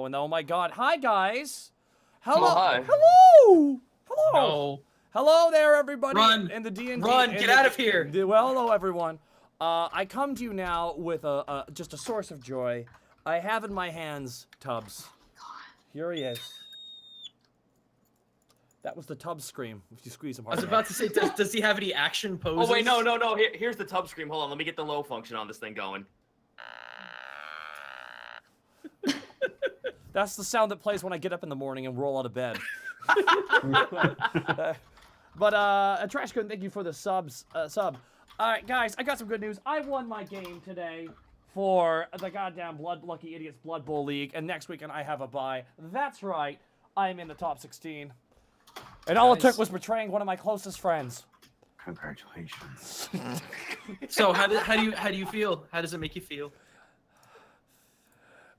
And oh my God, hi guys. Hello. Oh, hi. Hello. Hello. No. Hello there, everybody. Run. In the DND. Run. Get out of here. Well, hello everyone. I come to you now with just a source of joy. I have in my hands Tubbs. Here he is. That was the Tubbs scream. If you squeeze him hard. I was about to say, does he have any action poses? Oh wait, no. Here's the tub scream. Hold on, let me get the low function on this thing going. That's the sound that plays when I get up in the morning and roll out of bed. But Trash Gun, thank you for the sub. All right, guys, I got some good news. I won my game today for the goddamn Lucky Idiots Blood Bowl League, and next weekend I have a bye. That's right, I am in the top 16. And all it took was betraying one of my closest friends. Congratulations. So how do you feel? How does it make you feel?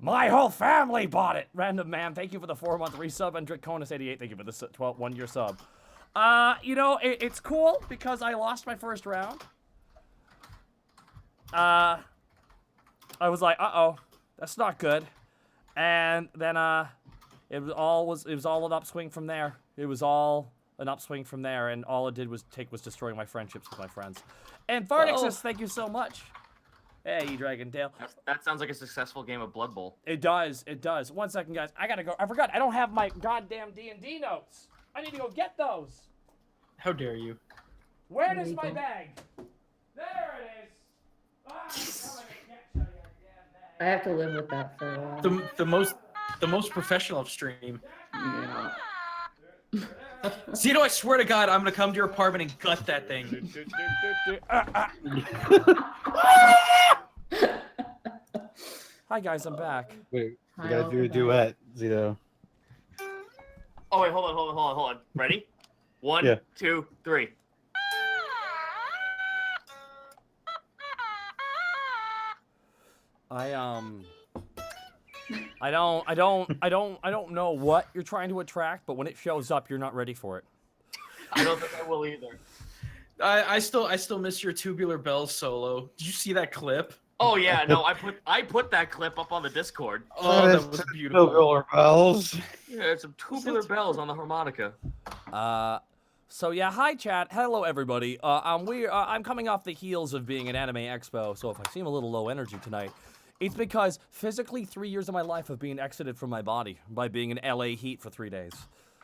My whole family bought it. Random Man, thank you for the 4-month resub, and Draconis88, thank you for the 1-year sub. You know, it's cool because I lost my first round. I was like, uh-oh, that's not good. And then it was all an upswing from there. It was all an upswing from there, and all it did was destroying my friendships with my friends. And Varnixus, thank you so much. Hey, you Dragon Tail. That sounds like a successful game of Blood Bowl. It does. It does. 1 second, guys. I gotta go. I forgot. I don't have my goddamn D&D notes. I need to go get those. How dare you? Where is my bag? There it is. Ah, I'm coming to get you, you damn bag. I have to live with that for a while. The most professional of stream. Yeah. Zito, I swear to God, I'm gonna come to your apartment and gut that thing. Hi guys, I'm back. Wait, we gotta do a duet, Zito. Oh wait, hold on. Ready? 1, 2, 3. I don't know what you're trying to attract, but when it shows up, you're not ready for it. I don't think I will either. I still miss your Tubular Bells solo. Did you see that clip? Oh yeah, no, I put that clip up on the Discord. Oh, that was beautiful. Tubular bells. Yeah, it's some tubular bells on the harmonica. So yeah, hi chat, hello everybody. I'm coming off the heels of being at Anime Expo, so if I seem a little low energy tonight, it's because physically 3 years of my life have been exited from my body by being in LA heat for 3 days.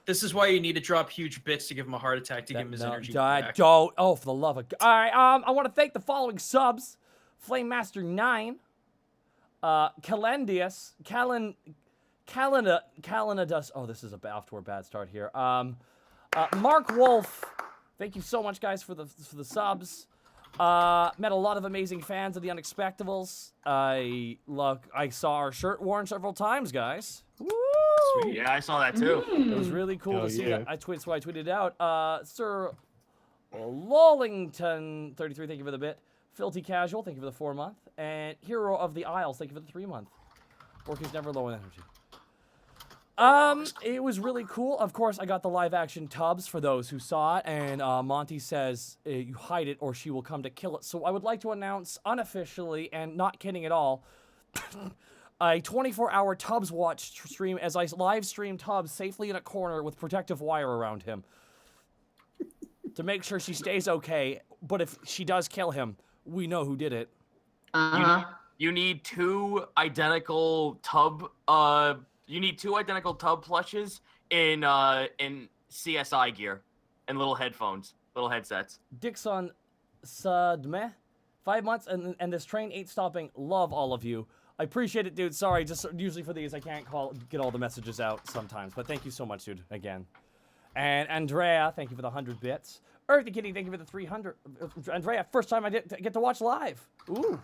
This is why you need to drop huge bits to give him a heart attack to give him his energy back. Don't. Oh, for the love of God. All right, I want to thank the following subs. Flame Master 9, Calendius, Calenadus. Oh, this is off to a bad start here. Mark Wolf, thank you so much, guys, for the subs. Met a lot of amazing fans of the Unexpectables. I saw our shirt worn several times, guys. Woo! Sweet. Yeah, I saw that too. It was really cool to see that. I tweeted it out. Sir Lollington 33, thank you for the bit. Filthy Casual, thank you for the 4-month. And Hero of the Isles, thank you for the 3-month. Porky's never low in energy. It was really cool. Of course, I got the live action Tubbs for those who saw it, and Monty says, you hide it or she will come to kill it. So I would like to announce unofficially, and not kidding at all, a 24-hour Tubbs watch stream as I live stream Tubbs safely in a corner with protective wire around him. To make sure she stays okay, but if she does kill him, we know who did it. You need 2 identical tub plushes in CSI gear and little headphones, little headsets. Dixon Sadmeh, 5 months and this train ain't stopping. Love all of you. I appreciate it, dude. Sorry, just usually for these I can't get all the messages out sometimes, but thank you so much, dude, again. And Andrea, thank you for the 100 bits. Earthy Kitty, thank you for the 300. Andrea, first time I get to watch live. Ooh.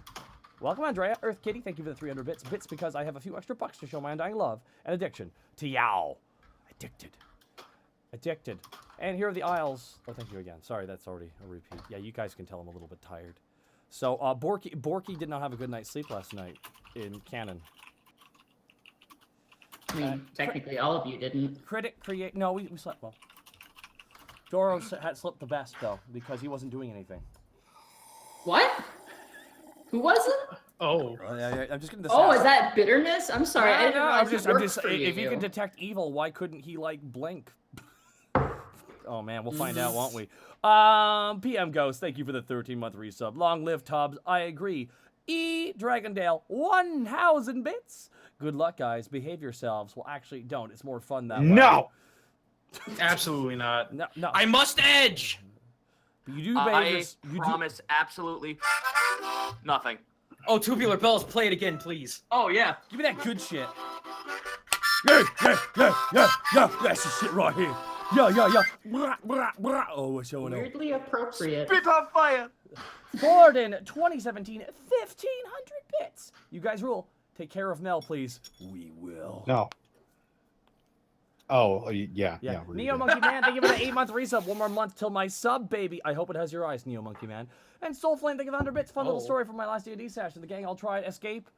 Welcome, Andrea. Earth Kitty, thank you for the 300 bits. Bits because I have a few extra bucks to show my undying love and addiction to Yao. Addicted. And here are the Isles. Oh, thank you again. Sorry, that's already a repeat. Yeah, you guys can tell I'm a little bit tired. So, Borky did not have a good night's sleep last night in canon. I mean, technically all of you didn't. No, we slept well. Doro had slept the best, though, because he wasn't doing anything. What? Who was it? Oh. I'm just gonna. Oh, is that bitterness? I'm sorry. I didn't No, realize I'm it worked just. for If you you. can detect evil, why couldn't he like blink? Oh man, we'll find out, won't we? PM Ghost, thank you for the 13-month resub. Long live Tubbs. I agree. E Dragondale, 1,000 bits. Good luck, guys. Behave yourselves. Well, actually, don't. It's more fun that way. No. Absolutely not. No. I must edge. You do I promise absolutely nothing. Oh, Tubular Bells, play it again, please. Oh, yeah. Give me that good shit. Yeah. That's the shit right here. Yeah. Brah. Oh, we're showing up. Weirdly appropriate. Spit on fire. Borden, 2017, 1,500 bits. You guys rule. Take care of Mel, please. We will. No. Oh, yeah. We're Neo good. Monkey Man, thank you for the 8-month resub. One more month till my sub, baby. I hope it has your eyes, Neo Monkey Man. And Soulflame, thank you for 100 bits. Fun little story from my last D&D session. The gang all tried escape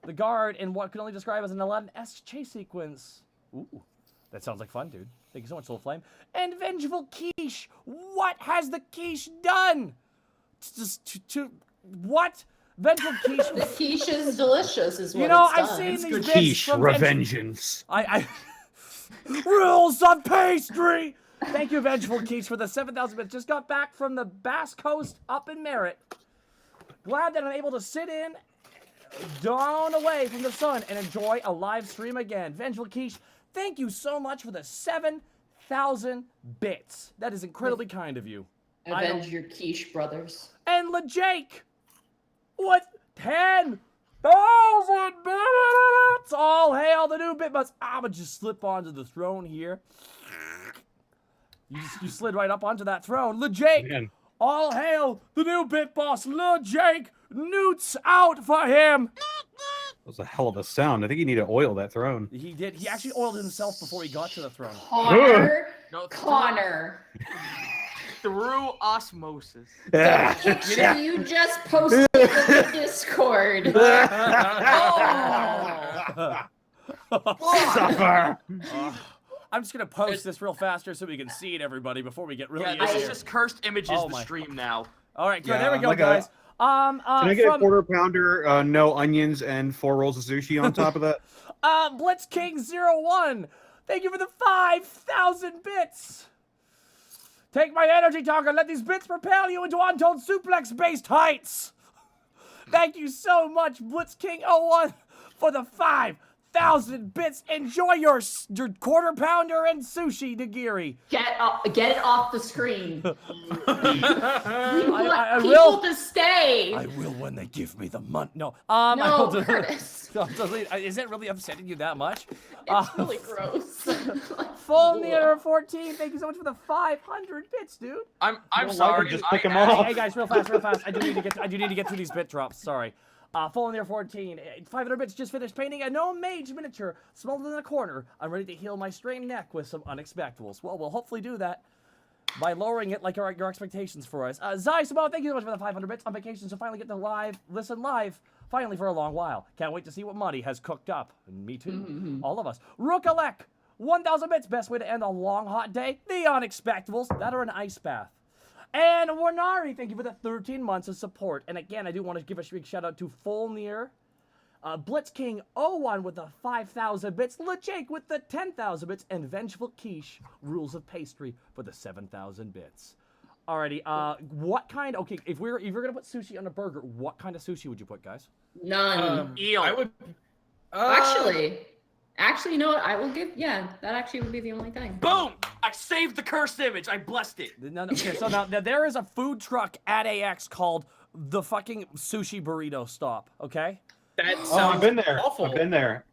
the guard in what could only describe as an Aladdin-esque chase sequence. Ooh, that sounds like fun, dude. Thank you so much, Soulflame. And Vengeful Quiche, what has the quiche done? What? Vengeful Quiche. The quiche is delicious, is what You know, it's I've done. seen It's these good bits Quiche, from revengeance. I rules of pastry. Thank you, Vengeful Quiche, for the 7,000 bits. Just got back from the Basque Coast up in Merritt. Glad that I'm able to sit in, down away from the sun, and enjoy a live stream again. Vengeful Quiche, thank you so much for the 7,000 bits. That is incredibly kind of you. Avenge your quiche, brothers. And LeJake, what? 10,000 bits! All hail the new bitbots. I'ma just slip onto the throne here. You slid right up onto that throne. LeJake, Man. all hail the new bit boss. LeJake, newts out for him. That was a hell of a sound. I think you need to oil that throne. He did. He actually oiled himself before he got to the throne. Connor. Through osmosis. Ah. Picture you just posted in the Discord. Suffer. I'm just gonna post this real fast here so we can see it, everybody, before we get really Yeah, into this it. is just cursed images Oh the my. stream now. All right, good. Yeah, There we go, like guys. Can I get a From quarter pounder, no onions, and 4 rolls of sushi on top of that? Blitz King 01. Thank you for the 5,000 bits. Take my energy talk and let these bits propel you into untold suplex-based heights. Thank you so much, Blitz King 01, for the 5,000 bits. Enjoy your quarter pounder and sushi, Nagiri. Get it off the screen. We want I people will. to stay. I will when they give me the money. No. No, Curtis. Is it really upsetting you that much? It's really gross. Full Meter 14, thank you so much for the 500 bits, dude. I'm don't like sorry. it, just I pick 'em asked- off. Hey guys, real fast. I do need to get through these bit drops. Sorry. Full Meter 14, 500 bits. Just finished painting a gnome mage miniature, smothered in a corner. I'm ready to heal my strained neck with some Unexpectables. Well, we'll hopefully do that by lowering it like your expectations for us. Zai Simone, thank you so much for the 500 bits. On vacation, so finally get to listen live. Finally for a long while. Can't wait to see what Muddy has cooked up. And me too. All of us. Rookalek, 1,000 bits. Best way to end a long, hot day. The Unexpectables. That or an ice bath. And Warnari, thank you for the 13 months of support. And again, I do want to give a big shout out to Fulnir, Blitz King 01 with the 5,000 bits, LeJake with the 10,000 bits, and Vengeful Quiche, Rules of Pastry for the 7,000 bits. Alrighty, what kind? Okay, if you're gonna put sushi on a burger, what kind of sushi would you put, guys? None. Eel. I would. Actually, you know what? I will give. Yeah, that actually would be the only thing. Boom! I saved the cursed image. I blessed it. No, okay, so now there is a food truck at AX called the fucking Sushi Burrito Stop. Okay. That Oh, sounds I've been there. awful. I've been there.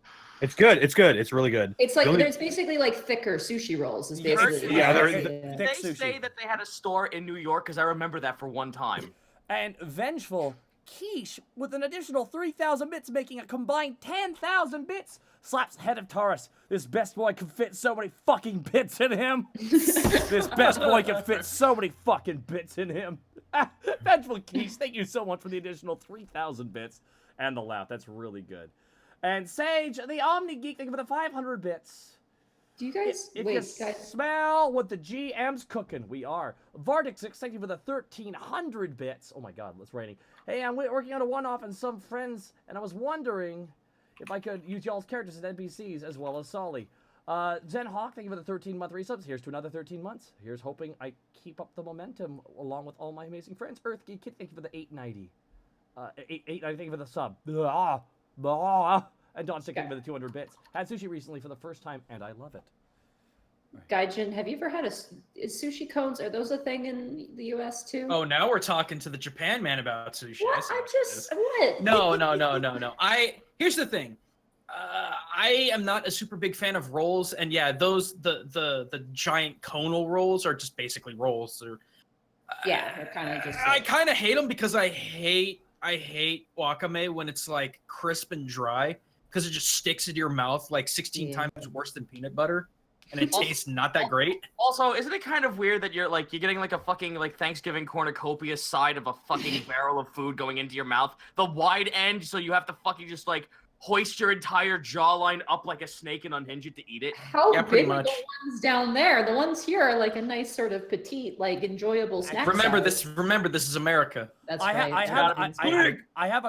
It's good. It's good. It's really good. It's like The only- there's basically like thicker sushi rolls. Is You heard basically me. Yeah, they're- Thick They sushi. say that they had a store in New York because I remember that for one time. And Vengeful Quiche with an additional 3,000 bits, making a combined 10,000 bits. Slaps head of Taurus. This best boy can fit so many fucking bits in him. This best boy can fit so many fucking bits in him. Vengeful Quiche, thank you so much for the additional 3,000 bits. And the laugh, that's really good. And Sage, the Omni Geek, thank you for the 500 bits. Do you guys If wait, you guys? smell what the GM's cooking, we are. Vardic6, thank you for the 1,300 bits. Oh my god, it's raining. Hey, I'm working on a one-off and some friends, and I was wondering if I could use y'all's characters as NPCs as well as Solly. Zen Hawk, thank you for the 13-month resubs. Here's to another 13 months. Here's hoping I keep up the momentum along with all my amazing friends. Earthgeek Kid, thank you for the 890. 890, thank you for the sub. Blah, blah. And Don Stick, thank you for the 200 bits. Had sushi recently for the first time, and I love it. Gaijin, have you ever had is sushi cones? Are those a thing in the U.S. too? Oh, now we're talking to the Japan man about sushi. I what? see I'm what it just is. what? No. Here's the thing. I am not a super big fan of rolls, and yeah, the giant conal rolls are just basically rolls. They're, Yeah, they're kind of just. I kind of hate them because I hate wakame when it's like crisp and dry because it just sticks into your mouth like 16 Yeah. times worse than peanut butter, and it tastes not that great. Also, isn't it kind of weird that you're getting like a fucking like Thanksgiving cornucopia side of a fucking barrel of food going into your mouth, the wide end, so you have to fucking just like hoist your entire jawline up like a snake and unhinge it to eat it. How Yeah, pretty big are much. the ones down there? The ones here are like a nice sort of petite, like enjoyable snack. Remember size. this is America. That's I right. have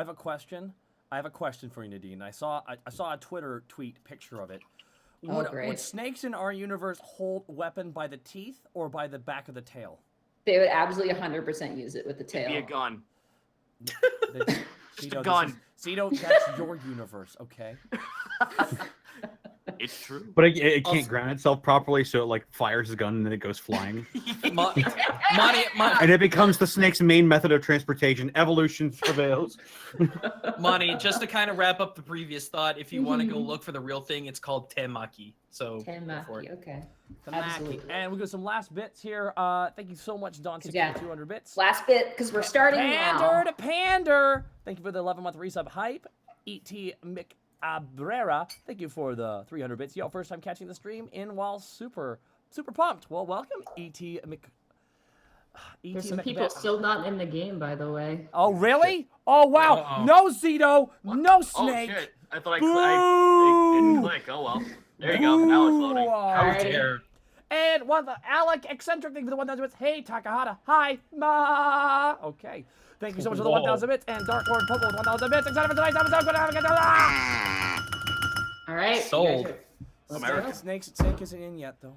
a question. I have a question for you, Nadine. I saw a Twitter tweet picture of it. Oh, Would great. snakes in our universe hold weapon by the teeth or by the back of the tail? They would absolutely 100% use it with the It'd tail. be a gun. Cito, gun. Cito, that's your universe, okay? It's true. But it can't Also- ground itself properly, so it like fires the gun and then it goes flying. Monty, And it becomes the snake's main method of transportation. Evolution prevails. Monty, just to kind of wrap up the previous thought, if you want to go look for the real thing, it's called temaki. So go for Temaki, it. okay. Tamaki. Absolutely. And we got some last bits here. Thank you so much, Don. Yeah. 200 bits. Last bit, because we're starting Pander now. to pander. Thank you for the 11-month resub hype. E.T. McAbrera, thank you for the 300 bits. Yo, first time catching the stream in while super pumped. Well, welcome, E.T. There's some people still not in the game, by the way. Oh, really? Oh, wow. Uh-oh. No, Zito. No Oh snake. shit! I thought it didn't click. Oh well. There you go. Now it's loading. Boo. How Alrighty. dare. And one, Alec Eccentric, thank you for the 1,000 bits. Hey, Takahata. Hi, Ma. Okay. Thank you so much for the Whoa. 1,000 bits. And Dark Lord Popo with 1,000 bits. Excited for tonight's episode. Gonna have a good time. All right. Sold. you guys are- let's America. go. Snake isn't in yet, though.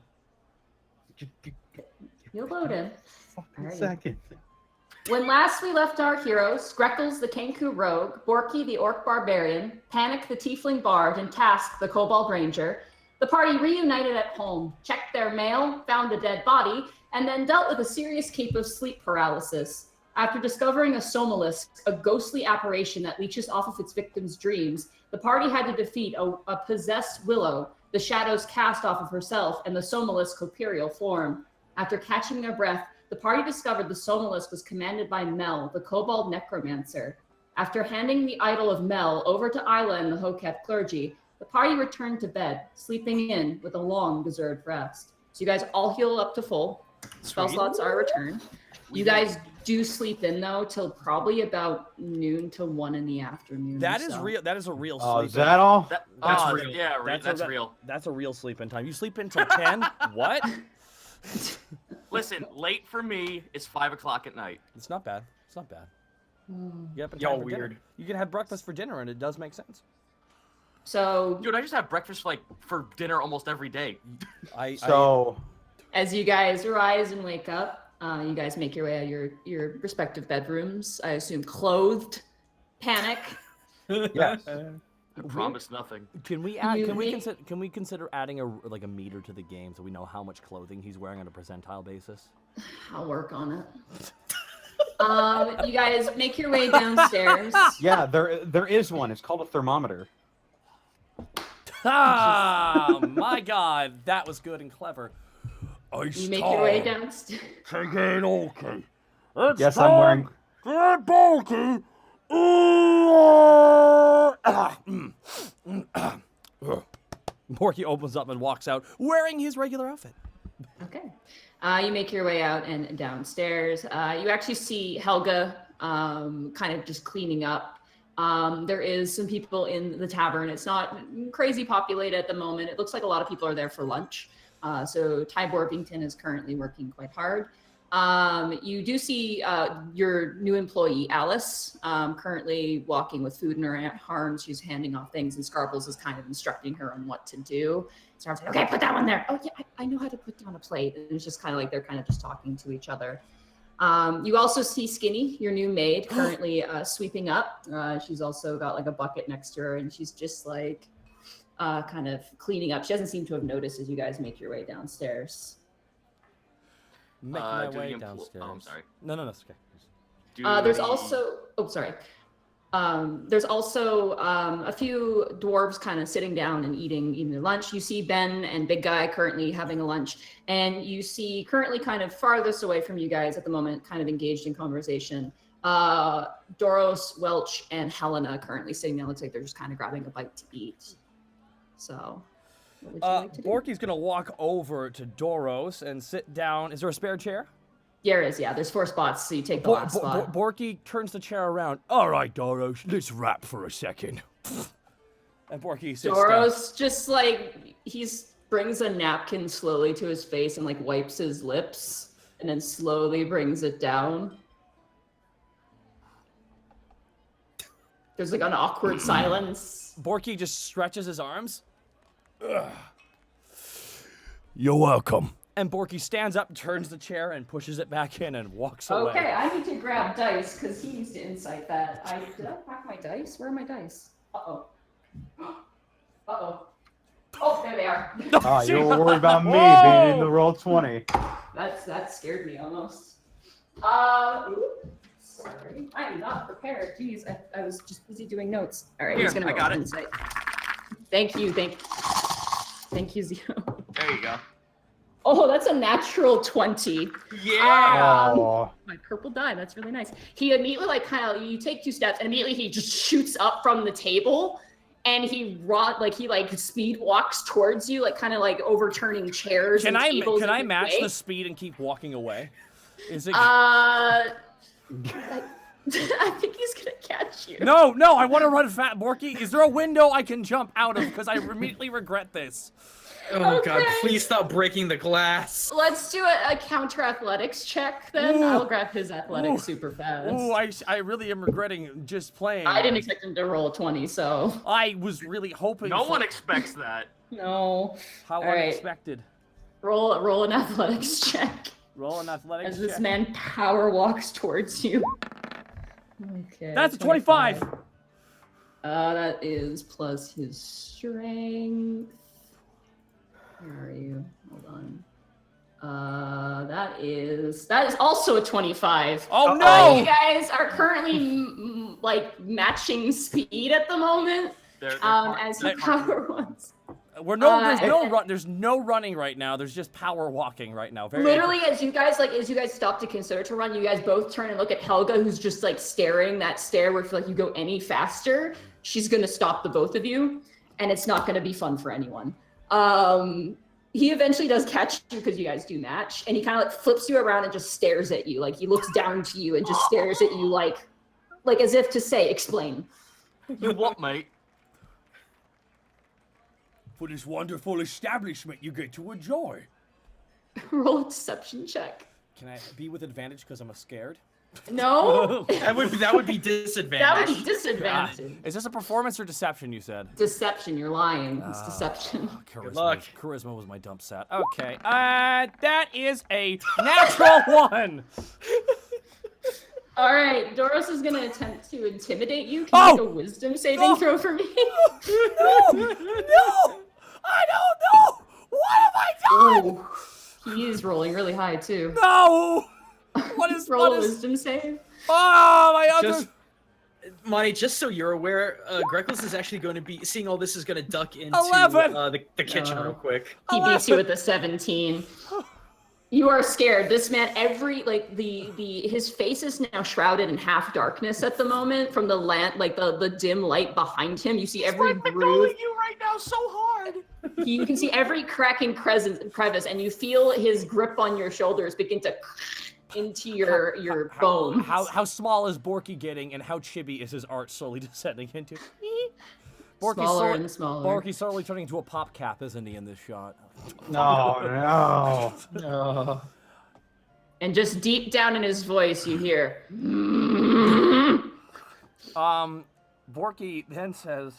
You'll load in. Fucking Alrighty. second. When last we left our heroes, Greckles the Kenku Rogue, Porky the Orc Barbarian, Panic the Tiefling Bard, and Task the Kobold Ranger, the party reunited at home, checked their mail, found a dead body, and then dealt with a serious case of sleep paralysis. After discovering a somalisk, a ghostly apparition that leeches off of its victims' dreams, the party had to defeat a possessed Willow, the shadows cast off of herself, and the somalisk's corporeal form. After catching their breath, the party discovered the somalisk was commanded by Mel, the kobold necromancer. After handing the idol of Mel over to Isla and the Hoketh clergy, the party returned to bed, sleeping in with a long deserved rest. So you guys all heal up to full. Spell Sweet. slots are returned. You guys do sleep in though till probably about noon to 1 in the afternoon. That is so. real. That is a real Oh, sleep. is that all? That's Oh, real. Yeah, that's a, real. That's a real sleep in time. You sleep until 10? What? Listen, late for me is 5 o'clock at night. It's not bad. It's not bad. Hmm. You get up in Y'all time for dinner. weird. You can have breakfast for dinner, and it does make sense. So Dude, I just have breakfast for dinner almost every day. So, as you guys rise and wake up, you guys make your way out of your respective bedrooms. I assume clothed. Panic. yes. I promise nothing. Can we add? You Can we make- consider? Can we consider adding a meter to the game so we know how much clothing he's wearing on a percentile basis? I'll work on it. You guys make your way downstairs. Yeah, there is one. It's called a thermometer. Ah, my God, that was good and clever. You make your way downstairs. Okay. Yes, I'm wearing. Get bulky. Porky opens up and walks out wearing his regular outfit. Okay. You make your way out and downstairs. You actually see Helga kind of just cleaning up. There is some people in the tavern. It's not crazy populated at the moment. It looks like a lot of people are there for lunch. So Ty Borpington is currently working quite hard. You do see your new employee, Alice, currently walking with food in her arms. She's handing off things, and Scarbles is kind of instructing her on what to do. So I was like, okay, put that one there. Oh, yeah, I know how to put down a plate. And it's just kind of like they're kind of just talking to each other. You also see Skinny, your new maid, currently sweeping up. She's also got like a bucket next to her, and she's just like kind of cleaning up. She doesn't seem to have noticed as you guys make your way downstairs. Make my way downstairs. Oh, I'm sorry. No, it's okay. There's also, there's also a few dwarves kind of sitting down and eating their lunch. You see Ben and Big Guy currently having a lunch, and you see currently kind of farthest away from you guys at the moment, kind of engaged in conversation, Doros, Welch, and Helena currently sitting down. Looks like they're just kind of grabbing a bite to eat. So, what would you like to do? Borky's gonna walk over to Doros and sit down. Is there a spare chair? Yeah, there's 4 spots, so you take the last spot. Borky turns the chair around. All right, Doros, let's rap for a second. And Borky sits Doros down. just like, brings a napkin slowly to his face and like wipes his lips and then slowly brings it down. There's like an awkward silence. Borky just stretches his arms. Ugh. You're welcome. And Borky stands up, turns the chair, and pushes it back in and walks away. Okay, I need to grab dice because he needs to insight that. Did I pack my dice? Where are my dice? Uh-oh. Uh-oh. Oh, there they are. Oh, you were worried about me being in the roll 20. That scared me almost. Sorry. I am not prepared. Jeez, I was just busy doing notes. All right, Here, he's gonna I got it. insight. Thank you, Zio. There you go. Oh, that's a natural 20. Yeah. Oh. My purple die. That's really nice. He immediately you take 2 steps, and immediately he just shoots up from the table, and he speed walks towards you, like kind of like overturning chairs and tables. Can I match the speed and keep walking away? Is it? I think he's gonna catch you. No, I want to run fat, Borky. Is there a window I can jump out of? Because I immediately regret this. Oh Okay. God! Please stop breaking the glass. Let's do a counter athletics check then. Ooh. I'll grab his athletics Ooh. super fast. Ooh, I really am regretting just playing. I didn't expect him to roll a 20, so. I was really hoping. No one expects that. No. How All right. unexpected. Roll an athletics check Roll an athletics as this check. man power walks towards you. Okay. That's a 25. That is plus his strength. Where are you? Hold on. That is also a 25. Oh no! You guys are currently like matching speed at the moment. As he power walks. There's no running right now. There's just power walking right now. Literally, as you guys stop to consider to run, you guys both turn and look at Helga, who's just like staring that stare where if like you go any faster, she's gonna stop the both of you, and it's not gonna be fun for anyone. He eventually does catch you because you guys do match, and he kind of like flips you around and just stares at you. Like he looks down to you and just stares at you like as if to say, explain. You what, mate? For this wonderful establishment you get to enjoy. Roll a deception check. Can I be with advantage because I'm scared? No. That would be disadvantage. That would be disadvantage. Is this a performance or deception, you said? Deception, you're lying. It's deception. Charisma, luck. Charisma was my dump stat. Okay. That is a natural 1. All right, Doros is going to attempt to intimidate you. Can you make a wisdom saving throw for me? No! I don't know! What have I done? Ooh, he is rolling really high, too. No! What is Roll a wisdom save. Oh, my other... Just, Monty, just so you're aware, Greckles is actually going to be seeing all this is going to duck into 11. The kitchen real quick. He beats you with a 17. You are scared. This man, his face is now shrouded in half darkness at the moment from the the dim light behind him. You see every groove. You right now so hard. You can see every crack and crevice, and you feel his grip on your shoulders begin to into your bones. How small is Borky getting, and how chibi is his art slowly descending into? Smaller and smaller. Borky's slowly turning into a pop cap, isn't he, in this shot? No. And just deep down in his voice, you hear. Borky then says,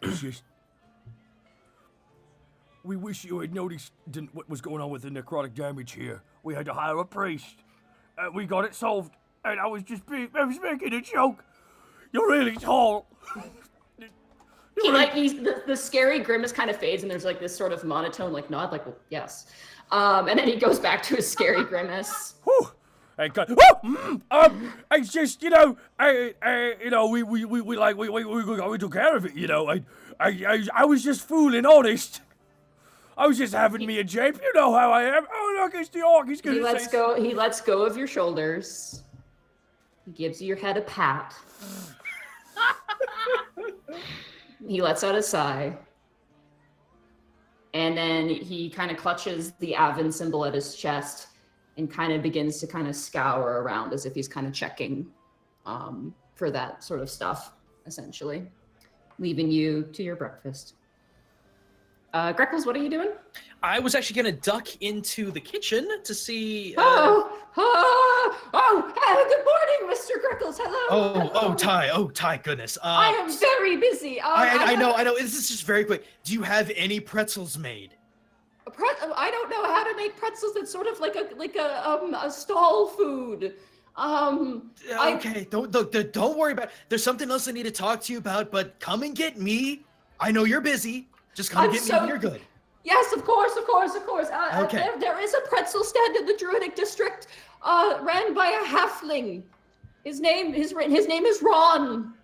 "It's just, we wish you had noticed what was going on with the necrotic damage here. We had to hire a priest. We got it solved, and I was making a joke. You're really tall." The scary grimace kind of fades, and there's like this sort of monotone like nod, like, well, yes. And then he goes back to his scary grimace. Whew. It's just, we took care of it, I was just fooling, honest. I was just having me a jape, you know how I am. Oh, look, it's the orc, he's gonna He lets go of your shoulders. He gives you your head a pat. He lets out a sigh. And then he kind of clutches the Avon symbol at his chest and kind of begins to kind of scour around as if he's kind of checking for that sort of stuff, essentially. Leaving you to your breakfast. Greckles, what are you doing? I was actually going to duck into the kitchen to see... Good morning, Mr. Greckles. Hello. Ty, goodness. I am very busy. I know. This is just very quick. Do you have any pretzels made? I don't know how to make pretzels. It's sort of like a stall food. Okay, don't worry about it. There's something else I need to talk to you about, but come and get me. I know you're busy. Just come get me when you're good. Yes, of course. Okay. There is a pretzel stand in the Druidic district, ran by a halfling. His name is Ron.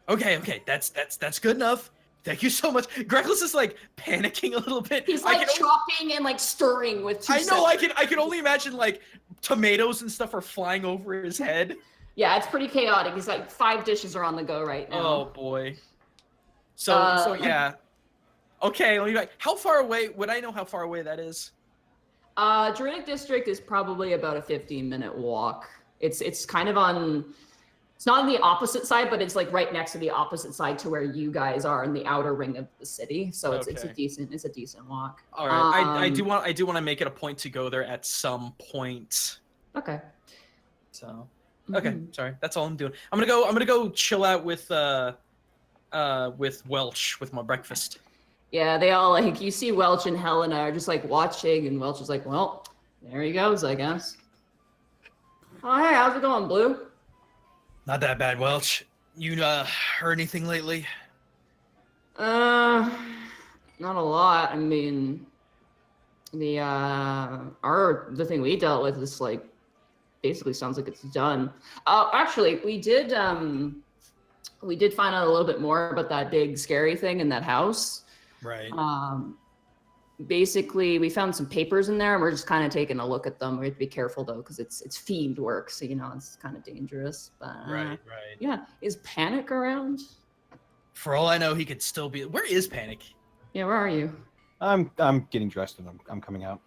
Okay, that's good enough. Thank you so much. Greckles is like panicking a little bit. He's like chopping and like stirring with two. I know. I can only imagine like tomatoes and stuff are flying over his head. Yeah, it's pretty chaotic. He's like 5 dishes are on the go right now. Oh boy. So yeah. Okay, let me back. How far away? Would I know how far away that is? Druidic district is probably about a 15-minute walk. It's kind of on. It's not on the opposite side, but it's like right next to the opposite side to where you guys are in the outer ring of the city. So it's a decent walk. All right, I do want to make it a point to go there at some point. Okay. So, okay, sorry, that's all I'm doing. I'm gonna go chill out with Welch with my breakfast. Yeah, they all like you see Welch and Helena are just like watching, and Welch is like, well, there he goes, I guess. Oh hey, how's it going, Blue? Not that bad, Welch. You heard anything lately? Not a lot. I mean, the thing we dealt with is like basically sounds like it's done. Actually, we did find out a little bit more about that big scary thing in that house. Right. Basically, we found some papers in there, and we're just kind of taking a look at them. We have to be careful though, because it's fiend work, so it's kind of dangerous. But right. Yeah, is Panic around? For all I know, he could still be. Where is Panic? Yeah, where are you? I'm getting dressed and I'm coming out.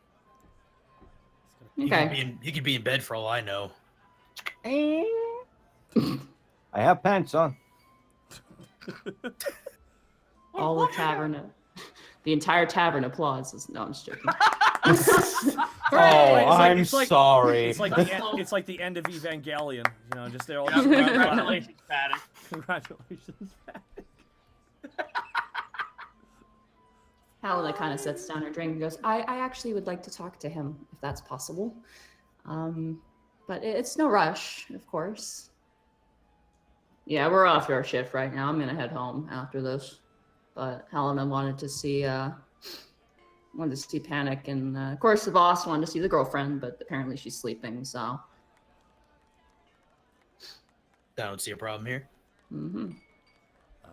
Okay. He could be in bed for all I know. I have pants on. All the tavern. The entire tavern applauds. No, I'm just joking. I'm sorry. It's like the end of Evangelion. Just they're all. Congratulations, Panic. Congratulations, Panic. Helena kind of sets down her drink and goes, I actually would like to talk to him, if that's possible. But it's no rush, of course. Yeah, we're off our shift right now. I'm going to head home after this. But Helena wanted to see Panic, and of course the boss wanted to see the girlfriend, but apparently she's sleeping, so. I don't see a problem here.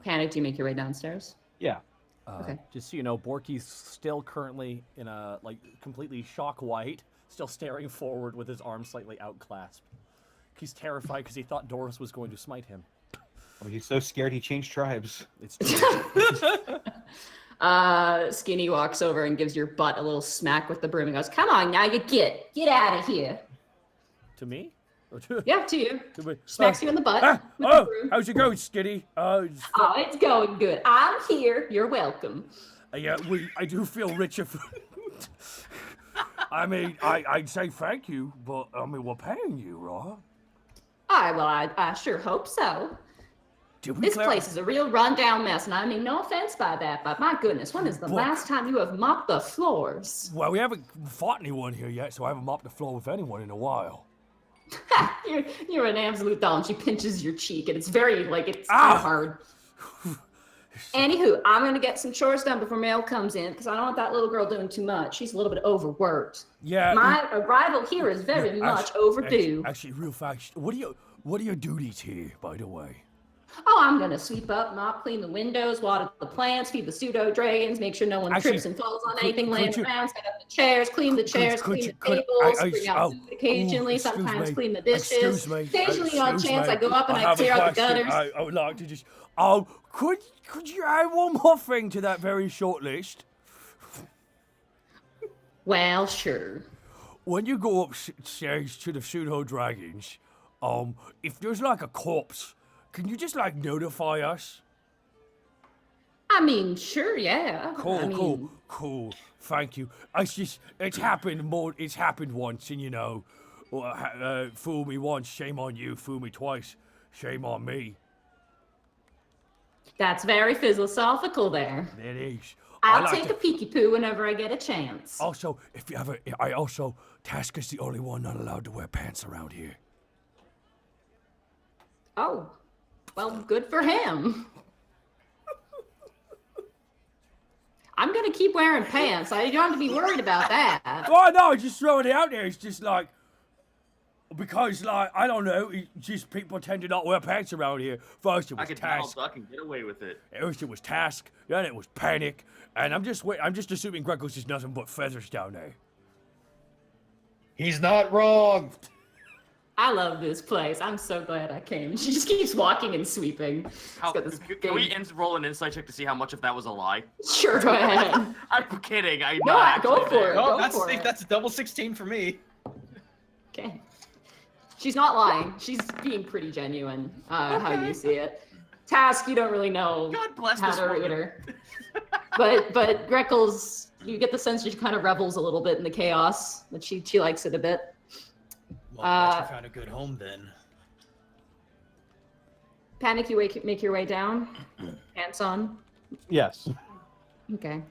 Panic, do you make your way downstairs? Yeah. Okay. Just so you know, Borky's still currently in a completely shock white, still staring forward with his arms slightly outclasped. He's terrified because he thought Doris was going to smite him. He's so scared he changed tribes. It's true. Skinny walks over and gives your butt a little smack with the broom and goes, "Come on, now you get out of here." To me? Or to, Yeah, to you. to me? Smacks you in the butt. Ah, with the oh, broom. how's it going, Skinny? Oh, it's going good. I'm here. You're welcome. Yeah, I do feel richer. I mean, I'd say thank you, but I mean, we're paying you, right? I sure hope so. Did we This clear- place is a real rundown mess, and I mean no offense by that, but my goodness, when is the But- last time you have mopped the floors? Well, we haven't fought anyone here yet, so I haven't mopped the floor with anyone in a while. You're an absolute doll. And she pinches your cheek, and it's very it's Ah! kind of hard. Anywho, I'm gonna get some chores done before mail comes in because I don't want that little girl doing too much. She's a little bit overworked. Yeah. My arrival here is very much overdue. Actually, real fast. What are your duties here, by the way? Oh, I'm gonna sweep up, mop, clean the windows, water the plants, feed the pseudo dragons, make sure no one Actually, trips and falls on could- anything could laying you- around, set up the chairs, clean the chairs, could clean you- the could- tables, I- bring out oh, food occasionally, excuse sometimes me, clean the dishes. excuse me, Occasionally, on excuse chance, me, I go up and I have a clear out the question. gutters. I would like to just. Oh, could you add one more thing to that very short list? Well, sure. When you go upstairs to the pseudo dragons, if there's like a corpse, can you just like notify us? I mean, sure, yeah. Cool, I mean, cool. Thank you. It's happened once, and fool me once, shame on you. Fool me twice, shame on me. That's very philosophical there. It is. I'll I like take a peeky poo whenever I get a chance. Also, Task is the only one not allowed to wear pants around here. Oh, well, good for him. I'm gonna keep wearing pants. You don't have to be worried about that. Oh no, just throwing it out there. It's just like because I don't know. Just people tend to not wear pants around here. First it I was could Donald Task. Duck and get away with it. First it was Task. Then it was Panic. And I'm just assuming Greco's just nothing but feathers down there. He's not wrong. I love this place. I'm so glad I came. She just keeps walking and sweeping. Can we roll an insight check to see how much of that was a lie? Sure, go ahead. I'm kidding. I'm No, not go actually for there. it. Oh, Go for it. that's a double 16 for me. Okay. She's not lying. She's being pretty genuine, how you see it. Task, you don't really know God bless how this to read woman. her. But Greckles, you get the sense that she kind of revels a little bit in the chaos, that she likes it a bit. Well, I guess you found a good home then. Panic, you make your way down. Pants on. Yes. Okay.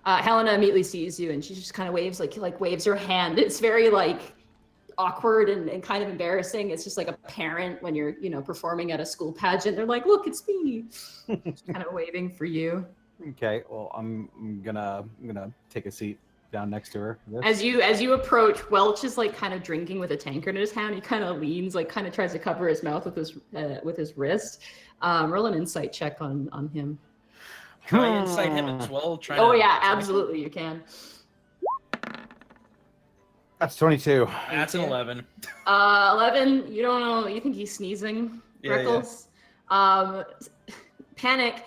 Helena immediately sees you and she just kind of waves waves her hand. It's very awkward and kind of embarrassing. It's just like a parent when you're performing at a school pageant. They're like, "Look, it's me." Just kind of waving for you. Okay. Well, I'm gonna take a seat down next to her. As you approach, Welch is kind of drinking with a tankard in his hand. He kind of leans, kind of tries to cover his mouth with his wrist. Roll an insight check on him. Can I incite him as well? Oh yeah, absolutely, you can. That's 22. That's an 11. 11. You don't know. You think he's sneezing, Yeah, Freckles? Panic.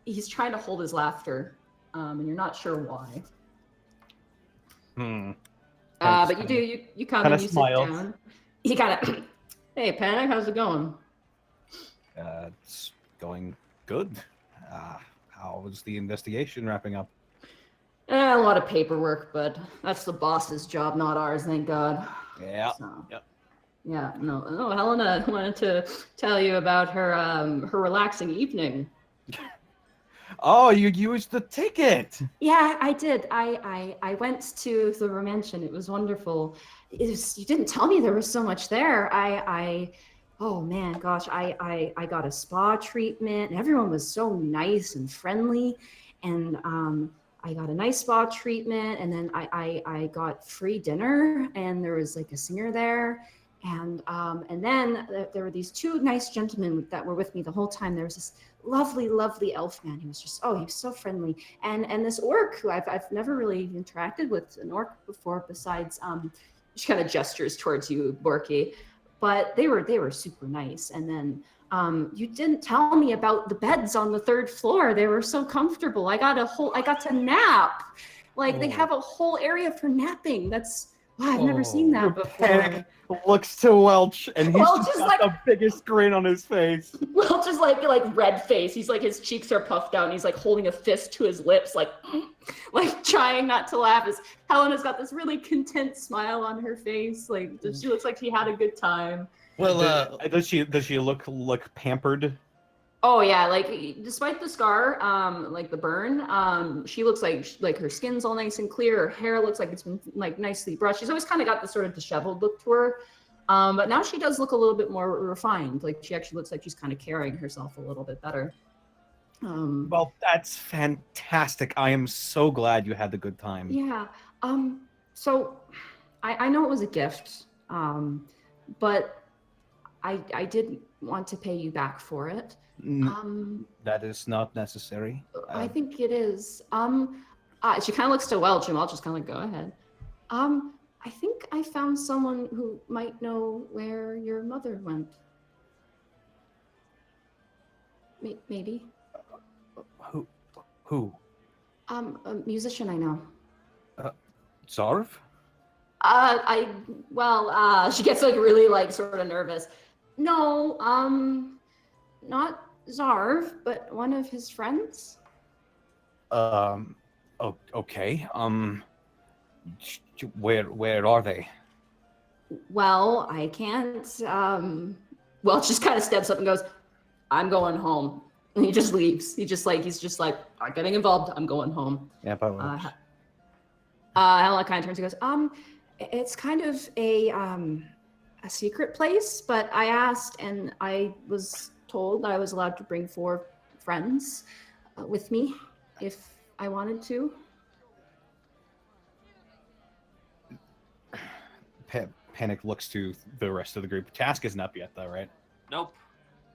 He's trying to hold his laughter, and you're not sure why. But you do. You come and you sit down. He kind of. Hey, Panic. How's it going? It's going good. How was the investigation wrapping up? A lot of paperwork, but that's the boss's job, not ours. Thank God. Yeah. So, Yep. Yeah. No. Helena wanted to tell you about her relaxing evening. Oh, you used the ticket. Yeah, I did. I went to the mansion. It was wonderful. You didn't tell me there was so much there. Oh man, gosh, I got a spa treatment and everyone was so nice and friendly. And I got a nice spa treatment and then I got free dinner and there was a singer there. And then there were these two nice gentlemen that were with me the whole time. There was this lovely elf man. He was so friendly. And this orc who I've never really interacted with an orc before besides she kind of gestures towards you, Porky. But they were super nice. And then You didn't tell me about the beds on the 3rd floor. They were so comfortable. I got to nap. Like they have a whole area for napping. I've never seen that before. Panic looks to Welch, and he's Welch just is got like- the biggest grin on his face. Welch is like red face. He's like, his cheeks are puffed out and he's like holding a fist to his lips, like trying not to laugh. As Helena's got this really content smile on her face. Like she looks like she had a good time. Well, Does she look pampered? Oh yeah, like despite the scar, like the burn, she looks like her skin's all nice and clear. Her hair looks like it's been like nicely brushed. She's always kind of got this sort of disheveled look to her, but now she does look a little bit more refined. Like she actually looks like she's kind of carrying herself a little bit better. Well, that's fantastic. I am so glad you had the good time. Yeah. So I know it was a gift, but I didn't want to pay you back for it. That is not necessary. I think it is. She kind of looks to Welch, and Welch is kind of like, go ahead. I think I found someone who might know where your mother went. Maybe. Who? A musician I know. Zarv? She gets like really like sort of nervous. No, not Zarv, but one of his friends. Okay. Where are they? Well, I can't. Welch just kind of steps up and goes, "I'm going home." And he just leaves. He's just like, "I'm getting involved. I'm going home." Yeah, by Welch. Helena kind of turns and goes, it's kind of a secret place, but I asked and I was told I was allowed to bring 4 friends with me if I wanted to. Panic looks to the rest of the group. Task isn't up yet, though, right? Nope.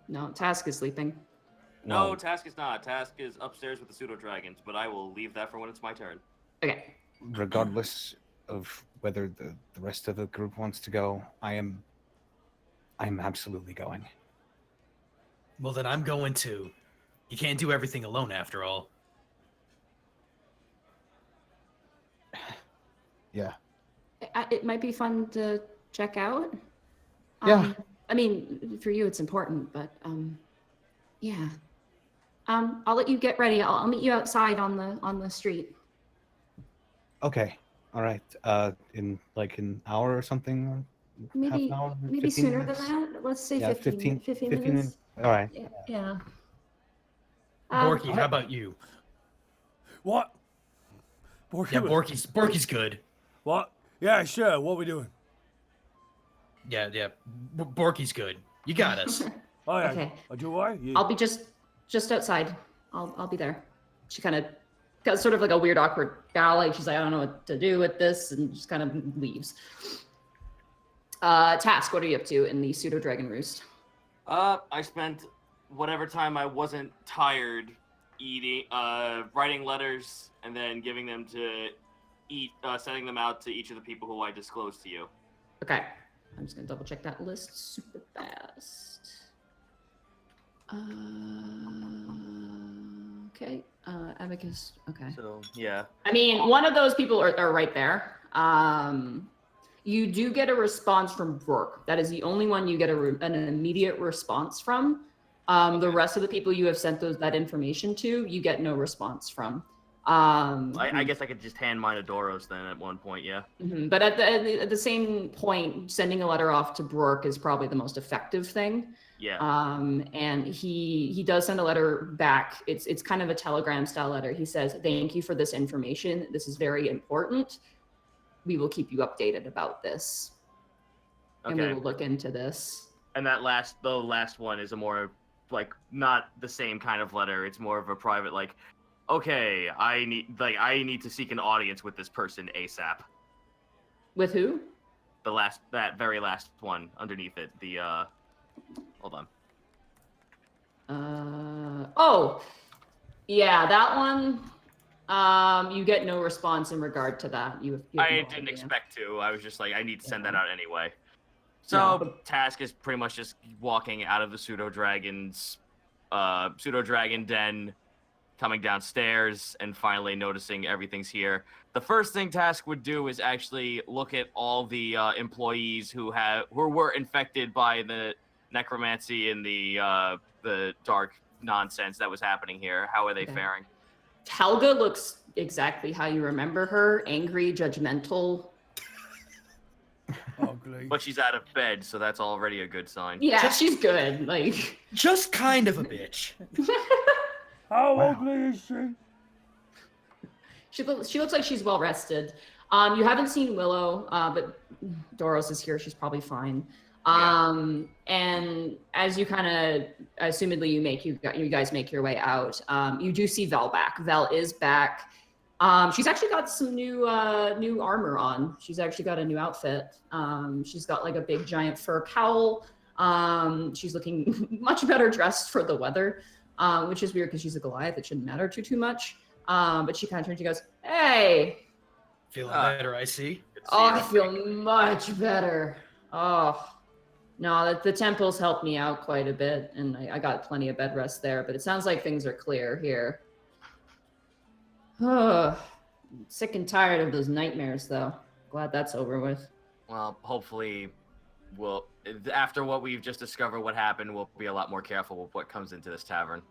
No, Task is sleeping. No, Well, Task is not. Task is upstairs with the pseudo dragons, but I will leave that for when it's my turn. Okay. regardless of whether the rest of the group wants to go, I'm absolutely going. Well, then I'm going too. You can't do everything alone, after all. Yeah. It might be fun to check out. Yeah. I mean, for you it's important, but yeah. I'll let you get ready. I'll meet you outside on the street. Okay. All right. In like an hour or something? Or half Maybe an hour? maybe 15 sooner minutes? than that. Let's say Yeah, 15 15 minutes. minutes. All right. Yeah. Porky, how about you? What? Porky Yeah, was- Porky's good. What? Yeah, sure. What we doing? Yeah. Porky's good. You got us. Oh yeah. Okay. Do I? Yeah. I'll be just outside. I'll be there. She kind of got sort of like a weird awkward bow, like she's like, I don't know what to do with this, and just kind of leaves. Task, what are you up to in the pseudo dragon roost? I spent whatever time I wasn't tired eating, writing letters, and then giving them to eat, sending them out to each of the people who I disclosed to you. Okay. I'm just gonna double check that list super fast. Okay. Abacus. Okay. So yeah. I mean, one of those people are right there. You do get a response from Brooke. That is the only one you get an immediate response from. The rest of the people you have sent that information to, you get no response from. I guess I could just hand mine to Doros then at one point, yeah. But at the same point, sending a letter off to Brooke is probably the most effective thing. Yeah. And he does send a letter back. It's kind of a telegram style letter. He says, "Thank you for this information. This is very important. We will keep you updated about this. And we Okay. will look into this." And the last one is a more like not the same kind of letter. It's more of a private like, okay, I need to seek an audience with this person ASAP. With who? That very last one underneath it. The hold on. Oh, yeah, that one. You get no response in regard to that. You have I no didn't idea. expect to. I was just like, I need to send that out anyway. So No. Task is pretty much just walking out of the pseudo dragon den, coming downstairs, and finally noticing everything's here. The first thing Task would do is actually look at all the employees who were infected by the necromancy and the dark nonsense that was happening here. How are they Okay. faring? Helga looks exactly how you remember her, angry, judgmental. Ugly. But she's out of bed, so that's already a good sign. Yeah, Just- she's good. Like, Just kind of a bitch. How Wow. ugly is she? she looks like she's well rested. You haven't seen Willow, but Doros is here. She's probably fine. And as you kind of, assumedly, you guys make your way out. You do see Vel back. Vel is back. She's actually got some new armor on. She's actually got a new outfit. She's got like a big giant fur cowl. She's looking much better dressed for the weather, which is weird because she's a Goliath. It shouldn't matter too much. But she kind of turns and goes, "Hey, Feeling better, I see. Good to see oh, you. I feel much better. Oh, no, the temples helped me out quite a bit, and I got plenty of bed rest there. But it sounds like things are clear here. Sick and tired of those nightmares, though. Glad that's over with. Well, hopefully, after what we've just discovered what happened, we'll be a lot more careful with what comes into this tavern.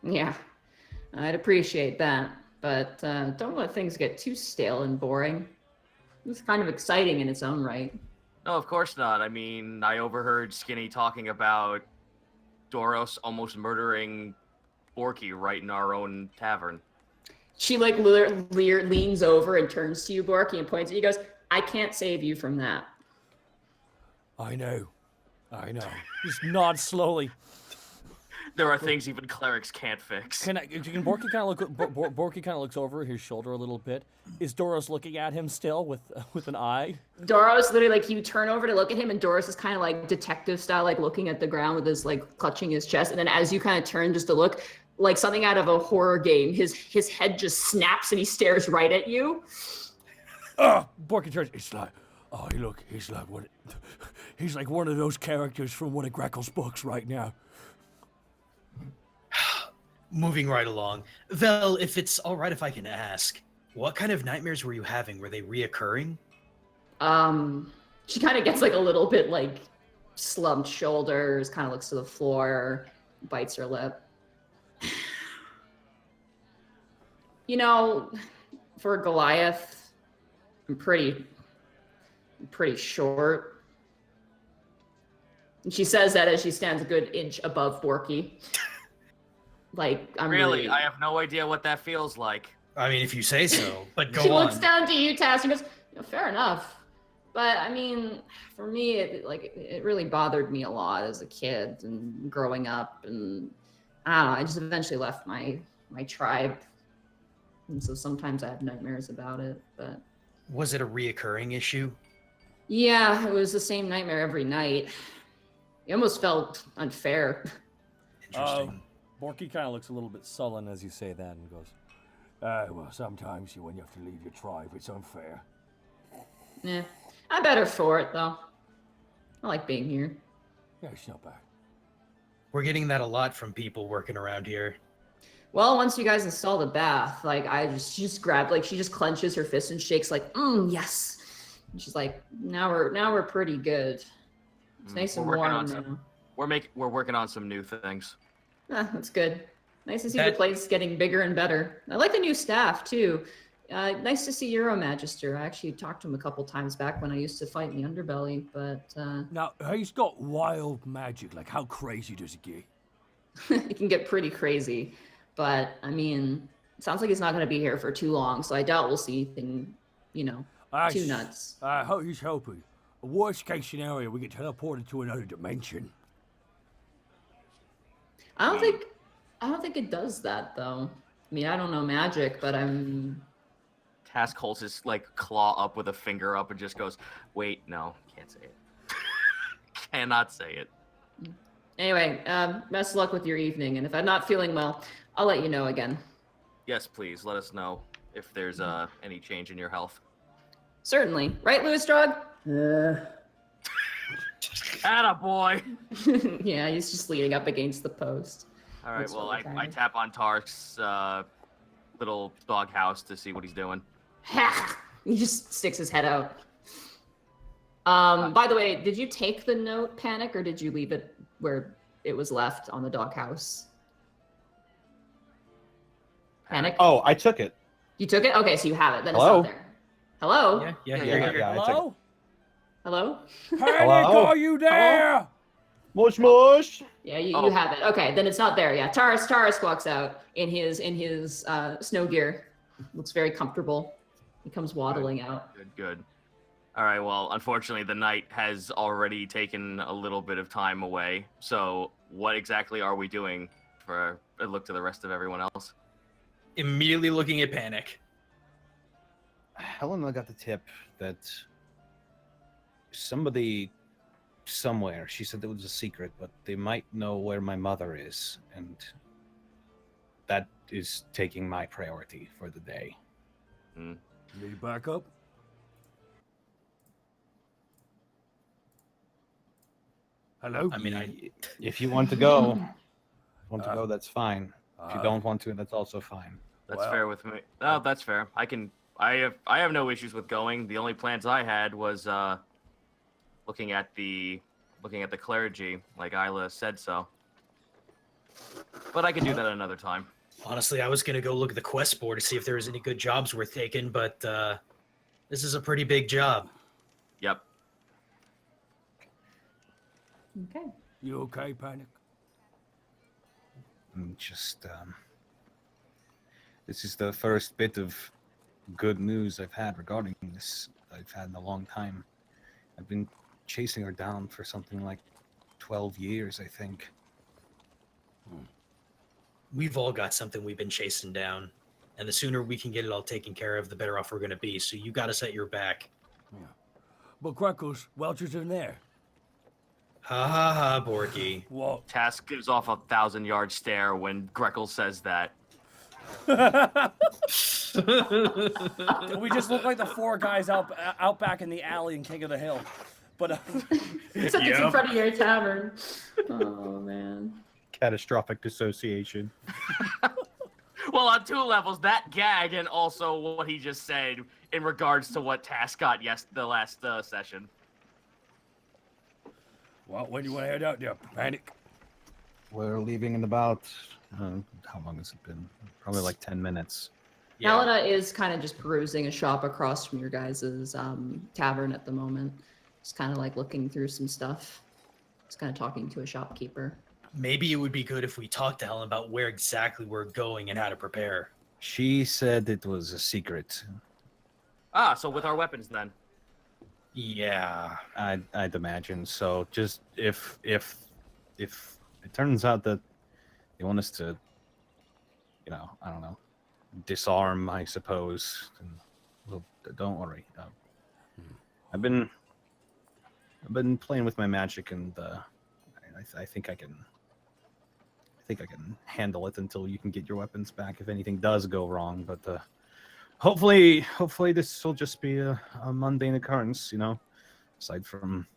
Yeah, I'd appreciate that. But don't let things get too stale and boring. It's kind of exciting in its own right. No, of course not. I mean, I overheard Skinny talking about Doros almost murdering Porky right in our own tavern. She like leans over and turns to you, Borky, and points at you. Goes, "I can't save you from that." I know. Just nod slowly. There are things even clerics can't fix. Can Borky kind of look? Borky kind of looks over his shoulder a little bit. Is Doros looking at him still with an eye? Doros literally like you turn over to look at him, and Doros is kind of like detective style, like looking at the ground with his like clutching his chest. And then as you kind of turn just to look, like something out of a horror game, his head just snaps and he stares right at you. Borky turns. It's like, oh look, he's like one of those characters from one of Grekel's books right now. Moving right along. Vel, if it's all right if I can ask, what kind of nightmares were you having? Were they reoccurring? She kind of gets like a little bit like slumped shoulders, kind of looks to the floor, bites her lip. You know, for Goliath, I'm pretty short. And she says that as she stands a good inch above Borky. Like, I'm Really, I have no idea what that feels like. I mean, if you say so, but go She on. looks down to you, Tass, and goes, "Fair enough." But I mean, for me, it really bothered me a lot as a kid and growing up, and I don't know. I just eventually left my tribe, and so sometimes I have nightmares about it. But Was it a reoccurring issue? yeah, it was the same nightmare every night. It almost felt unfair. Interesting. Borky kind of looks a little bit sullen as you say that and goes, well, sometimes when you have to leave your tribe, it's unfair. Yeah, I'm better for it though. I like being here. Yeah, it's not bad. We're getting that a lot from people working around here. Well, once you guys install the bath, like she just grabbed, like she just clenches her fist and shakes, like, yes. And she's like, now we're pretty good. It's nice and We're working warm on now. We're working on some new things. That's good. Nice to see the That- place getting bigger and better. I like the new staff too. Nice to see Euromagister. I actually talked to him a couple times back when I used to fight in the underbelly, but Now, he's got wild magic. Like, how crazy does it get? it can get pretty crazy. But I mean, it sounds like he's not going to be here for too long, so I doubt we'll see anything, too nuts. He's hoping. Worst case scenario, we get teleported to another dimension. I don't think it does that though. I mean, I don't know magic, but I'm Task holds his like claw up with a finger up and just goes, "Wait, no, can't say it. Cannot say it." anyway. Best of luck with your evening, and if I'm not feeling well, I'll let you know again. Yes, please let us know if there's any change in your health. Certainly, right, Louis Drug? Attaboy. Yeah, he's just leaning up against the post. All right, Looks well, really I tired. tap on Tark's little doghouse to see what he's doing. He just sticks his head out. By the way, did you take the note, Panic, or did you leave it where it was left on the doghouse? Panic? Oh, I took it. You took it? Okay, so you have it. Then Hello? it's not there. Hello? Yeah, Yeah, I took it. Hello? Hello? Panic, Hello? are you there? Mush mush. Yeah, you Oh. have it. Okay, then it's not there. Yeah, Taurus walks out in his snow gear. Looks very comfortable. He comes waddling out. Good. All right, well, unfortunately, the night has already taken a little bit of time away. So, what exactly are we doing for a look to the rest of everyone else? Immediately looking at Panic. Helena got the tip that somebody somewhere, she said it was a secret, but they might know where my mother is, and that is taking my priority for the day. Need backup? Hello? I mean, If you want to go, that's fine. If you Uh, don't want to, that's also fine. That's Well- fair with me. No, that's fair. I have no issues with going. The only plans I had was looking at the clergy, like Isla said so. But I could do that another time. honestly, I was gonna go look at the quest board to see if there was any good jobs worth taking, but this is a pretty big job. Yep. Okay. You okay, Panic? Just this is the first bit of good news I've had regarding this I've had in a long time. I've been chasing her down for something like 12 years, I think. We've all got something we've been chasing down, and the sooner we can get it all taken care of, the better off we're gonna be. So you gotta set your back. But Crackles, Welcher's in there. Ha ha ha, Porky. What? Task gives off a 1,000-yard stare when Greckle says that. We just look like the four guys out back in the alley in King of the Hill. But Except it's in front of your tavern. Oh, man. Catastrophic dissociation. Well, on two levels, that gag and also what he just said in regards to what Task got the last session. well, when do you want to head out there, Panic? We're leaving in about how long has it been? Probably like 10 minutes. Yeah. Helena is kind of just perusing a shop across from your guys' tavern at the moment. Just kind of like looking through some stuff. Just kind of talking to a shopkeeper. Maybe it would be good if we talked to Helen about where exactly we're going and how to prepare. She said it was a secret. Ah, so with our weapons then. Yeah. I'd imagine. So just if it turns out that they want us to, I don't know, disarm, I suppose, then, well, don't worry. I've been playing with my magic, and I think I can handle it until you can get your weapons back if anything does go wrong. But hopefully this will just be a mundane occurrence, aside from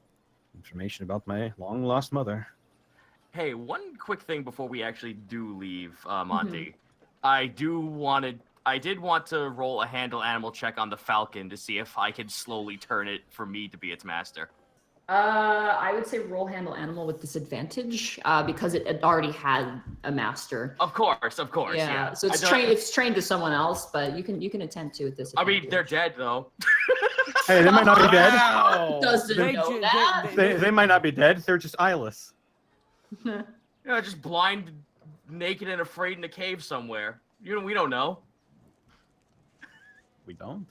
information about my long lost mother. Hey, one quick thing before we actually do leave, Monty. I did want to roll a handle animal check on the falcon to see if I could slowly turn it for me to be its master. I would say roll handle animal with disadvantage because it already had a master. Of course, Yeah, so I don't- it's trained to someone else, but you can attempt to with I disadvantage. mean, they're dead though. Hey, they might not be dead. Wow. Doesn't know that. They might not be dead. They're just eyeless. Just blind, naked, and afraid in a cave somewhere. We don't know. We don't.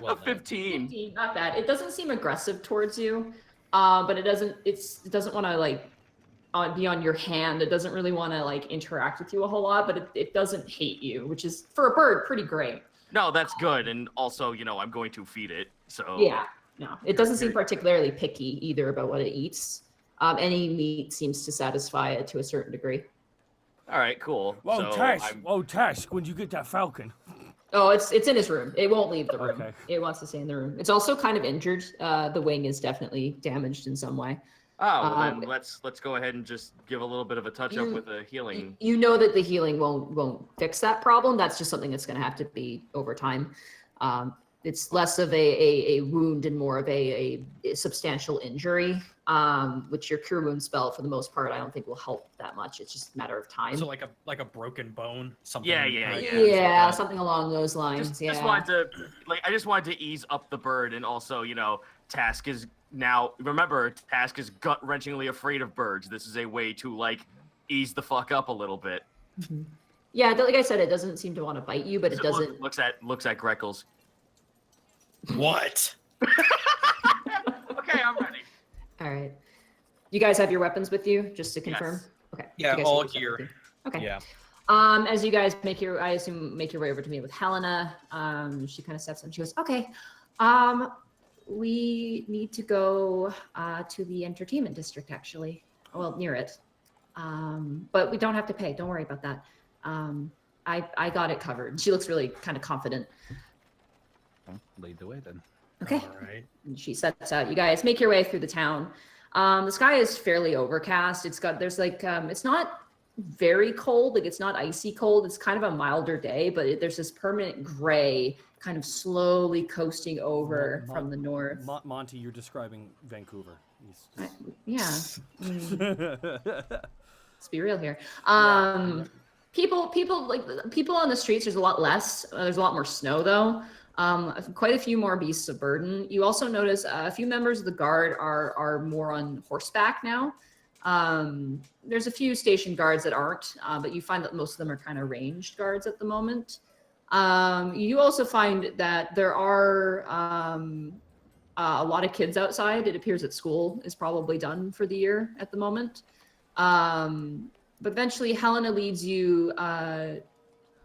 Well, A 15. 15, not bad. It doesn't seem aggressive towards you, but it doesn't want to like be on your hand. It doesn't really want to like interact with you a whole lot, but it doesn't hate you, which is for a bird pretty great. No, that's good, and also, I'm going to feed it. So Yeah, no, it doesn't seem You're- particularly picky either about what it eats. Any meat seems to satisfy it to a certain degree. All right, cool. Whoa, so Task! Whoa, Task! When'd you get that falcon? Oh, it's in his room. It won't leave the room. Okay. It wants to stay in the room. It's also kind of injured. The wing is definitely damaged in some way. Oh, well then let's go ahead and just give a little bit of a touch up with a healing. You know that the healing won't fix that problem. That's just something that's going to have to be over time. It's less of a wound and more of a substantial injury, which your cure wound spell for the most part I don't think will help that much. It's just a matter of time. So like a broken bone, something. Yeah, something along those lines. Just wanted to I just wanted to ease up the bird, and also Task is now, remember, Task is gut-wrenchingly afraid of birds. This is a way to ease the fuck up a little bit. Mm-hmm. Yeah, like I said, it doesn't seem to want to bite you, but it doesn't. Looks at Greckles. What? Okay, I'm ready. All right. You guys have your weapons with you, just to confirm? Yes. Okay. Yeah, You guys all have your gear. weapons with you? Okay. Yeah. As you guys make your way over to meet with Helena, she kind of steps in. She goes, "Okay, we need to go to the entertainment district, actually. Well, near it. But we don't have to pay. Don't worry about that. I got it covered." She looks really kind of confident. Well, lead the way then. Okay. All right. And she sets out. You guys make your way through the town. The sky is fairly overcast. There's it's not very cold. It's not icy cold. It's kind of a milder day, but there's this permanent gray kind of slowly coasting over from the north. Monty, you're describing Vancouver. Yeah. Let's be real here. People on the streets, there's a lot less. There's a lot more snow though. Quite a few more beasts of burden. You also notice a few members of the guard are more on horseback now. There's a few station guards that aren't, but you find that most of them are kind of ranged guards at the moment. You also find that there are a lot of kids outside. It appears that school is probably done for the year at the moment. But eventually Helena leads you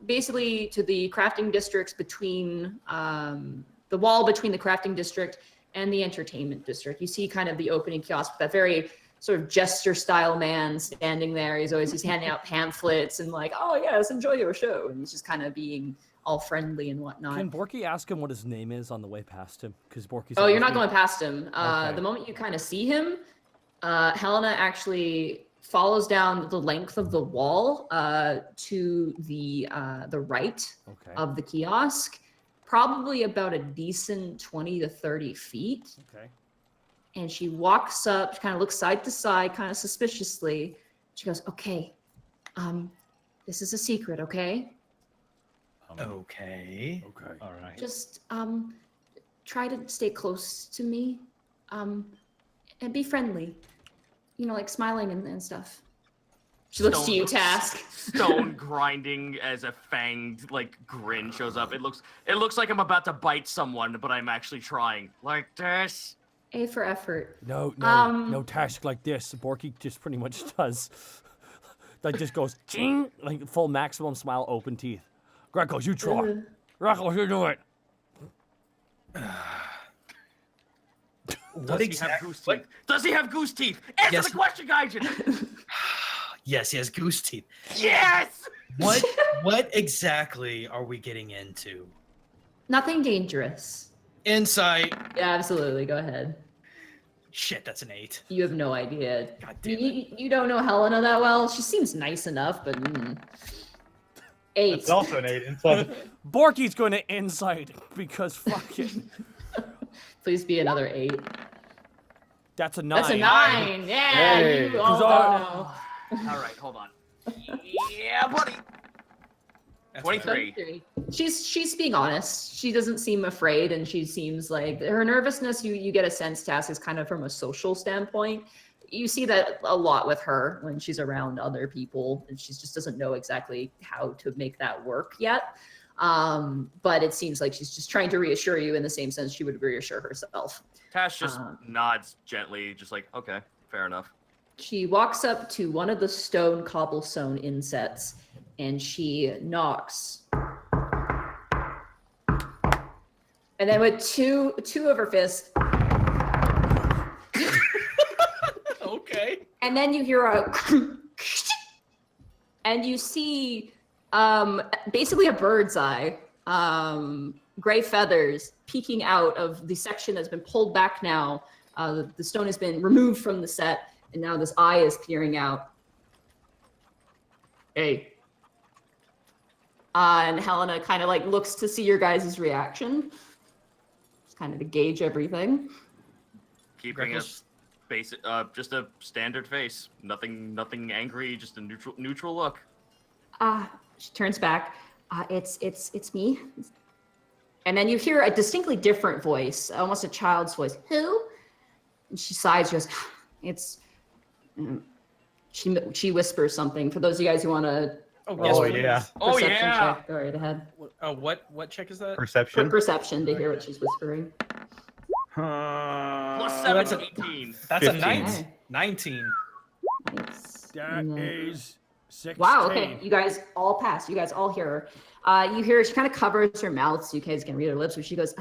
basically to the crafting districts between the wall between the crafting district and the entertainment district. You see kind of the opening kiosk, that very sort of jester style man standing there. He's handing out pamphlets and oh yes, enjoy your show. And he's just kind of being all friendly and whatnot. Can Porky ask him what his name is on the way past him? Because Borky's. Oh, you're not going past him. Okay. The moment you kind of see him, Helena actually follows down the length of the wall to the right of the kiosk, probably about a decent 20 to 30 feet. Okay. And she walks up, kind of looks side to side, kind of suspiciously. She goes, "Okay, this is a secret, okay? Okay. Okay. All right. Just try to stay close to me, and be friendly. Smiling and stuff." She looks to you, Task. Stone grinding as a fanged grin shows up. It looks like I'm about to bite someone, but I'm actually trying. Like this. A for effort. No task like this. Borky just pretty much does. Just goes, ching, full maximum smile, open teeth. Greckles, you try. Greckles, you do it. Does he have goose teeth? Answer Yes. the question, Gaijin! Yes, he has goose teeth. Yes! What exactly are we getting into? Nothing dangerous. Insight. Yeah, absolutely. Go ahead. Shit, that's an 8. You have no idea. God damn it. You don't know Helena that well. She seems nice enough, but 8. It's also an 8. Inside. Borky's going to insight because fuck it. Please be another 8. That's a 9. That's a 9. Yeah, Hey. you all know. All right, hold on. Yeah, buddy. That's 23. 23. She's being honest. She doesn't seem afraid, and she seems like her nervousness. You get a sense, Task, is kind of from a social standpoint. You see that a lot with her when she's around other people, and she just doesn't know exactly how to make that work yet. But it seems like she's just trying to reassure you in the same sense she would reassure herself. Tash just nods gently, just okay, fair enough. She walks up to one of the stone cobblestone insets, and she knocks. And then with two of her fists, Okay. and then you hear a and you see basically a bird's eye gray feathers peeking out of the section that's been pulled back now. The stone has been removed from the set, and now this eye is peering out. Hey. And Helena kind of like looks to see your guys' reaction. Just kind of to gauge everything. Keeping a basic, just a standard face. Nothing angry, just a neutral look. She turns back. It's me. And then you hear a distinctly different voice, almost a child's voice. Who? And she sighs. She goes, it's. She whispers something. For those of you guys who want to. Oh yeah. Oh yeah. Check. Go right ahead. What check is that? Perception. Perception to hear what she's whispering. Plus that's 7, a- 18. That's 15. a 19. Nice. That And then- is 16. Wow, okay. You guys all pass. You guys all hear her. You hear she kind of covers her mouth so you guys can read her lips, but she goes,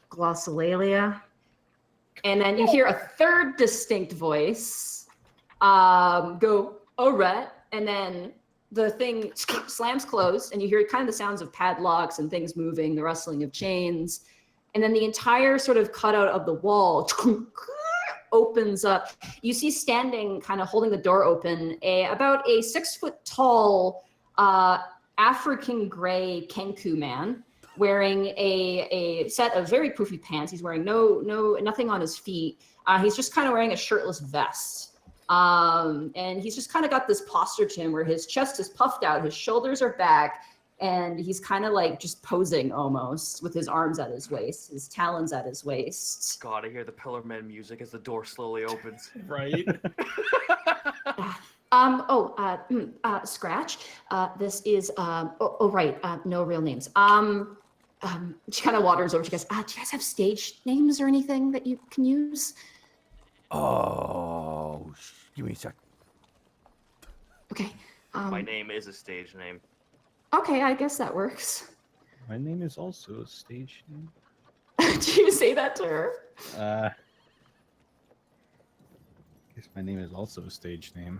glossolalia. And then you hear a third distinct voice go, Oret. And then the thing slams closed, and you hear kind of the sounds of padlocks and things moving, the rustling of chains. And then the entire sort of cutout of the wall opens up. You see standing, kind of holding the door open, about a 6 foot tall African gray Kenku man wearing a set of very poofy pants. He's wearing nothing on his feet. He's just kind of wearing a shirtless vest. And he's just kind of got this posture to him where his chest is puffed out, his shoulders are back, and he's kind of like just posing almost with his arms at his waist, his talons at his waist. God, I hear the Pillar Man music as the door slowly opens. Right. Scratch. This is no real names. She kind of waters over. She goes, do you guys have stage names or anything that you can use? Oh, give me a sec. Okay. My name is a stage name. Okay, I guess that works. My name is also a stage name. Do you say that to her? I guess my name is also a stage name.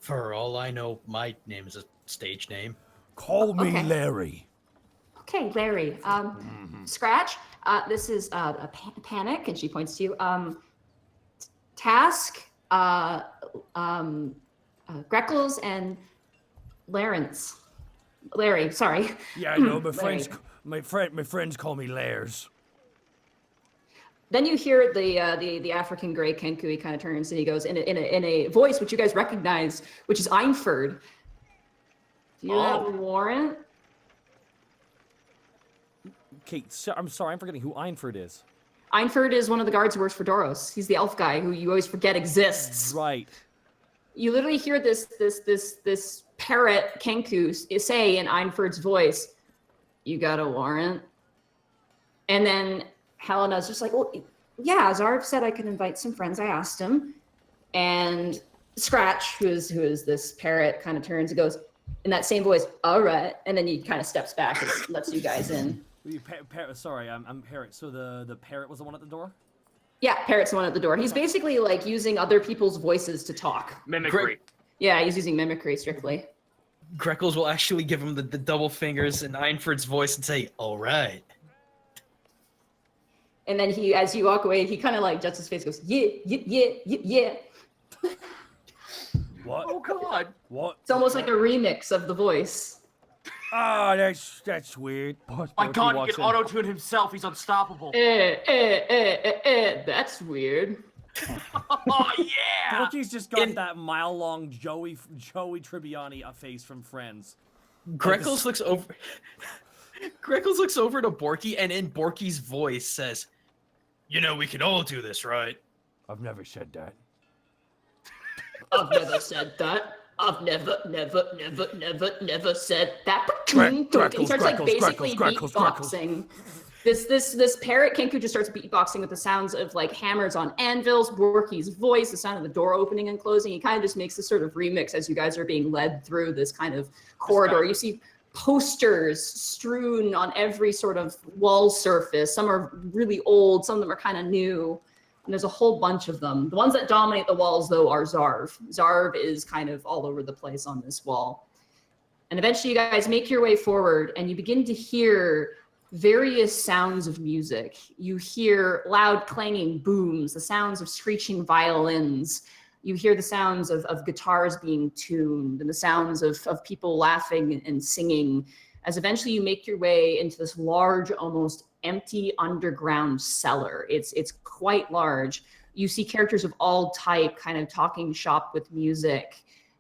For all I know, my name is a stage name. Call me Okay. Larry. Okay, Larry. Scratch. This is a Panic, and she points to you. Task. Greckles and Larence. Larry, sorry. Yeah, I know. Larry. My friends call me Lairs. Then you hear the African gray Kenku. He kind of turns and he goes in a voice which you guys recognize, which is Einford. Do you have a warrant? Kate, I'm sorry, I'm forgetting who Einford is. Einford is one of the guards who works for Doros. He's the elf guy who you always forget exists. Right. You literally hear this parrot Kenku say in Einford's voice, "You got a warrant?" And then Helena's just like, "Well, yeah, Zarv said I could invite some friends. I asked him." And Scratch, who is this parrot, kind of turns and goes in that same voice, "All right," and then he kind of steps back and lets you guys in. Sorry, I'm parrot. So the parrot was the one at the door? Yeah, parrot's the one at the door. He's basically like using other people's voices to talk. Mimicry. Yeah, he's using mimicry strictly. Greckles will actually give him the double fingers in Einford's voice and say, "All right." And then he, as you walk away, he kind of like juts his face, goes, "Yeah, yeah, yeah, yeah, yeah." What? Oh God. What? It's almost like a remix of the voice. Ah, that's weird. My God, he can auto-tune himself. He's unstoppable. That's weird. Oh yeah. Porky's just got that mile-long Joey Tribbiani face from Friends. Greckles looks over. Greckles looks over to Porky and in Porky's voice says, "You know we can all do this, right?" I've never said that. I've never said that. I've never said that. He starts like basically beatboxing. This parrot Kenku just starts beatboxing with the sounds of like hammers on anvils, Borky's voice, the sound of the door opening and closing. He kind of just makes this sort of remix as you guys are being led through this kind of corridor. You see posters strewn on every sort of wall surface. Some are really old, some of them are kind of new. And there's a whole bunch of them. The ones that dominate the walls, though, are Zarv. Zarv is kind of all over the place on this wall. And eventually you guys make your way forward and you begin to hear various sounds of music. You hear loud clanging booms, the sounds of screeching violins. You hear the sounds of guitars being tuned and the sounds of people laughing and singing, as eventually you make your way into this large, almost empty underground cellar. It's quite large. You see characters of all type kind of talking shop with music.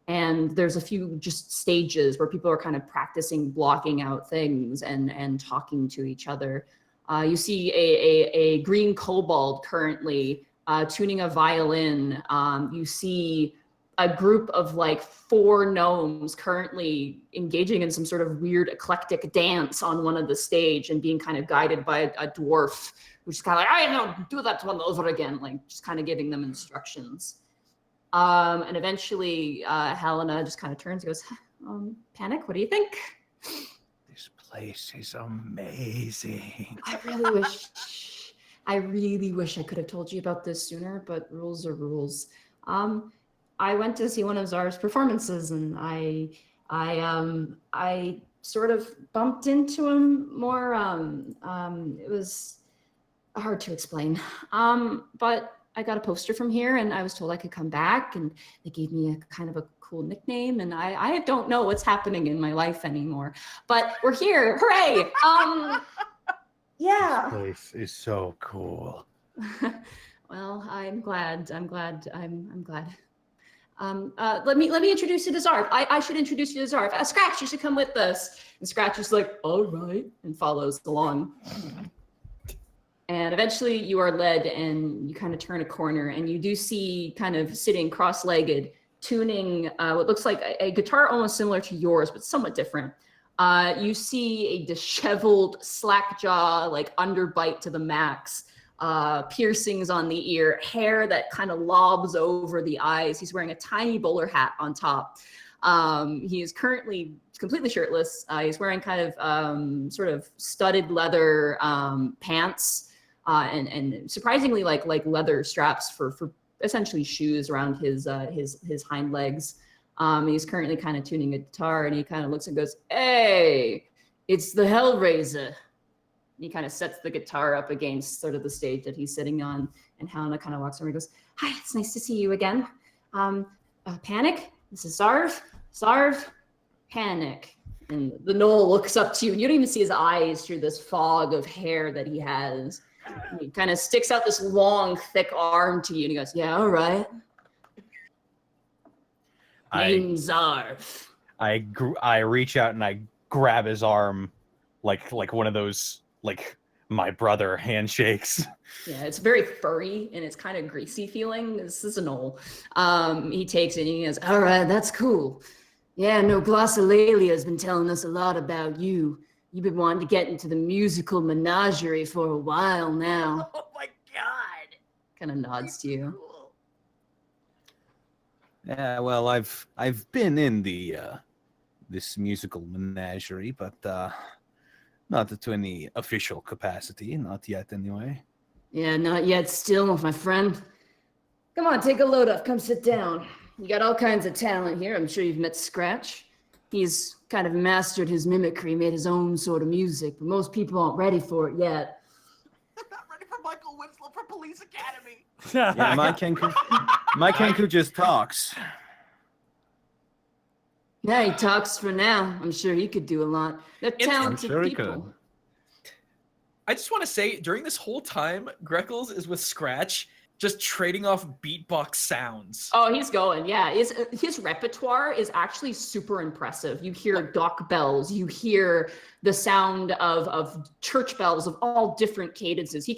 And there's a few just stages where people are kind of practicing blocking out things and talking to each other. You see a green kobold currently tuning a violin. You see a group of like 4 gnomes currently engaging in some sort of weird eclectic dance on one of the stage and being kind of guided by a dwarf who's kind of like, I don't do that one over again, like just kind of giving them instructions. And eventually Helena just kind of turns and goes, Panic, what do you think? This place is amazing. I really wish I could have told you about this sooner, but rules are rules. I went to see one of Czar's performances, and I sort of bumped into him more. It was hard to explain. But I got a poster from here, and I was told I could come back, and they gave me a kind of a cool nickname, and I don't know what's happening in my life anymore. But we're here, hooray! Yeah. This place is so cool. Well, I'm glad. Let me introduce you to Zarv. I should introduce you to Zarv. Scratch, you should come with us. And Scratch is like, all right, and follows along. And eventually you are led and you kind of turn a corner and you do see kind of sitting cross-legged, tuning what looks like a guitar almost similar to yours, but somewhat different. You see a disheveled, slack jaw, like underbite to the max, piercings on the ear, hair that kind of lobs over the eyes. He's wearing a tiny bowler hat on top. He is currently completely shirtless. He's wearing kind of sort of studded leather pants and surprisingly like leather straps for essentially shoes around his hind legs. He's currently kind of tuning a guitar, and he kind of looks and goes, "Hey, it's the Hellraiser." He kind of sets the guitar up against sort of the stage that he's sitting on, and Helena kind of walks over and goes, "Hi, it's nice to see you again. Panic, this is Zarv, Panic." And the gnoll looks up to you, and you don't even see his eyes through this fog of hair that he has. And he kind of sticks out this long, thick arm to you, and he goes, "Yeah, all right. Name's Zarv." I reach out and I grab his arm like one of those like my brother handshakes. Yeah, it's very furry and it's kind of greasy feeling. This is a gnoll. He takes it and he goes, "All right, that's cool. Yeah, no, Glossolalia has been telling us a lot about you. You've been wanting to get into the musical menagerie for a while now." Oh my god! Kind of nods to you. Cool. Yeah, well, I've been in the this musical menagerie, but not to any official capacity, not yet anyway. Yeah, not yet still, my friend. Come on, take a load off. Come sit down. You got all kinds of talent here. I'm sure you've met Scratch. He's kind of mastered his mimicry, made his own sort of music, but most people aren't ready for it yet. I'm not ready for Michael Winslow for Police Academy. Yeah, my Kenku just talks. Yeah, he talks for now. I'm sure he could do a lot. They're talented sure he people. could. I just want to say, during this whole time, Greckles is with Scratch, just trading off beatbox sounds. Oh, he's going. Yeah, his repertoire is actually super impressive. You hear dock bells. You hear the sound of church bells of all different cadences. He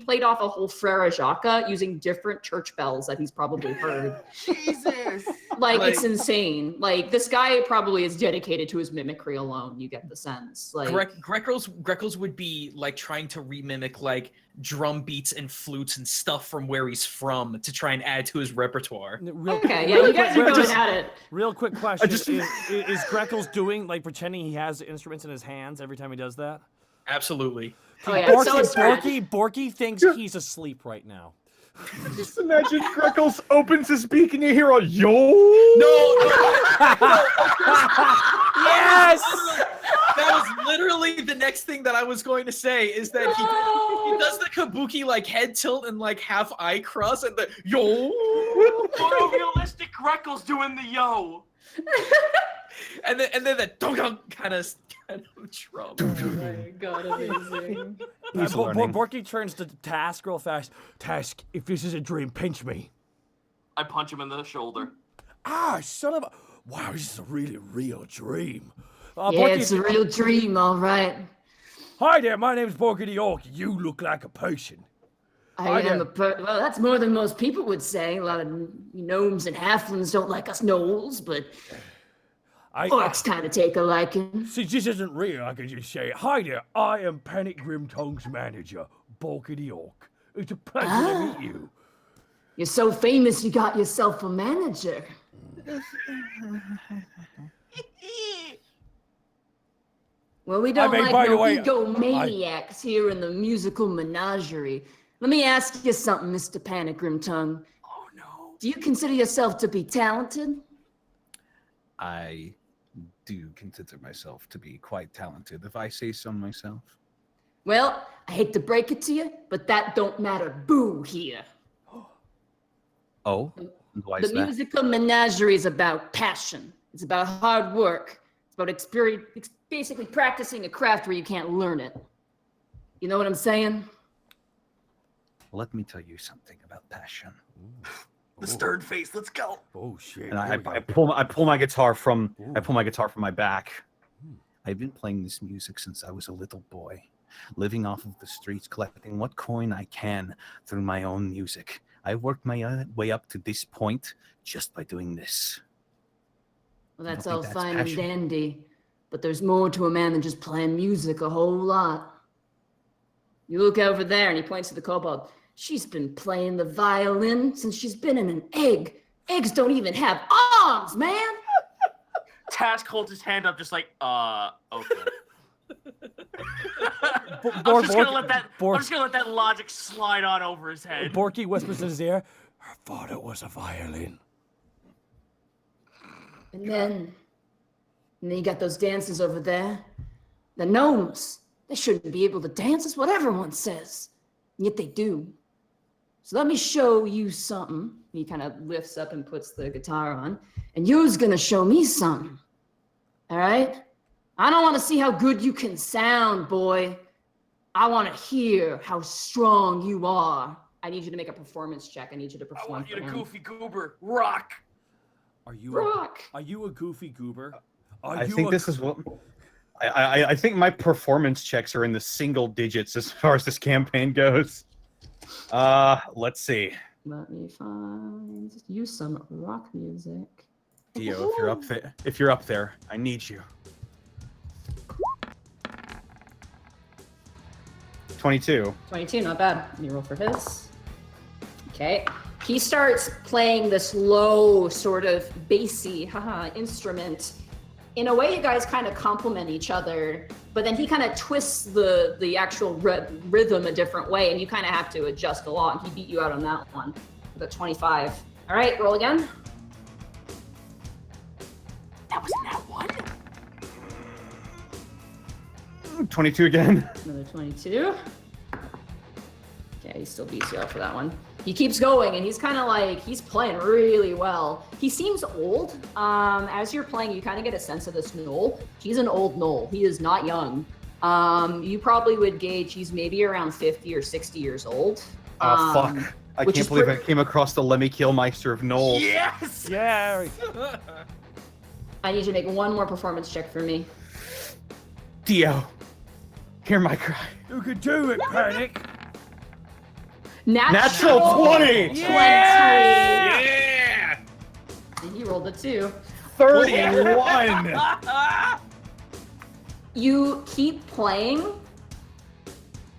played off a whole Frere Jacques using different church bells that he's probably heard. Jesus. Like, it's insane. Like, this guy probably is dedicated to his mimicry alone. You get the sense. Like, Greckles would be like trying to remimic like drum beats and flutes and stuff from where he's from to try and add to his repertoire. Okay, yeah, you guys are going at it. Real quick question: is Greckles doing like pretending he has instruments in his hands every time he does that? Absolutely. Oh yeah, so is Scratch. Borky thinks he's asleep right now. Just imagine Greckles opens his beak and you hear a yo. No. Yes! That was literally the next thing that I was going to say, is that he does the kabuki like head tilt and like half eye cross and the yo. Photorealistic Greckles doing the yo. And then the dong kind of drum. Oh my god, amazing. He's learning. Porky turns to Task real fast. Task, if this is a dream, pinch me. I punch him in the shoulder. Ah, son of a... Wow, this is a really real dream. Yeah, Porky- it's a real dream, all right. Hi there, my name's Porky the Orc. You look like a person. I am well, that's more than most people would say. A lot of gnomes and halflings don't like us gnolls, but orcs kind of take a liking. Since this isn't real, I can just say, hi there, I am Panic Grimtongue's manager, Porky the Orc. It's a pleasure to meet you. You're so famous, you got yourself a manager. Well, we don't like no egomaniacs here in the musical menagerie. Let me ask you something, Mr. Panic Grimtongue. Oh no. Do you consider yourself to be talented? I do consider myself to be quite talented, if I say so myself. Well, I hate to break it to you, but that don't matter boo here. Oh, why is The that? musical menagerie is about passion. It's about hard work. It's about basically practicing a craft where you can't learn it. You know what I'm saying? Let me tell you something about passion. The stern face. Let's go. Oh shit. And I pull my guitar from my back. I've been playing this music since I was a little boy, living off of the streets, collecting what coin I can through my own music. I worked my way up to this point just by doing this. Well, that's I don't all think fine that's and passion. dandy, but there's more to a man than just playing music a whole lot. You look over there, and he points to the kobold. She's been playing the violin since she's been in an egg. Eggs don't even have arms, man! Task holds his hand up, just like, okay. I'm Borky- just gonna let that logic slide on over his head. Porky whispers in his ear, her father was a violin. And then you got those dances over there. The gnomes. They shouldn't be able to dance, is what everyone says. And yet they do. So let me show you something. He kind of lifts up and puts the guitar on. And you's gonna show me something. All right? I don't want to see how good you can sound, boy. I want to hear how strong you are. I need you to make a performance check. I need you to I perform. want you for to him. goofy goober. Rock. Are you Rock. are you a goofy goober? I think this is what I think my performance checks are in the single digits as far as this campaign goes. Let's see. Let me find you some rock music. Dio, if you're up there, I need you. 22. 22, not bad. Let me roll for his. Okay. He starts playing this low, sort of bassy instrument. In a way, you guys kind of complement each other, but then he kind of twists the actual rhythm a different way, and you kind of have to adjust along. He beat you out on that one with a 25. All right, roll again. That wasn't that one. 22 again. Another 22. Okay, he still beats you out for that one. He keeps going, and he's kind of like, he's playing really well. He seems old. As you're playing, you kind of get a sense of this gnoll. He's an old gnoll. He is not young. You probably would gauge he's maybe around 50 or 60 years old. Oh, fuck. I which can't is believe I came across the Lemmy Killmeister of Knoll. Yes. Yeah. I need you to make one more performance check for me. Dio, hear my cry. You can do it, Panic. Natural 20! Yeah! And he rolled a 2. 31! You keep playing,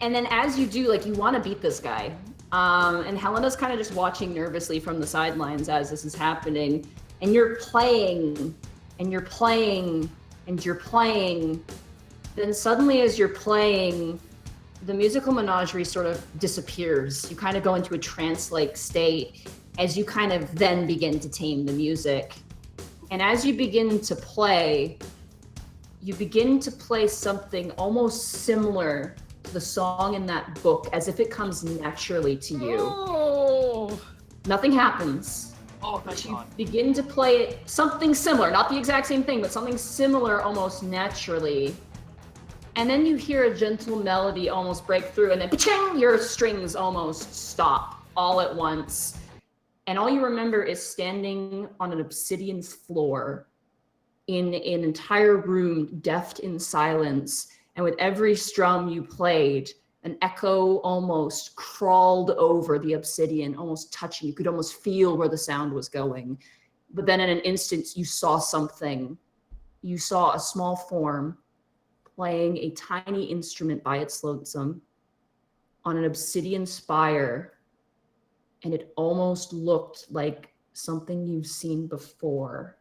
and then as you do, like, you want to beat this guy. And Helena's kind of just watching nervously from the sidelines as this is happening. And you're playing, and you're playing, and you're playing. Then suddenly, as you're playing, the musical menagerie sort of disappears. You kind of go into a trance-like state as you kind of then begin to tame the music. And as you begin to play, you begin to play something almost similar to the song in that book, as if it comes naturally to you. Oh. Nothing happens. Oh, But thank you God. begin to play it something similar, not the exact same thing, but something similar almost naturally. And then you hear a gentle melody almost break through, and then pa-ching, your strings almost stop all at once. And all you remember is standing on an obsidian floor in an entire room deft in silence. And with every strum you played, an echo almost crawled over the obsidian, almost touching. You could almost feel where the sound was going. But then in an instant, you saw something. You saw a small form playing a tiny instrument by its lonesome on an obsidian spire. And it almost looked like something you've seen before.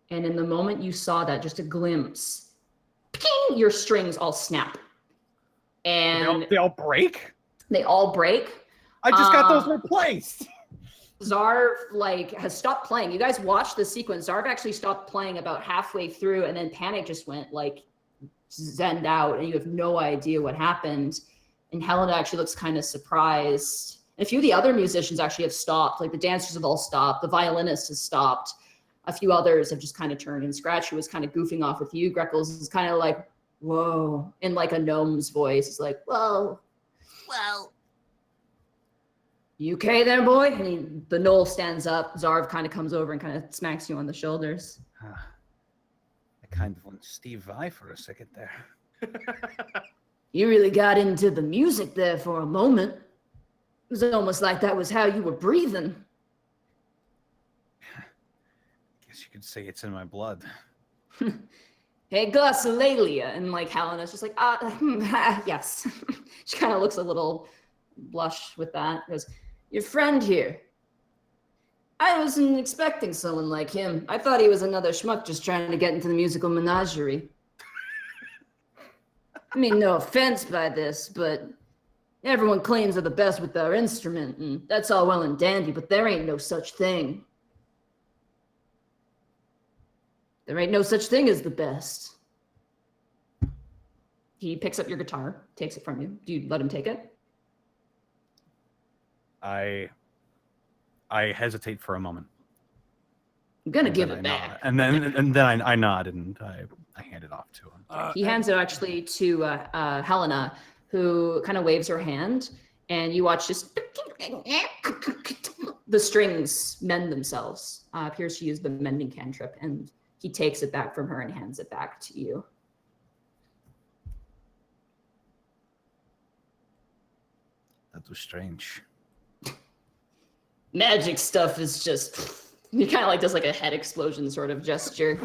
And in the moment you saw that, just a glimpse, ping, your strings all snap. And They all break? they all break. I just got those replaced. Zarv has stopped playing. You guys watched the sequence. Zarv actually stopped playing about halfway through, and then Panic just went zenned out, and you have no idea what happened. And Helena actually looks kind of surprised. And a few of the other musicians actually have stopped. Like the dancers have all stopped. The violinist has stopped. A few others have just kind of turned. And Scratch, who was kind of goofing off with you, Greckles, is kind of like, whoa, in like a gnome's voice. It's like, whoa. Well. You okay there, boy? And the gnoll stands up. Zarv kind of comes over and kind of smacks you on the shoulders. I kind of went Steve Vai for a second there. You really got into the music there for a moment. It was almost like that was how you were breathing. Guess you could say it's in my blood. Hey, glossolalia. And Helena's just yes. She kind of looks a little blush with that. Goes, your friend here. I wasn't expecting someone like him. I thought he was another schmuck just trying to get into the musical menagerie. I mean, no offense by this, but everyone claims they're the best with their instrument, and that's all well and dandy, but there ain't no such thing. There ain't no such thing as the best. He picks up your guitar, takes it from you. Do you let him take it? I hesitate for a moment. I'm gonna give then it I back. nod. And then I nod and I hand it off to him. He hands it actually to Helena, who kind of waves her hand, and you watch just the strings mend themselves. Appears to use the mending cantrip, and he takes it back from her and hands it back to you. That was strange. Magic stuff is just... He kind of does a head explosion sort of gesture.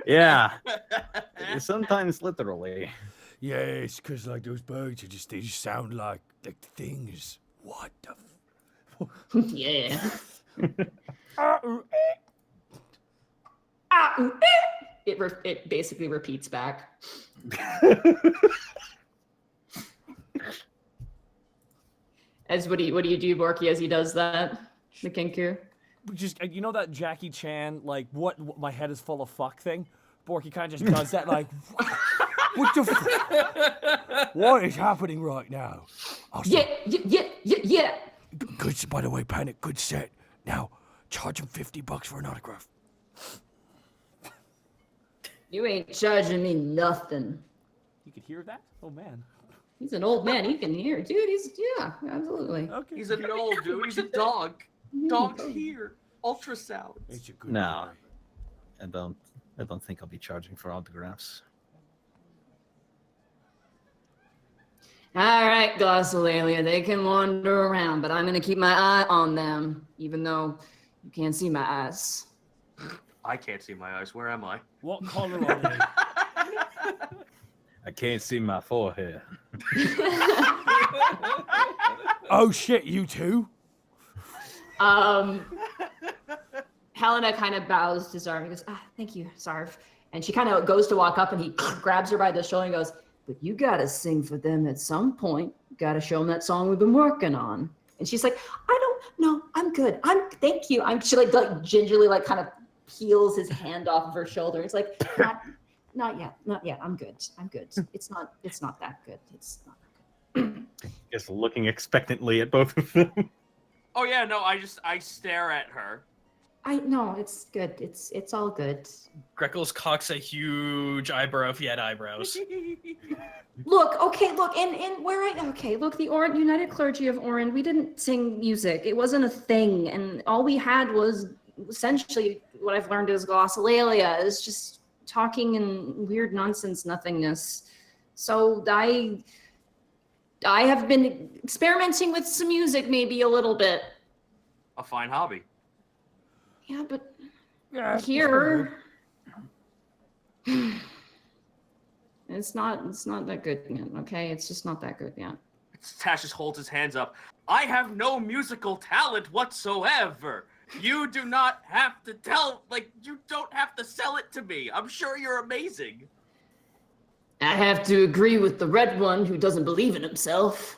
Yeah. Sometimes literally. Yeah, it's because those birds they just sound like things. What the Yeah. It basically repeats back. What do you do, Borky, as he does that? The Kenku? Just you know that Jackie Chan what my head is full of fuck thing? Borky kind of just does that what the what is happening right now? Yeah. Good, by the way, Panic, good set. Now, charge him $50 for an autograph. You ain't charging me nothing. You could hear that? Oh, man. He's an old man. He can hear. Dude, yeah, absolutely. Okay. He's an old dude. He's a dog. Dog's here. Ultrasound. It's a good No. boy. I don't think I'll be charging for autographs. All right, Glossolalia, they can wander around, but I'm going to keep my eye on them, even though you can't see my eyes. I can't see my eyes. Where am I? What color are they? I can't see my forehead. Oh, shit, you too? Helena kind of bows to Zarv and goes, thank you, Zarv. And she kind of goes to walk up, and he grabs her by the shoulder and goes, but you got to sing for them at some point. You got to show them that song we've been working on. And she's like, I don't know. I'm good. Thank you. She gingerly kind of peels his hand off of her shoulder. It's like, not yet. I'm good. It's not that good. It's not that good. Just looking expectantly at both of them. Oh yeah, no, I stare at her. No, it's good. It's all good. Greckles cocks a huge eyebrow if he had eyebrows. Look, the United Clergy of Orin, we didn't sing music. It wasn't a thing, and all we had was essentially what I've learned is glossolalia, is just talking and weird nonsense nothingness. So I have been experimenting with some music, maybe a little bit. A fine hobby. Yeah, but Yeah, here it's not that good yet, okay? It's just not that good yet. Tash just holds his hands up. I have no musical talent whatsoever. You do not have to you don't have to sell it to me. I'm sure you're amazing. I have to agree with the red one who doesn't believe in himself.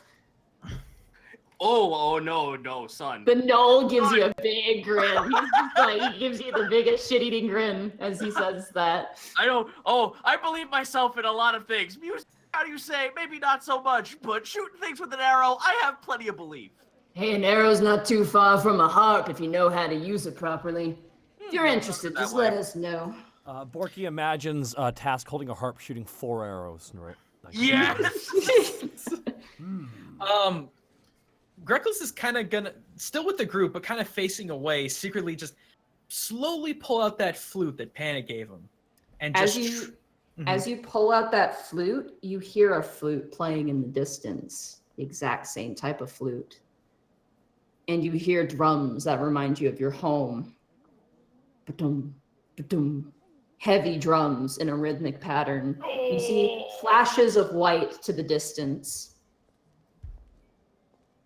Oh no, son. The Knoll gives you a big grin. He gives you the biggest shit-eating grin as he says that. I believe myself in a lot of things. Music, how do you say? Maybe not so much, but shooting things with an arrow, I have plenty of belief. Hey, an arrow's not too far from a harp if you know how to use it properly. If you're interested, just let us know. Borky imagines Task holding a harp shooting 4 arrows. Right? Like, Yes! Greckles is kind of gonna, still with the group, but kind of facing away, secretly just slowly pull out that flute that Panic gave him. And just As you pull out that flute, you hear a flute playing in the distance. The exact same type of flute. And you hear drums that remind you of your home. Ba-dum, ba-dum. Heavy drums in a rhythmic pattern. You see flashes of light to the distance.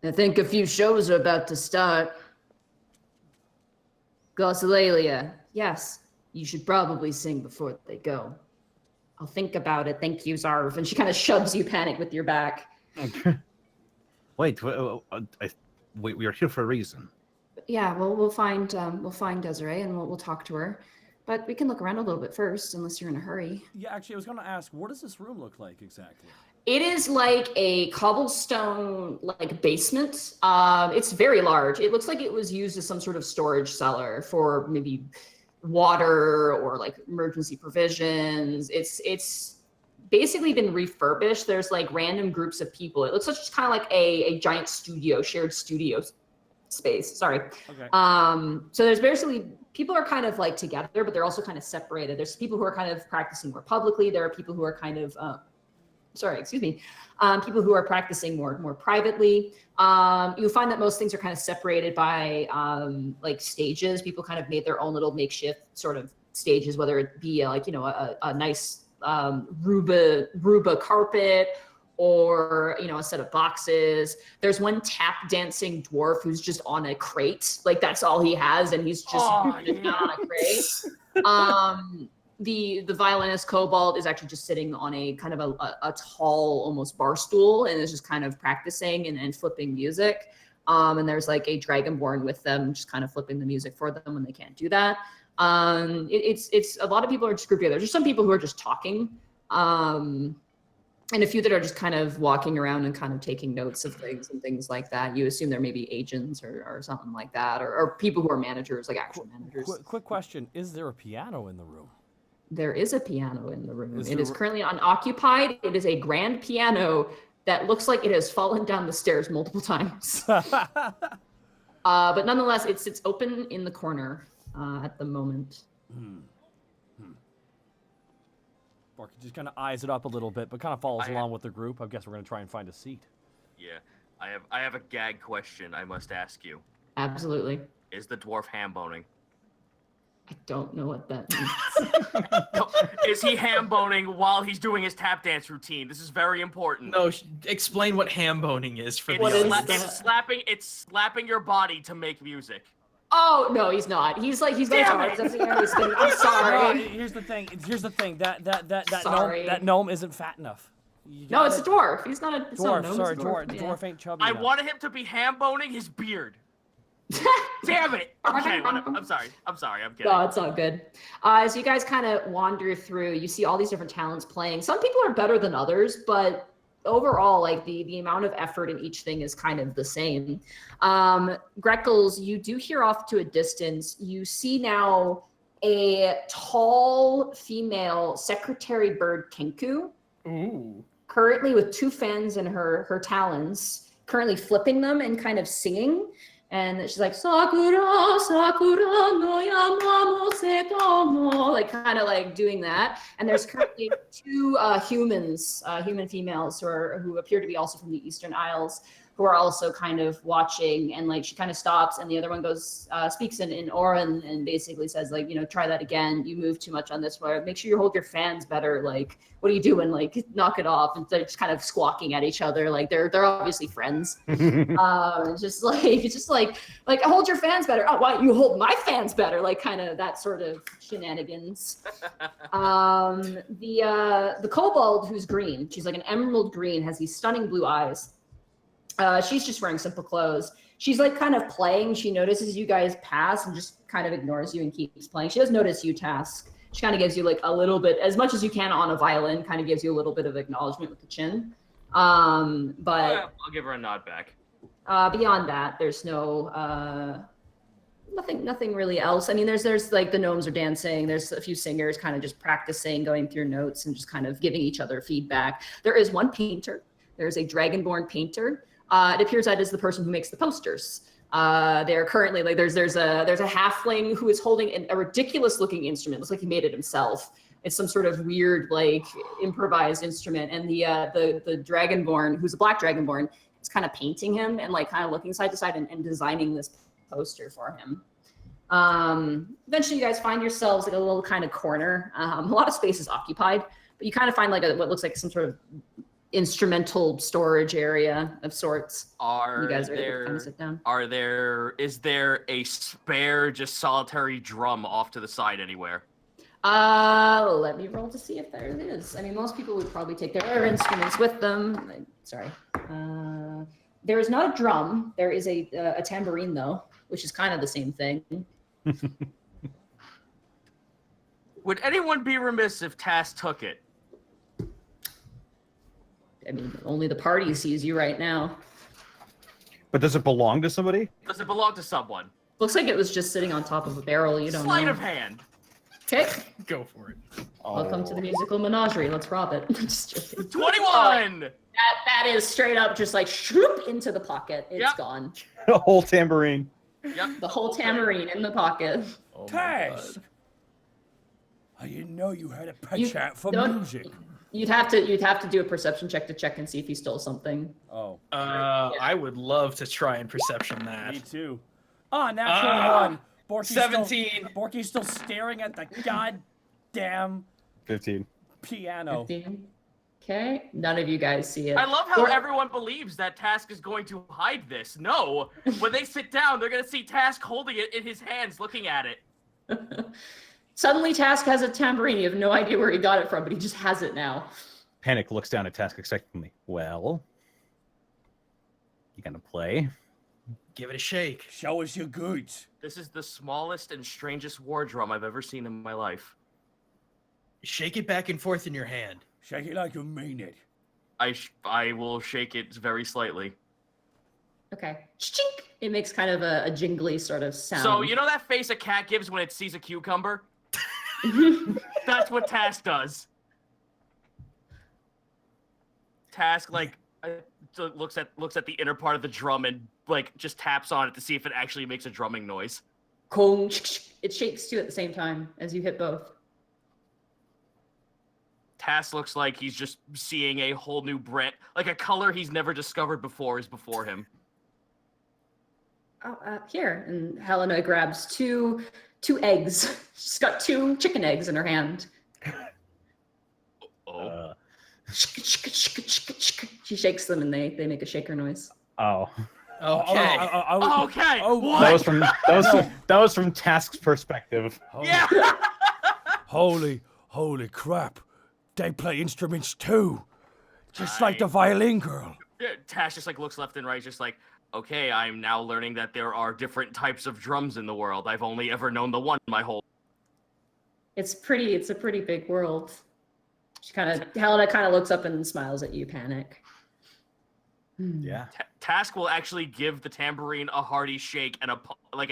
I think a few shows are about to start. Glossolalia, yes, you should probably sing before they go. I'll think about it. Thank you, Zarv. And she kind of shoves you, Panic, with your back. Wait, we are here for a reason. Yeah, well, we'll find Desiree and we'll talk to her. But we can look around a little bit first, unless you're in a hurry. Yeah, actually, I was going to ask, what does this room look like exactly? It is like a cobblestone basement. It's very large. It looks like it was used as some sort of storage cellar for maybe water or like emergency provisions. It's basically been refurbished. There's like random groups of people. It looks like just kind of like a giant studio, shared studio space. Sorry. Okay. So there's basically people are kind of like together, but they're also kind of separated. There's people who are kind of practicing more publicly. There are people who are kind of people who are practicing more privately. You'll find that most things are kind of separated by like stages. People kind of made their own little makeshift sort of stages, whether it be a nice Ruba carpet or a set of boxes. There's one tap dancing dwarf who's just on a crate, like that's all he has, and he's just on a crate. The violinist Cobalt is actually just sitting on a kind of a tall, almost bar stool, and is just kind of practicing and flipping music. And there's like a dragonborn with them, just kind of flipping the music for them when they can't do that. It's a lot of people are just grouped together. There's just some people who are just talking, and a few that are just kind of walking around and kind of taking notes of things and things like that. You assume there may be agents or something like that, or people who are managers, like actual managers. Quick question: is there a piano in the room? There is a piano in the room. It is currently unoccupied. It is a grand piano that looks like it has fallen down the stairs multiple times. But nonetheless, it sits open in the corner at the moment. Porky just kind of eyes it up a little bit, but kind of follows along with the group. I guess we're going to try and find a seat. Yeah, I have a gag question I must ask you. Absolutely. Is the dwarf ham-boning? I don't know what that means. No, is he ham-boning while he's doing his tap dance routine? This is very important. No, explain what ham boning is for the It's slapping your body to make music. Oh no, he's not. He's got I'm sorry. Here's the thing. That Sorry. gnome isn't fat enough. No, it's a dwarf. He's not a dwarf. gnome, Sorry, it's a dwarf. Yeah. Dwarf ain't chubby I enough. wanted him to be ham-boning his beard. Damn it! Okay, I'm sorry. I'm kidding. No, it's all good. As you guys kind of wander through, you see all these different talents playing. Some people are better than others, but overall, like the amount of effort in each thing is kind of the same. Greckles, you do hear off to a distance. You see now a tall female secretary bird kenku, Ooh. currently with 2 fans in her talons, currently flipping them and kind of singing. And she's like, Sakura, Sakura no yamamo setomo, like kind of like doing that. And there's currently 2 humans, human females who appear to be also from the Eastern Isles, who are also kind of watching. And like she kind of stops, and the other one goes, speaks in Oran and basically says like, try that again. You move too much on this one. Make sure you hold your fans better. Like, what are you doing? Like, knock it off. And they're just kind of squawking at each other. Like they're obviously friends. Just like hold your fans better. Oh, why you hold my fans better? Like kind of that sort of shenanigans. The kobold, who's green, she's like an emerald green, has these stunning blue eyes. She's just wearing simple clothes. She's like kind of playing. She notices you guys pass and just kind of ignores you and keeps playing. She does notice you, Task. She kind of gives you like a little bit, as much as you can on a violin, kind of gives you a little bit of acknowledgement with the chin. But I'll give her a nod back. beyond that, there's no nothing really else. I mean, there's like the gnomes are dancing. There's a few singers kind of just practicing, going through notes and just kind of giving each other feedback. There is one painter. There's a dragonborn painter. It appears that is the person who makes the posters. They're currently like there's a halfling who is holding a ridiculous looking instrument. Looks like he made it himself. It's some sort of weird like improvised instrument. And the dragonborn, who's a black dragonborn, is kind of painting him and like kind of looking side to side and designing this poster for him. Eventually, you guys find yourselves like a little kind of corner. A lot of space is occupied, but you kind of find like what looks like some sort of instrumental storage area of sorts. You guys are able to kind of sit down. Is there a spare, just solitary drum off to the side anywhere? Let me roll to see if there is. I mean, most people would probably take their instruments with them. Sorry. There is not a drum. There is a tambourine though, which is kind of the same thing. Would anyone be remiss if Tass took it? I mean, only the party sees you right now. But does it belong to somebody? Does it belong to someone? Looks like it was just sitting on top of a barrel. You don't know. Sleight of hand. Okay. Go for it. Welcome to the musical menagerie. Let's rob it. Just joking. 21! That is straight up just like shroop into the pocket. It's gone. A whole tambourine. Yep. The whole tambourine in the pocket. Oh Task! I didn't know you had a penchant for don't- music. You'd have to do a perception check to check and see if he stole something. Oh, I would love to try and perception that. me too. Ah, natural one. Borky's 17. Borky's still staring at the goddamn 15. piano. 15. Okay. None of you guys see it. I love how everyone believes that Task is going to hide this. No, when they sit down, they're going to see Task holding it in his hands, looking at it. Suddenly, Task has a tambourine. You have no idea where he got it from, but he just has it now. Panic looks down at Task expectantly. Well, you gonna play? Give it a shake. Show us your goods. This is the smallest and strangest war drum I've ever seen in my life. Shake it back and forth in your hand. Shake it like you mean it. I will shake it very slightly. Okay. Chink! It makes kind of a jingly sort of sound. So, you know that face a cat gives when it sees a cucumber? That's what Task does. Task, like, looks at the inner part of the drum and, like, just taps on it to see if it actually makes a drumming noise. Kong, it shakes too at the same time as you hit both. Task looks like he's just seeing a whole new brand, like a color he's never discovered before is before him. Oh, here. And Helena grabs two eggs. She's got 2 chicken eggs in her hand. Oh. She shakes them and they make a shaker noise. Oh. Okay. Okay. Oh, what? That was from Task's perspective. Yeah. Holy crap. They play instruments too. Just like the violin girl. Tash just like looks left and right, just like, Okay, I'm now learning that there are different types of drums in the world. I've only ever known the one my whole. It's a pretty big world. Helena kind of looks up and smiles at you, Panic. Yeah. Task will actually give the tambourine a hearty shake and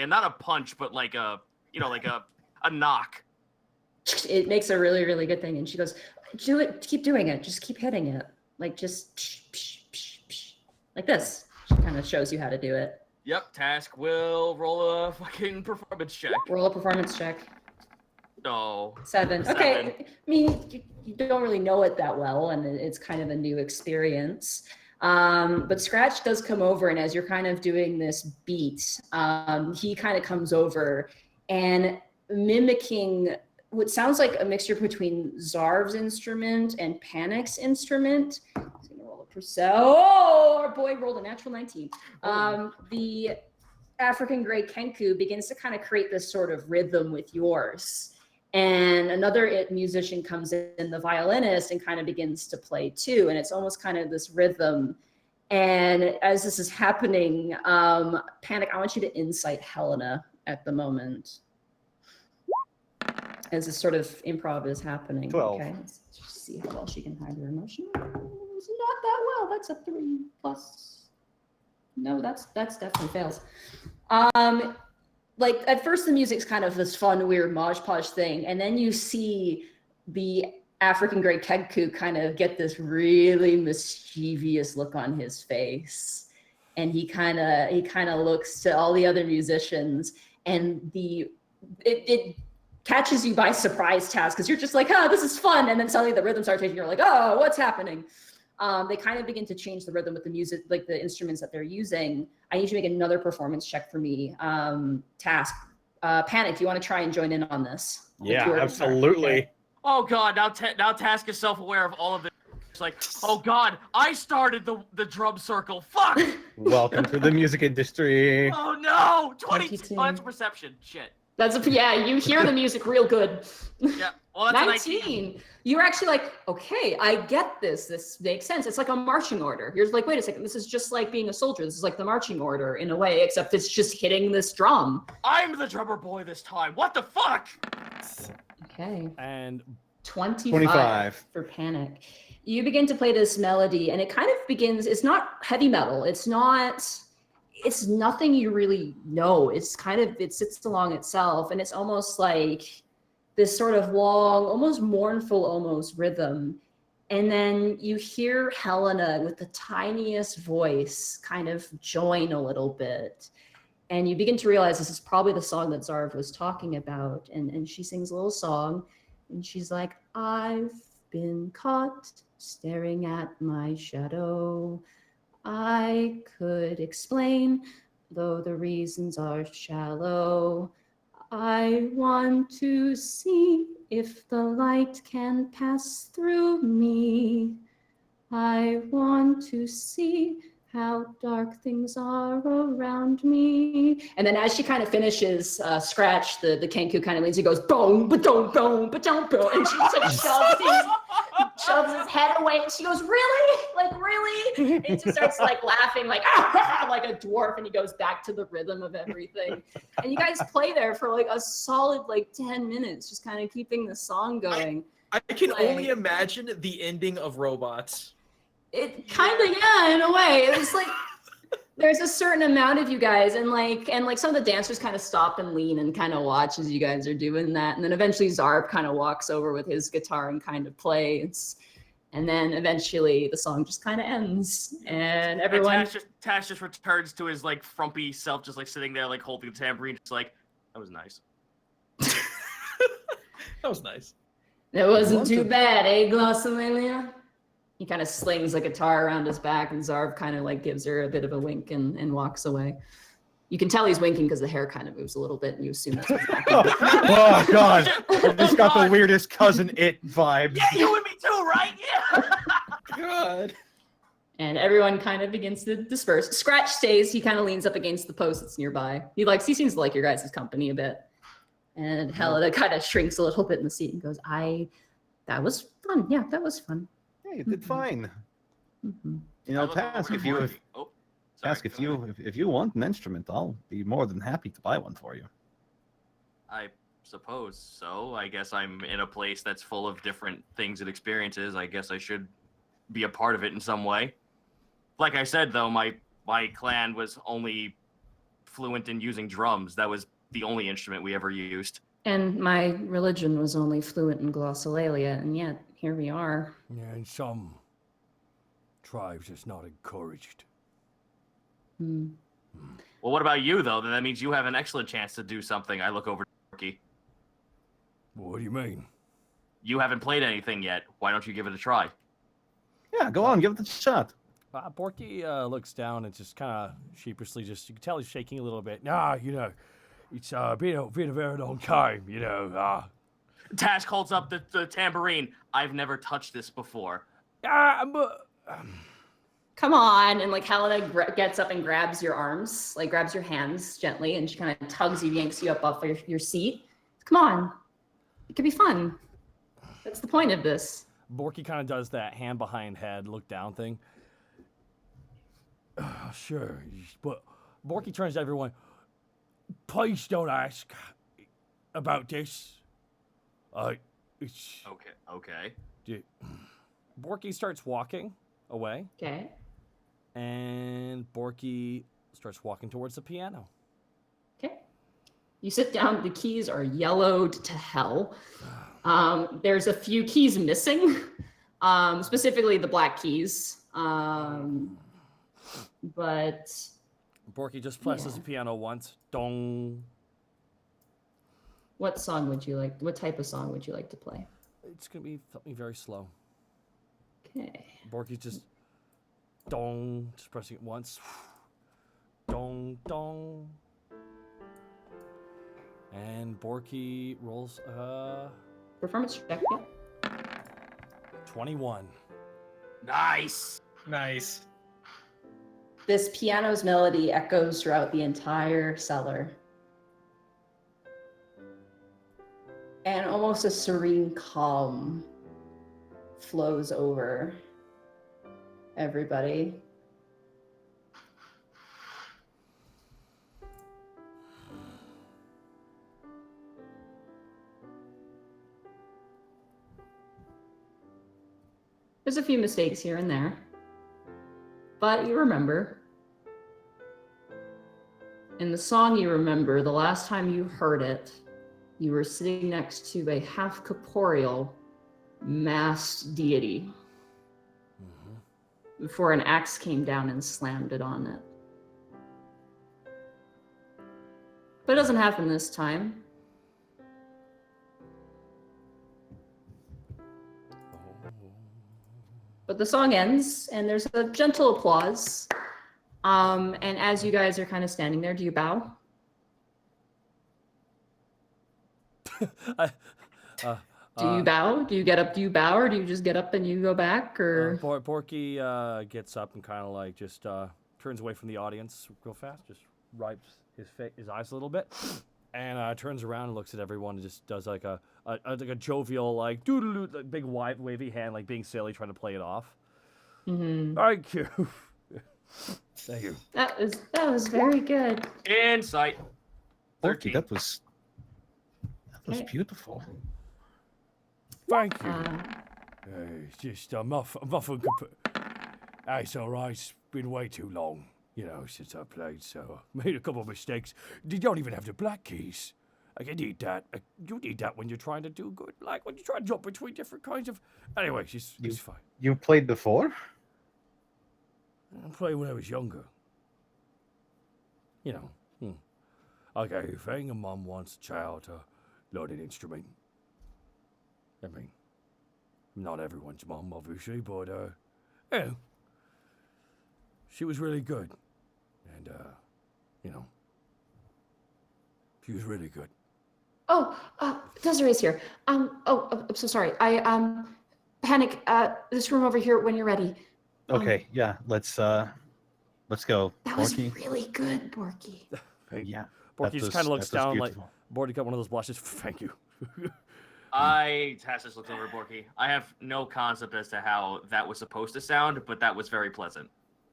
not a punch, but like a a knock. It makes a really, really good thing. And she goes, do it, keep doing it. Just keep hitting it. Like just like this. She kind of shows you how to do it. Yep, Task will roll a fucking performance check. Roll a performance check. No. 7. Okay. I mean, you don't really know it that well, and it's kind of a new experience. But Scratch does come over, and as you're kind of doing this beat, he kind of comes over and mimicking what sounds like a mixture between Zarv's instrument and Panic's instrument. He's gonna roll a Oh, our boy rolled a natural 19. The African Grey Kenku begins to kind of create this sort of rhythm with yours. And another musician comes in, the violinist, and kind of begins to play too. And it's almost kind of this rhythm. And as this is happening, Panic, I want you to insight Helena at the moment. As this sort of improv is happening. 12. Okay, let's just see how well she can hide her emotion. It's not that well. That's a 3 plus. No, that's definitely fails. Like at first the music's kind of this fun, weird Mod Podge thing, and then you see the African Grey Kenku kind of get this really mischievous look on his face, and he kind of looks to all the other musicians, and it catches you by surprise, Task, because you're just like, oh, this is fun, and then suddenly the rhythm starts changing. You're like, oh, what's happening? They kind of begin to change the rhythm with the music, like the instruments that they're using. I need you to make another performance check for me. Task. Panic, do you want to try and join in on this? Yeah, absolutely. Okay. Oh god, now Task is self-aware of all of this. It's like, oh god, I started the drum circle. Fuck! Welcome to the music industry. Oh no! 20. 22. Oh, that's perception. Shit. You hear the music real good. Yeah. Well, that's 19. You're actually like, okay, I get this. This makes sense. It's like a marching order. You're like, wait a second. This is just like being a soldier. This is like the marching order in a way, except it's just hitting this drum. I'm the drummer boy this time. What the fuck? Okay. And 25 for Panic. You begin to play this melody, and it kind of begins. It's not heavy metal. It's nothing you really know. It sits along itself, and it's almost like this sort of long, almost mournful, almost rhythm. And then you hear Helena with the tiniest voice kind of join a little bit. And you begin to realize this is probably the song that Zarv was talking about. And she sings a little song, and she's like, I've been caught staring at my shadow. I could explain, though the reasons are shallow. I want to see if the light can pass through me. I want to see how dark things are around me. And then as she kind of finishes, Scratch, the Kenku kind of leans, he goes, boom, ba-dum, boom, ba-dum, boom. And she just like shoves his head away, and she goes, really? Like, really? And he just starts like laughing, like, ah, like a dwarf, and he goes back to the rhythm of everything. And you guys play there for like a solid like 10 minutes, just kind of keeping the song going. I can only imagine the ending of Robots. It kind of, yeah, in a way. It was like there's a certain amount of you guys, and like some of the dancers kind of stop and lean and kind of watch as you guys are doing that, and then eventually Zarb kind of walks over with his guitar and kind of plays, and then eventually the song just kind of ends, and everyone. And Tash just returns to his like frumpy self, just like sitting there, like holding the tambourine, just like, that was nice. That was nice. It wasn't too bad, eh, Glossolalia? He kind of slings a guitar around his back, and Zarv kind of like gives her a bit of a wink and walks away. You can tell he's winking because the hair kind of moves a little bit, and you assume that's what's happening. Oh god, I just got the weirdest cousin it vibe. Yeah, you and me too, right? Yeah. God. And everyone kind of begins to disperse. Scratch stays. He kind of leans up against the post that's nearby. He seems to like your guys' company a bit. And Helena kind of shrinks a little bit in the seat and goes, that was fun. Yeah, that was fun. Hey, you did fine. Mm-hmm. You know, Task, if you have... Oh. Sorry, Ask if go ahead. you if you want an instrument, I'll be more than happy to buy one for you. I suppose so. I guess I'm in a place that's full of different things and experiences. I guess I should be a part of it in some way. Like I said, though, my clan was only fluent in using drums. That was the only instrument we ever used. And my religion was only fluent in glossolalia, and yet here we are. Yeah, in some tribes, it's not encouraged. Hmm. Well, what about you, though? Then that means you have an excellent chance to do something. I look over to Porky. What do you mean? You haven't played anything yet. Why don't you give it a try? Yeah, go on, give it a shot. Porky looks down and just kind of sheepishly, just you can tell he's shaking a little bit. Nah, you know, it's been a very long time, you know. Task holds up the tambourine. I've never touched this before. Come on, and like Helena gets up and grabs your arms, like grabs your hands gently, and she kind of tugs you, yanks you up off your seat. Come on, it could be fun. That's the point of this. Borky kind of does that hand behind head, look down thing. Sure, but Borky turns to everyone. Please don't ask about this. It's Okay. Borky starts walking away, Okay. and Borky starts walking towards the piano. Okay. You sit down. The keys are yellowed to hell. There's a few keys missing, specifically the black keys. But Borky just presses the piano once. Dong. what song would you like? What type of song would you like to play? It's gonna be something very slow. Okay. Borky's just dong, just pressing it once. Dong dong. And Borky rolls Performance check. Yeah. 21. Nice. Nice. This piano's melody echoes throughout the entire cellar. And almost a serene calm flows over everybody. There's a few mistakes here and there, but you remember. In the song you remember, the last time you heard it, you were sitting next to a half-corporeal masked deity before an axe came down and slammed it on it. But it doesn't happen this time. But the song ends, and there's a gentle applause. And as you guys are kind of standing there, do you bow? Do you bow? Do you get up? Do you bow, or do you just get up and you go back? Or Porky gets up and kind of like just turns away from the audience real fast, just wipes his eyes a little bit, and turns around and looks at everyone and just does like a jovial like doo-doo-doo, like big wavy hand, like being silly, trying to play it off. Mm-hmm. Thank you. Thank you. That was very good. Insight. Porky, 13. that was Okay. beautiful. Thank you. It's just muffin. It's all right. It's been way too long, you know, since I played, so I made a couple of mistakes. You don't even have the black keys. Like, you need that. You need that when you're trying to do good. Like, when you try to jump between different kinds of... Anyway, it's fine. You played before? I played when I was younger. You know. Okay, if a mom wants a child to learn an instrument. I mean, not everyone's mom, obviously, but, yeah. She was really good. And, you know, she was really good. Oh, Desiree's here. I'm so sorry. Panic. This room over here when you're ready. Okay, yeah, let's go. That Porky. was really good, Porky. Yeah. Porky just kind of looks that was down like, beautiful. Borky got one of those blushes. Thank you. Tassus looks over at Porky. I have no concept as to how that was supposed to sound, but that was very pleasant.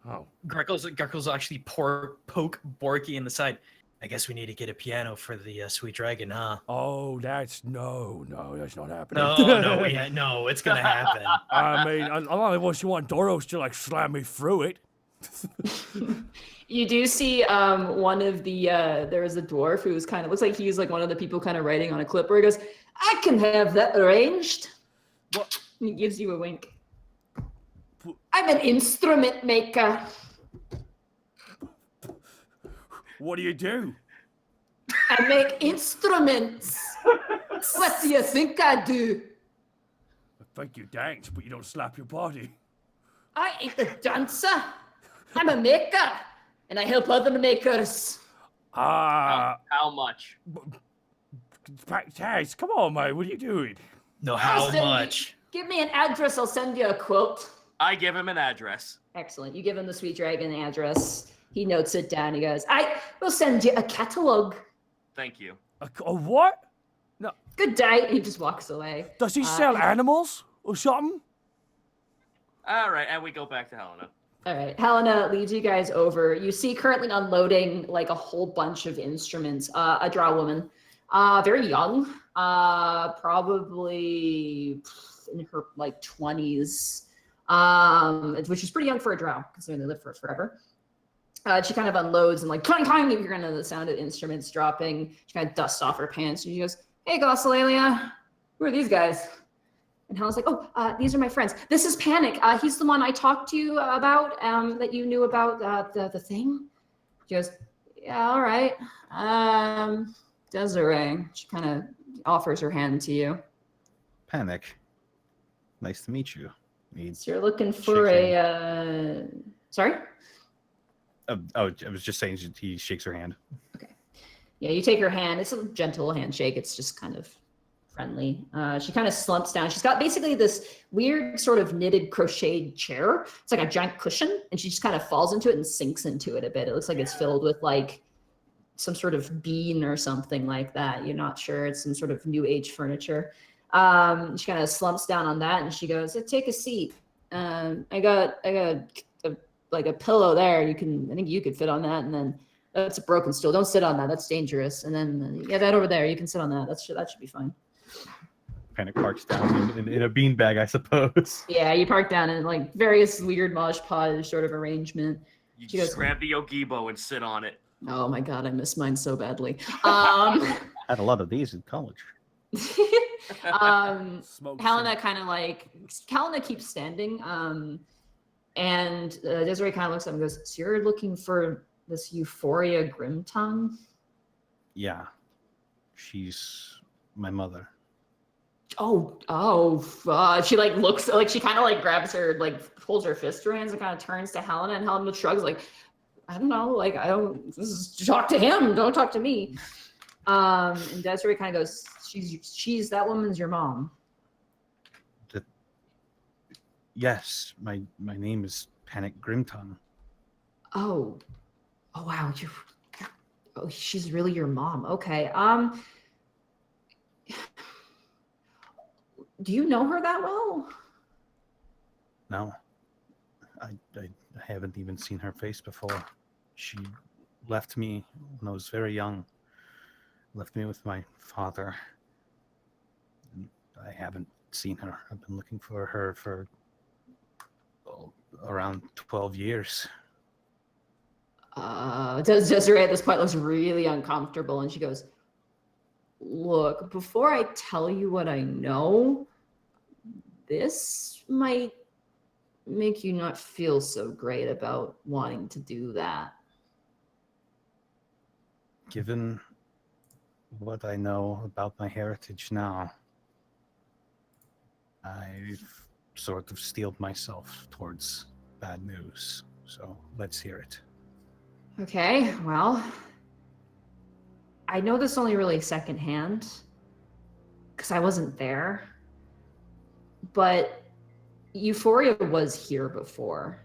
Oh. Greckles actually poke Borky in the side. I guess we need to get a piano for the sweet dragon, huh? Oh, that's no, that's not happening. No, it's gonna happen. I mean, unless you want Doros to like slam me through it. You do see one of the there was a dwarf who was kind of looks like he's like one of the people kind of writing on a clipboard. He goes, "I can have that arranged." What? And he gives you a wink. I'm an instrument maker. What do you do? I make instruments. What do you think I do? I think you dance, but you don't slap your body. I ain't a dancer. I'm a maker, and I help other makers. Ah, How much? Taz, come on, mate. What are you doing? No, I'll how send you- much? Give me an address. I'll send you a quote. I give him an address. Excellent. You give him the sweet dragon address. He notes it down. He goes, I will send you a catalog. Thank you. A what? Good day. He just walks away. Does he sell animals or something? All right, and we go back to Helena. All right. Helena leads you guys over. You see currently unloading like a whole bunch of instruments. A drow woman, very young, probably in her like 20s, which is pretty young for a drow considering they live for forever. She kind of unloads and like clang clang, you hear kind of the sound of instruments dropping. She kind of dusts off her pants and she goes, "Hey, Glossolalia, who are these guys?" And Helen's like, "Oh, these are my friends. This is Panic. He's the one I talked to you about, that you knew about the thing." She goes, "Yeah, all right. Desiree." She kind of offers her hand to you. Panic. Nice to meet you. So you're looking for a, sorry? I was just saying he shakes her hand. Okay. Yeah, you take her hand. It's a gentle handshake. It's just kind of friendly. She kind of slumps down. She's got basically this weird sort of knitted crocheted chair. It's like a giant cushion, and she just kind of falls into it and sinks into it a bit. It looks like it's filled with like some sort of bean or something like that. You're not sure. It's some sort of new age furniture. She kind of slumps down on that, and she goes, "Take a seat. I got like a pillow there. I think you could fit on that, and then that's a broken stool. Don't sit on that. That's dangerous. And then that over there, you can sit on that. That should be fine." Panic parks down in a beanbag, I suppose. Yeah, you park down in like various weird mosh podge sort of arrangement. You She just goes, grab the Yogibo and sit on it. "Oh my god, I miss mine so badly." Had a lot of these in college. Smoke Helena kind of like Helena keeps standing, and Desiree kind of looks up and goes, "So you're looking for this euphoria grim tongue?" Yeah. She's my mother. She like looks like she kind of like grabs her, like pulls her fist to her hands and kind of turns to Helena, and Helena shrugs like, "I don't know, like this is talk to him, don't talk to me." And Desiree kind of goes, she's that woman's your mom." Yes, my name is Panic Grimtongue. Oh wow, she's really your mom. Okay. Do you know her that well? No, I haven't even seen her face before. She left me when I was very young. Left me with my father. And I haven't seen her. I've been looking for her for around 12 years. Desiree at this point looks really uncomfortable, and she goes, "Look, before I tell you what I know, this might make you not feel so great about wanting to do that." Given what I know about my heritage now, I've sort of steeled myself towards bad news. So let's hear it. Okay, well, I know this only really secondhand because I wasn't there, but Euphoria was here before.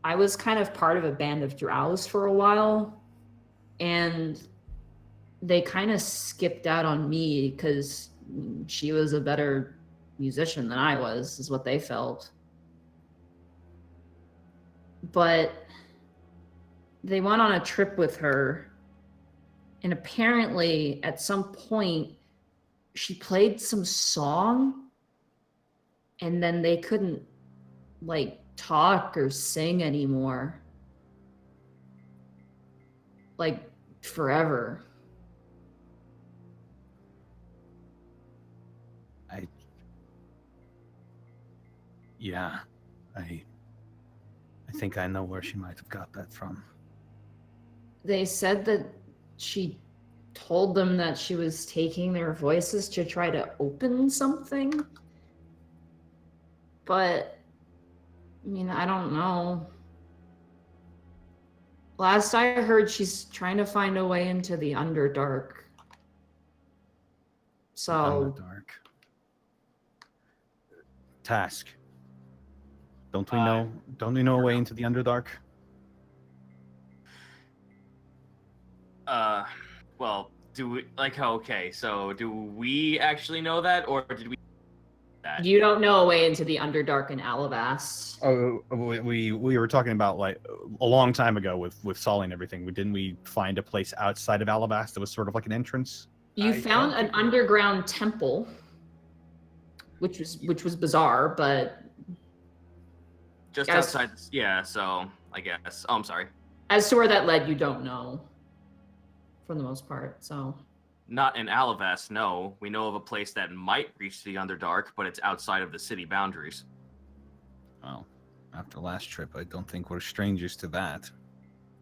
I was kind of part of a band of drows for a while, and they kind of skipped out on me because she was a better musician than I was, is what they felt. but they went on a trip with her, and apparently at some point she played some song, and then they couldn't like talk or sing anymore, like forever. Yeah, I think I know where she might have got that from. They said that she told them that she was taking their voices to try to open something. But, I mean, I don't know. Last I heard, she's trying to find a way into the Underdark. So... Underdark. Task. Don't we know a way into the Underdark? Well, do we okay, so do we actually know that, or did we that? You don't know a way into the Underdark in Alabast. Oh, we were talking about like a long time ago with Solly and everything. Didn't we find a place outside of Alabast that was sort of like an entrance? You found an underground temple, which was bizarre, but Just Guys- outside, yeah, so I guess. Oh, I'm sorry. as to where that led, you don't know, for the most part. So Not in Alavast, no. We know of a place that might reach the Underdark, but it's outside of the city boundaries. Well, after last trip, I don't think we're strangers to that.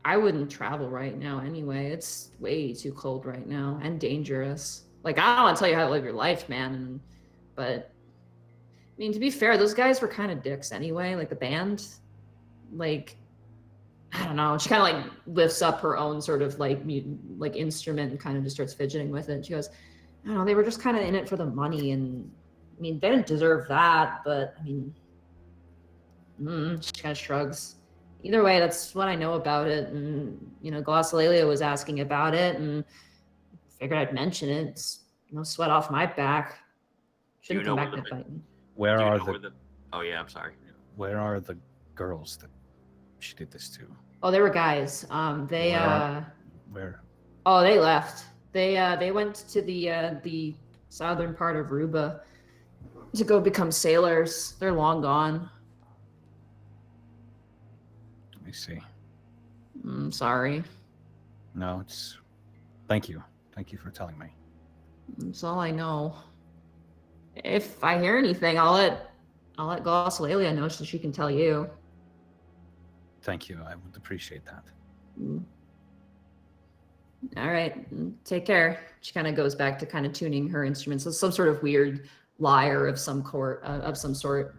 I wouldn't travel right now anyway. It's way too cold right now and dangerous. Like, I don't want to tell you how to live your life, man, but I mean, to be fair, those guys were kind of dicks anyway. Like the band, like, I don't know. She kind of like lifts up her own sort of like instrument and kind of just starts fidgeting with it. And she goes, I don't know. They were just kind of in it for the money, and I mean, they didn't deserve that. But I mean, she kind of shrugs. Either way, that's what I know about it. And you know, Glossolalia was asking about it, and figured I'd mention it. It's no sweat off my back. Shouldn't Do you come know back where to the- fighting. Where Do you are know the where the... Oh, yeah, I'm sorry. Where are the girls that she did this to? Oh, they were guys. They Where? Oh, they left. They went to the southern part of Ruba to go become sailors. They're long gone. Let me see. Sorry. No, it's. Thank you. Thank you for telling me. That's all I know. If I hear anything, I'll let Glossolalia know so she can tell you. Thank you. I would appreciate that. All right. Take care. She kind of goes back to kind of tuning her instruments. So some sort of weird lyre of some sort.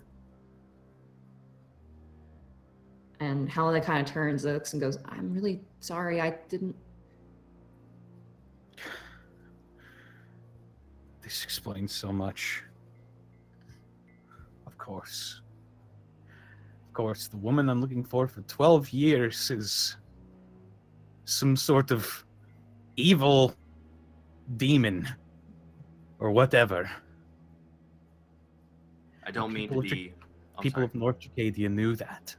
And Helena kind of turns, looks, and goes, I'm really sorry. I didn't. This explains so much. Of course, the woman I'm looking for 12 years is some sort of evil demon or whatever. I don't mean to People of be... I'm People sorry. of North Jacadia knew that.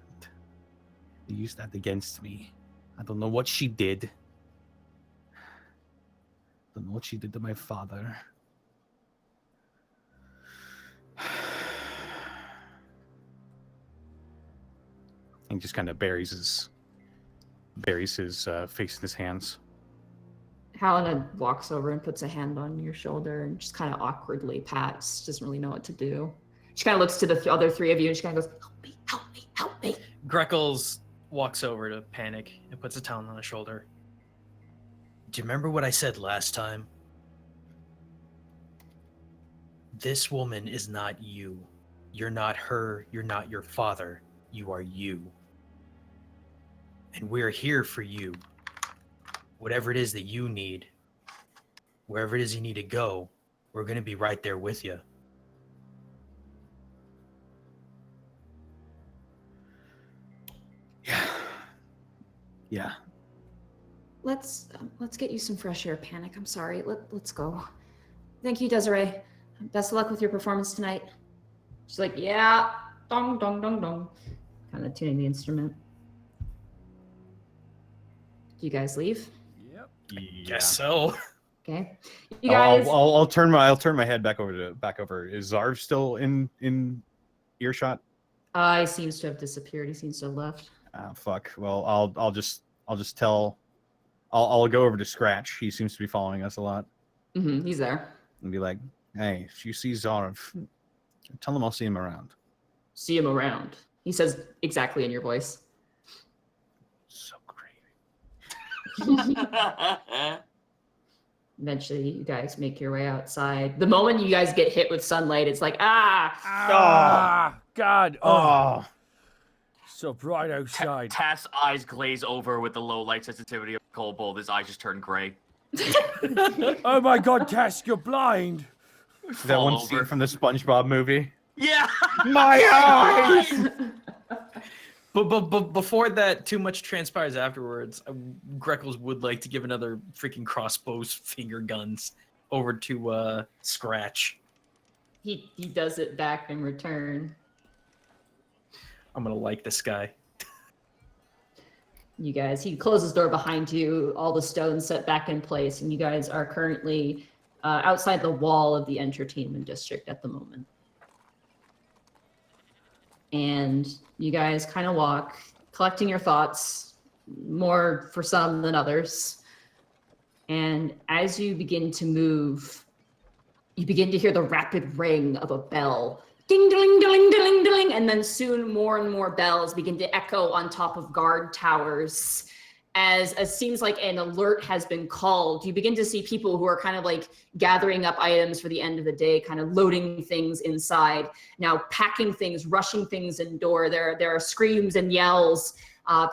They used that against me. I don't know what she did. Don't know what she did to my father. He just kind of buries his face in his hands. Helena walks over and puts a hand on your shoulder and just kind of awkwardly pats. Doesn't really know what to do. She kind of looks to the other three of you and she kind of goes, help me, help me, help me. Greckles walks over to Panic and puts a towel on his shoulder. Do you remember what I said last time? This woman is not you. You're not her. You're not your father. You are you. And we're here for you. Whatever it is that you need, wherever it is you need to go, we're going to be right there with you. Yeah. Let's get you some fresh air, Panic. I'm sorry. Let's go. Thank you, Desiree. Best of luck with your performance tonight. She's like, yeah, dong, dong, dong, dong. Kind of tuning the instrument. you guys leave? Yep. Guess so. Okay. You guys. I'll turn my head back over. Is Zarv still in earshot? He seems to have disappeared. He seems to have left. Ah, fuck. Well, I'll just tell. I'll go over to Scratch. He seems to be following us a lot. He's there. And be like, hey, if you see Zarv, tell him I'll see him around. See him around. He says exactly in your voice. So great. Eventually, you guys make your way outside. The moment you guys get hit with sunlight, it's like, God. Oh. So bright outside. Tass' eyes glaze over with the low light sensitivity of Kobold. His eyes just turn gray. Oh my God, Tass, you're blind. That Fall one over. scene from the SpongeBob movie. Yeah. My eyes. But before that, too much transpires afterwards. Greckles would like to give another freaking crossbows finger guns over to Scratch. he does it back in return. I'm gonna like this guy. You guys, he closes the door behind you, all the stones set back in place, and you guys are currently outside the wall of the entertainment district at the moment. And you guys kind of walk, collecting your thoughts, more for some than others. And as you begin to move, you begin to hear the rapid ring of a bell. Ding, ding, ding, ding, ding, and then soon more and more bells begin to echo on top of guard towers. As it seems like an alert has been called, you begin to see people who are kind of like gathering up items for the end of the day, kind of loading things inside, now packing things, rushing things indoor. There are screams and yells.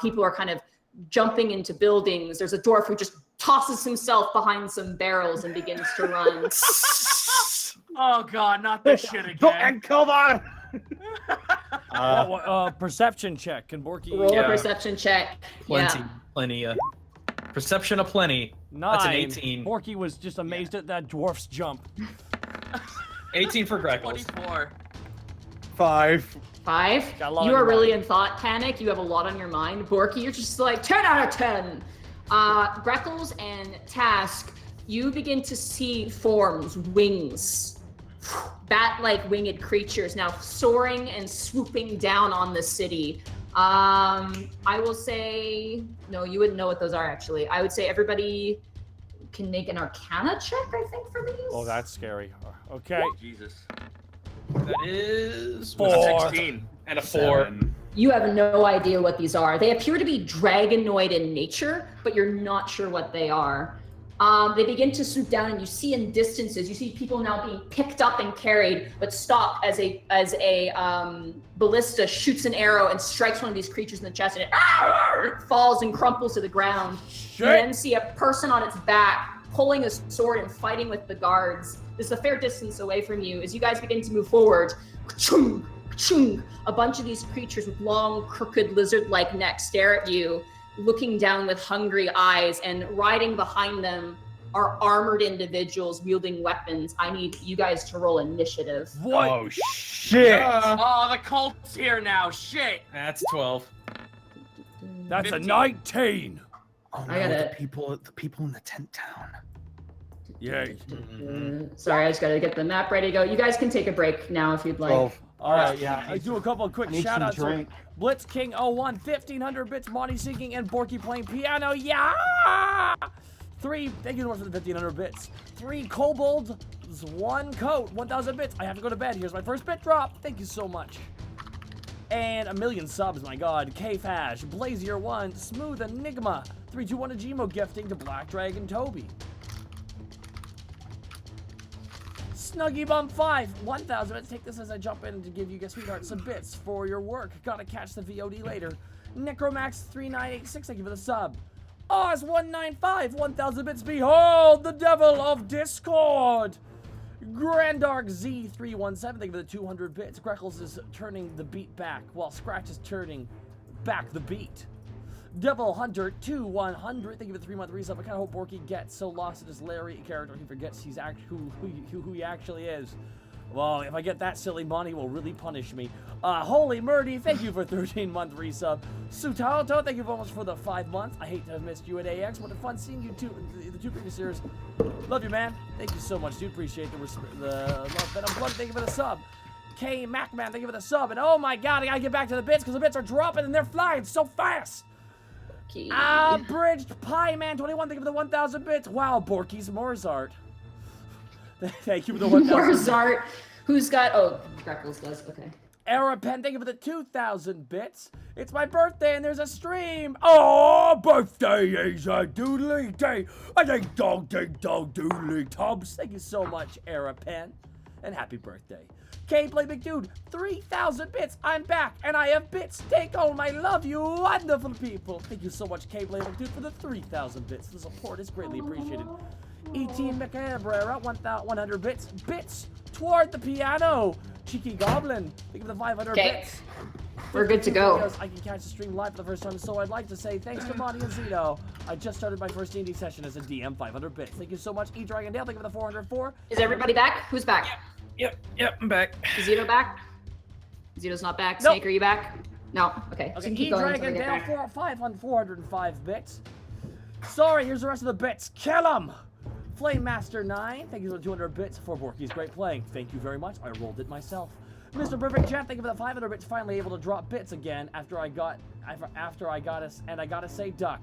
People are kind of jumping into buildings. There's a dwarf who just tosses himself behind some barrels and begins to run. Oh God, not this shit Go again. and come on. Perception check. Can Borky... Roll Yeah. a perception check. Plenty. Perception of plenty. 9. That's an 18. Borky was just amazed at that dwarf's jump. 18 for Greckles. 24. 5. 5. Got a lot You on are your really mind. in thought panic. You have a lot on your mind. Borky, you're just like 10 out of 10. Greckles and Task, you begin to see forms, wings, bat-like winged creatures now soaring and swooping down on the city. I will say, no, you wouldn't know what those are actually. I would say everybody can make an Arcana check, I think, for these. Oh, that's scary. Okay. Jesus. That is 4. 16. and a 4. You have no idea what these are. They appear to be dragonoid in nature, but you're not sure what they are. They begin to swoop down, and you see in distances, you see people now being picked up and carried, but stop as a ballista shoots an arrow and strikes one of these creatures in the chest, and it falls and crumples to the ground. Shit. You then see a person on its back pulling a sword and fighting with the guards. This is a fair distance away from you. As you guys begin to move forward, ka-chung, ka-chung, a bunch of these creatures with long, crooked, lizard-like necks stare at you, looking down with hungry eyes, and riding behind them are armored individuals wielding weapons. I need you guys to roll initiative. What? Oh shit! Oh, the cult's here now. Shit. That's 12. That's 15. a 19. Oh no, I got the it. people in the tent town. Yay. Sorry, I just gotta get the map ready to go. You guys can take a break now if you'd like. 12. All right, yeah. I do a couple of quick Need shout some outs. drink. Blitz King 01, 1500 bits, Monty singing, and Borky playing piano. Yeah! 3, thank you so much for the 1500 bits. 3 kobolds, 1 coat, 1000 bits. I have to go to bed. Here's my first bit drop. Thank you so much. And 1,000,000 subs, my god. K-Fash, Blazier 1, Smooth Enigma, 321 Ajimo gifting to Black Dragon Toby. Snuggy Bum 5, 1,000 bits. Take this as I jump in to give you guys, sweetheart, some bits for your work. Gotta catch the VOD later. Necromax 3986, thank you for the sub. Oz 195, 1,000 bits. Behold the devil of Discord. Grandark Z317, thank you for the 200 bits. Greckles is turning the beat back while Scratch is turning back the beat. Devil Hunter 2100, thank you for the 3-month resub. I kind of hope Borky gets so lost in his Larry character he forgets he's who he actually is. Well, if I get that silly money, it will really punish me. Holy Murdy, thank you for 13-month resub. Sutaoto, thank you very much for the 5 months. I hate to have missed you at AX. What a fun seeing you two, the two previous years. Love you, man. Thank you so much, dude. Appreciate the love. Ben Blood, thank you for the sub. K Macman, thank you for the sub. And oh my god, I gotta get back to the bits because the bits are dropping and they're flying so fast. Okay. Bridged Pie Man 21, thank you for the 1,000 bits. Wow, Borky's Mozart. Thank you for the 1,000 Mozart. Who's got? Oh, Greckles does. Okay. Arapen, thank you for the 2,000 bits. It's my birthday and there's a stream. Oh, birthday is a doodly day. I ding dong doodly tubs. Thank you so much, Arapen. And happy birthday. K-Play McDude, 3,000 bits. I'm back and I have bits. Take home. I love you, wonderful people. Thank you so much, K-Play McDude, for the 3,000 bits. The support is greatly appreciated. E.T. McCabrera, 100 bits. Bits toward the piano. Cheeky Goblin, thank you for the 500 bits. We're good to go. I can catch the stream live for the first time, so I'd like to say thanks to Monty and Zito. I just started my first D&D session as a DM, 500 bits. Thank you so much, E-Dragon Dale, thank you for the 404. Is everybody back? Who's back? Yep, I'm back. Is Zito back? Zito's not back. Nope. Snake, are you back? No. Okay. So keep going until E-Dragon we get Dale, back. 405 bits. Sorry, here's the rest of the bits. Kill 'em! Flame Master 9, thank you for the 200 bits for Porky's great playing. Thank you very much. I rolled it myself. Mr. Perfect Chat, thank you for the 500 bits. Finally able to drop bits again after I got us, and I gotta say Duck.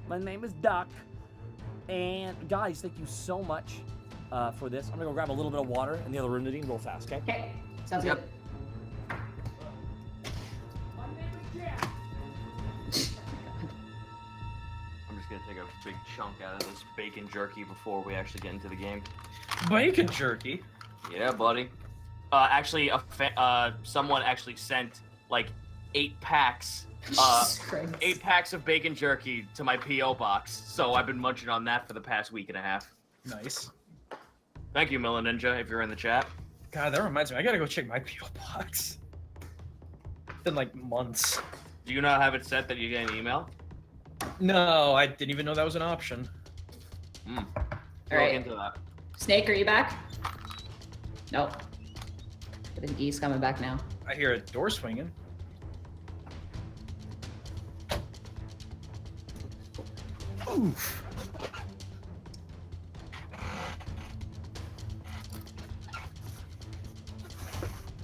My name is Duck. And guys, thank you so much for this. I'm gonna go grab a little bit of water in the other room, Nadine, real fast, okay? Okay. Sounds good. I'm just gonna take a big chunk out of this bacon jerky before we actually get into the game. Bacon jerky. Yeah, buddy. Actually, someone actually sent like 8 packs. Jesus Christ. 8 packs of bacon jerky to my PO box. So I've been munching on that for the past week and a half. Nice. Thank you, Milla Ninja, if you're in the chat. God, that reminds me. I gotta go check my PO box. It's been like months. Do you not have it set that you get an email? No, I didn't even know that was an option. Look right. into that. Snake, are you back? Nope. I think E's coming back now. I hear a door swinging. Oof.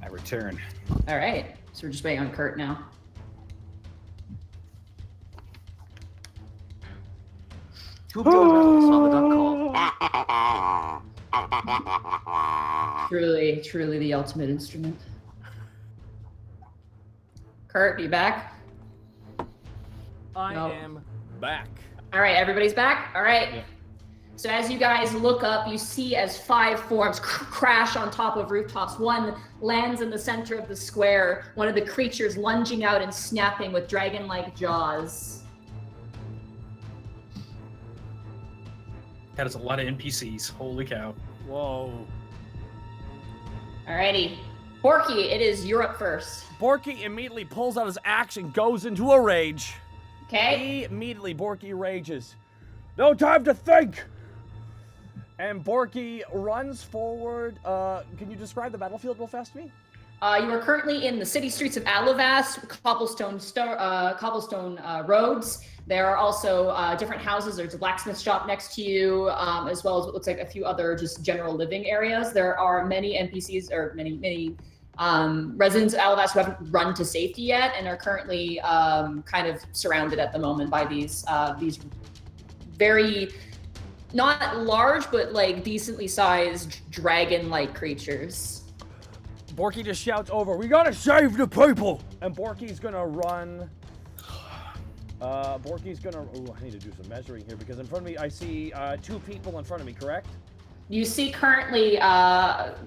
I return. All right. So we're just waiting on Kurt now. Two bills on the duck call. Truly, truly the ultimate instrument. Kurt, you back? I Nope. am back. All right, everybody's back? All right. Yeah. So as you guys look up, you see as 5 forms crash on top of rooftops. One lands in the center of the square, one of the creatures lunging out and snapping with dragon-like jaws. That is a lot of NPCs. Holy cow. Whoa. Alrighty. Porky, it is you're up first. Borky immediately pulls out his axe and goes into a rage. Okay? Immediately, Borky rages. No time to think! And Borky runs forward. Can you describe the battlefield real fast to me? You are currently in the city streets of Alovas, cobblestone roads. There are also different houses. There's a blacksmith shop next to you, as well as what looks like a few other just general living areas. There are many NPCs, or many residents of Alovas who haven't run to safety yet and are currently kind of surrounded at the moment by these very, not large, but like decently sized dragon-like creatures. Borky just shouts over, "We gotta save the people!" And Borky's gonna run. Borky's gonna. Oh, I need to do some measuring here because in front of me I see 2 people in front of me. Correct? You see currently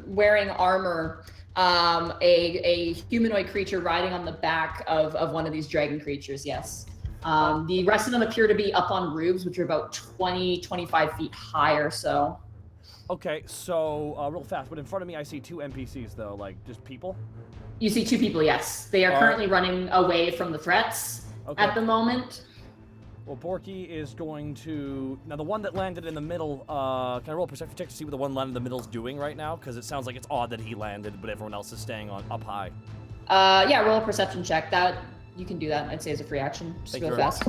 wearing armor, a humanoid creature riding on the back of one of these dragon creatures. Yes. The rest of them appear to be up on roofs, which are about 25 feet high or so. Okay, so real fast, but in front of me I see 2 NPCs though, like just people. You see 2 people, yes. They are currently running away from the threats at the moment. Well, Porky is going to... Now, the one that landed in the middle, can I roll a perception check to see what the one landed in the middle's doing right now? Because it sounds like it's odd that he landed, but everyone else is staying up high. Yeah, roll a perception check. That you can do that, I'd say, as a free action. Just Thank go you very fast.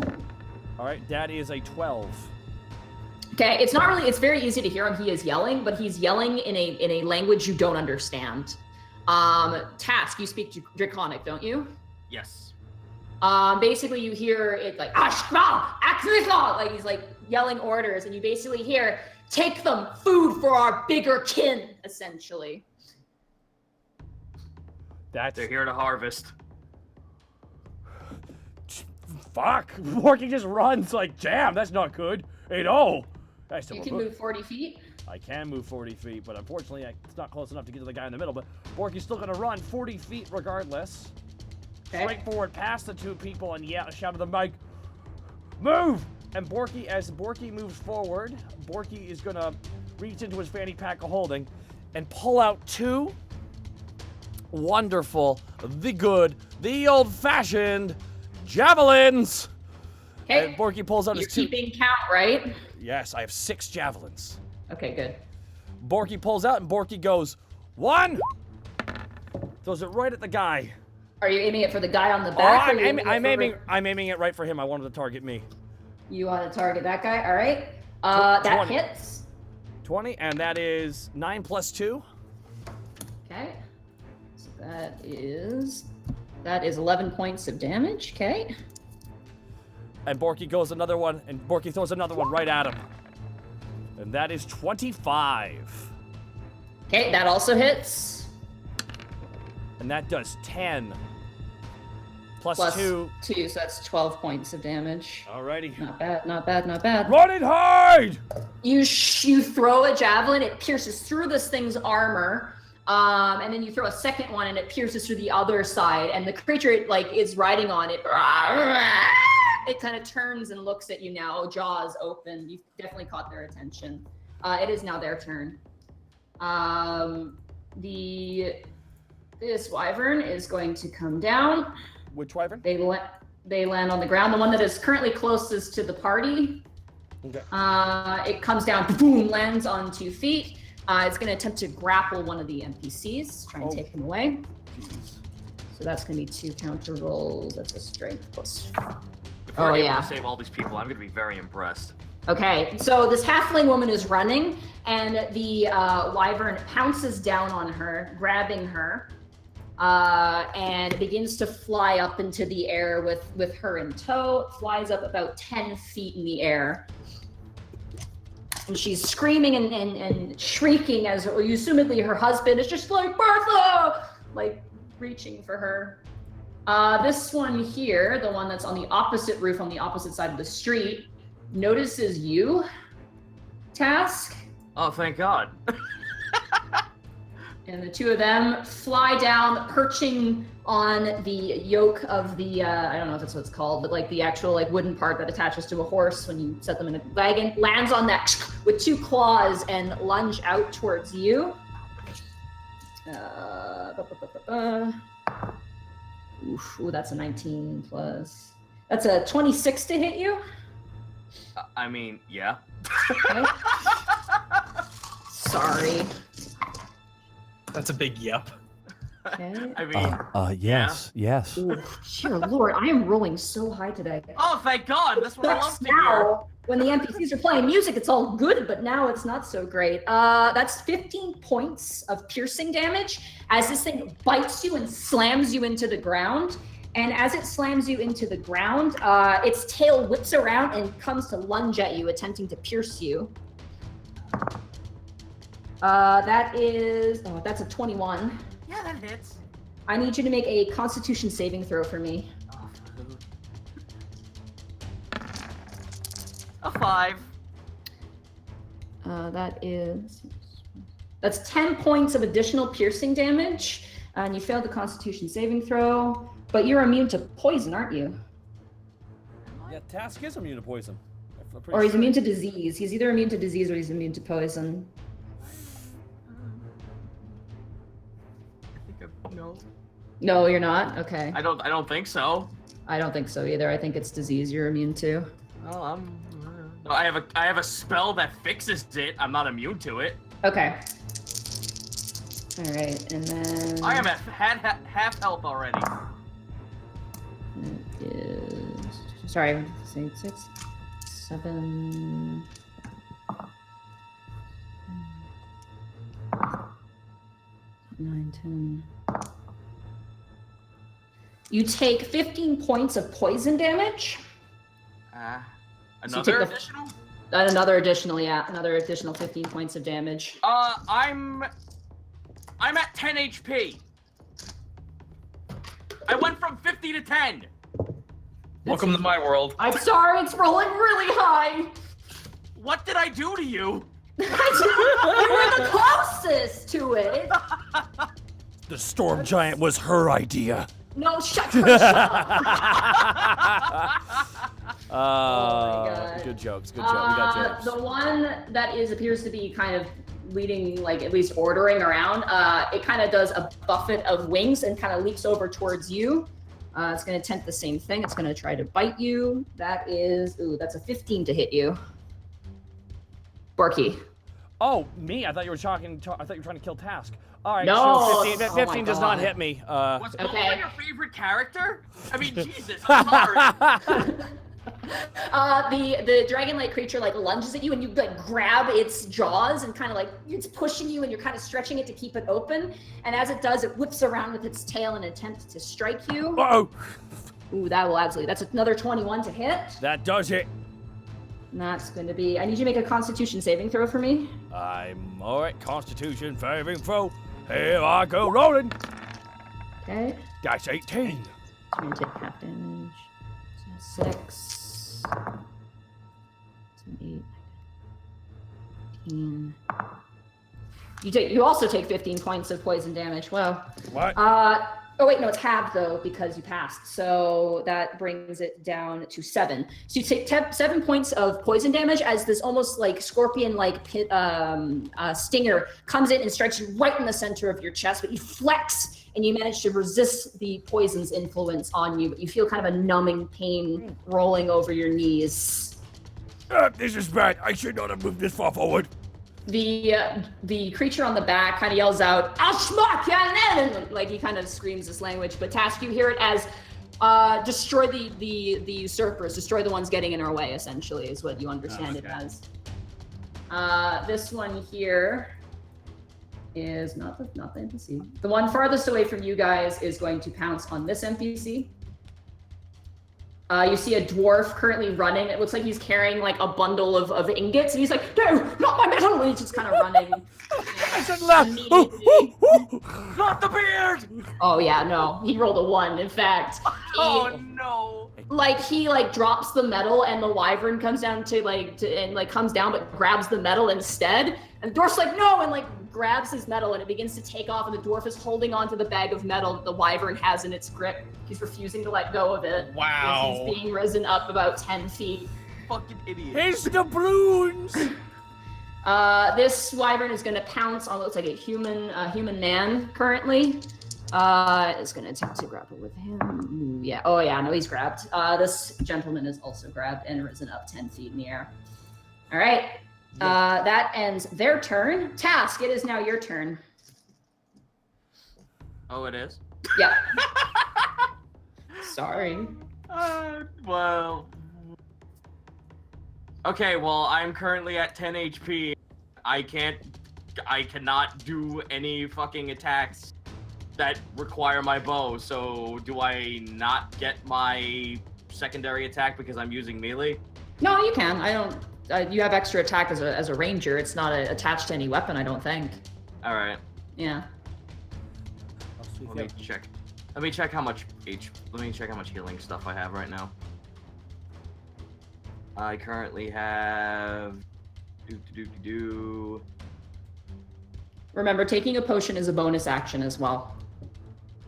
All right, that is a 12. Okay, it's not really, it's very easy to hear him. He is yelling, but he's yelling in a language you don't understand. Task, you speak Draconic, don't you? Yes. Basically you hear it like, like he's like yelling orders, and you basically hear, take them, food for our bigger kin, essentially. They're here to harvest. Fuck! Porky just runs like, damn, that's not good. Hey, no! That's You can move 40 feet. I can move 40 feet, but unfortunately, it's not close enough to get to the guy in the middle. But Porky's still gonna run 40 feet regardless. Okay. Straight forward past the two people and shout at the mic, move! And Porky, as Porky moves forward, Porky is gonna reach into his fanny pack of holding and pull out two wonderful, the good, the old-fashioned javelins. Okay. And Porky pulls out You're his two. keeping count, right? Yes, I have 6 javelins. Okay, good. Porky pulls out and Porky goes, 1! Throws it right at the guy. Are you aiming it for the guy on the Oh, back? I'm aiming it right for him. I wanted to target me. You want to target that guy? All right. That 20. hits. 20, and that is 9 plus 2. Okay. So that is 11 points of damage. Okay. And Porky goes another one, and Porky throws another one right at him. And that is 25. Okay, that also hits. And that does 10. Plus Plus 2. 2, so that's 12 points of damage. Alrighty. Not bad, not bad, not bad. Run and hide! You throw a javelin, it pierces through this thing's armor, and then you throw a second one, and it pierces through the other side, and the creature is riding on it. It kind of turns and looks at you now, jaws open. You've definitely caught their attention. It is now their turn. This wyvern is going to come down. Which wyvern? They land on the ground. The one that is currently closest to the party. Okay. It comes down, boom, lands on 2 feet. It's going to attempt to grapple one of the NPCs, try and take him away. So that's going to be 2 counter rolls. That's a strength plus. If we're able to save all these people, I'm going to be very impressed. Okay, so this halfling woman is running, and the wyvern pounces down on her, grabbing her, and begins to fly up into the air with her in tow. Flies up about 10 feet in the air. And she's screaming and shrieking as assumedly her husband is just like, Bertha! Like, reaching for her. This one here, the one that's on the opposite roof on the opposite side of the street, notices you, Task. Oh, thank God. And the two of them fly down, perching on the yoke of the, I don't know if that's what it's called, but like the actual wooden part that attaches to a horse when you set them in a wagon, lands on that with 2 claws and lunge out towards you. Ooh, that's a 19 plus. That's a 26 to hit you. I mean, yeah. Okay. Sorry. That's a big yep. Okay. I mean, yes. Ooh, dear Lord, I am rolling so high today. oh, thank God. That's what I love to hear. Now, when the NPCs are playing music, it's all good, but now it's not so great. That's 15 points of piercing damage as this thing bites you and slams you into the ground. And as it slams you into the ground, its tail whips around and comes to lunge at you, attempting to pierce you. That's a 21. Yeah, that hits. I need you to make a Constitution saving throw for me. Oh, a 5. That's 10 points of additional piercing damage, and you failed the Constitution saving throw. But you're immune to poison, aren't you? Yeah, Task is immune to poison. Or he's immune to disease. He's either immune to disease or he's immune to poison. No. No, you're not? Okay. I don't think so. I don't think so either. I think it's disease you're immune to. Oh, I have a spell that fixes it. I'm not immune to it. Okay. All right, and then I am at half health already. It is, sorry, 6, 7. 9, 10. You take 15 points of poison damage. Another take the- additional? Another additional 15 points of damage. I'm at 10 HP. I went from 50 to 10. Welcome to my world. I'm sorry, it's rolling really high. What did I do to you? You were the closest to it. The storm giant was her idea. No, shut up. God. Good jokes. Good joke. We got jokes. The one that appears to be kind of leading, like at least ordering around, it kind of does a buffet of wings and kind of leaps over towards you. It's going to attempt the same thing. It's going to try to bite you. That is, that's a 15 to hit you. Porky. Oh, me? I thought you were talking. I thought you were trying to kill Task. All right. No. So 15 does not hit me. Was Okay. Goldberg your favorite character? I mean, Jesus, I'm sorry. The dragon-like creature like lunges at you, and you like grab its jaws and kind of like it's pushing you, and you're kind of stretching it to keep it open. And as it does, it whips around with its tail and attempts to strike you. Uh-oh. Ooh, that will absolutely. That's another 21 to hit. That does it. And that's going to be. I need you to make a Constitution saving throw for me. I'm all right. Constitution saving throw. Here I go rolling. Okay. That's 18. So you're going to take half damage. So 6. 8. 15. You also take 15 points of poison damage. Wow. What? Oh wait, no, it's halved though because you passed. So that brings it down to 7. So you take 7 points of poison damage as this almost like scorpion-like pit, stinger comes in and strikes you right in the center of your chest. But you flex and you manage to resist the poison's influence on you. But you feel kind of a numbing pain rolling over your knees. This is bad. I should not have moved this far forward. The creature on the back kind of yells out, "Ashmak!" Like he kind of screams this language. But Task, you hear it as destroy the usurpers, destroy the ones getting in our way. Essentially, is what you understand it as. This one here is not the NPC. The one farthest away from you guys is going to pounce on this NPC. You see a dwarf currently running. It looks like he's carrying like a bundle of ingots, and he's like, "No, not my metal!" And he's just kind of running. I said left. Not the beard! Oh yeah, no, he rolled a 1. In fact, Oh no! he drops the metal, and the wyvern comes down comes down, but grabs the metal instead. And the dwarf's like, "No!" and grabs his metal, and it begins to take off. And the dwarf is holding onto the bag of metal that the wyvern has in its grip. He's refusing to let go of it. Wow. As he's being risen up about 10 feet. Fucking idiot. Here's the balloons. This wyvern is going to pounce on what looks like a human man currently. Is going to attempt to grapple with him. Yeah. Oh yeah. No, he's grabbed. This gentleman is also grabbed and risen up 10 feet in the air. All right. That ends their turn. Task. It is now your turn. Oh, it is? Yeah. Sorry. Well. Okay, well, I'm currently at 10 HP. I cannot do any fucking attacks that require my bow, so do I not get my secondary attack because I'm using melee? No, you can. I don't. You have extra attack as a ranger. It's not attached to any weapon, I don't think. Alright. Yeah. Let me check. Let me check how much healing stuff I have right now. I currently have Remember, taking a potion is a bonus action as well.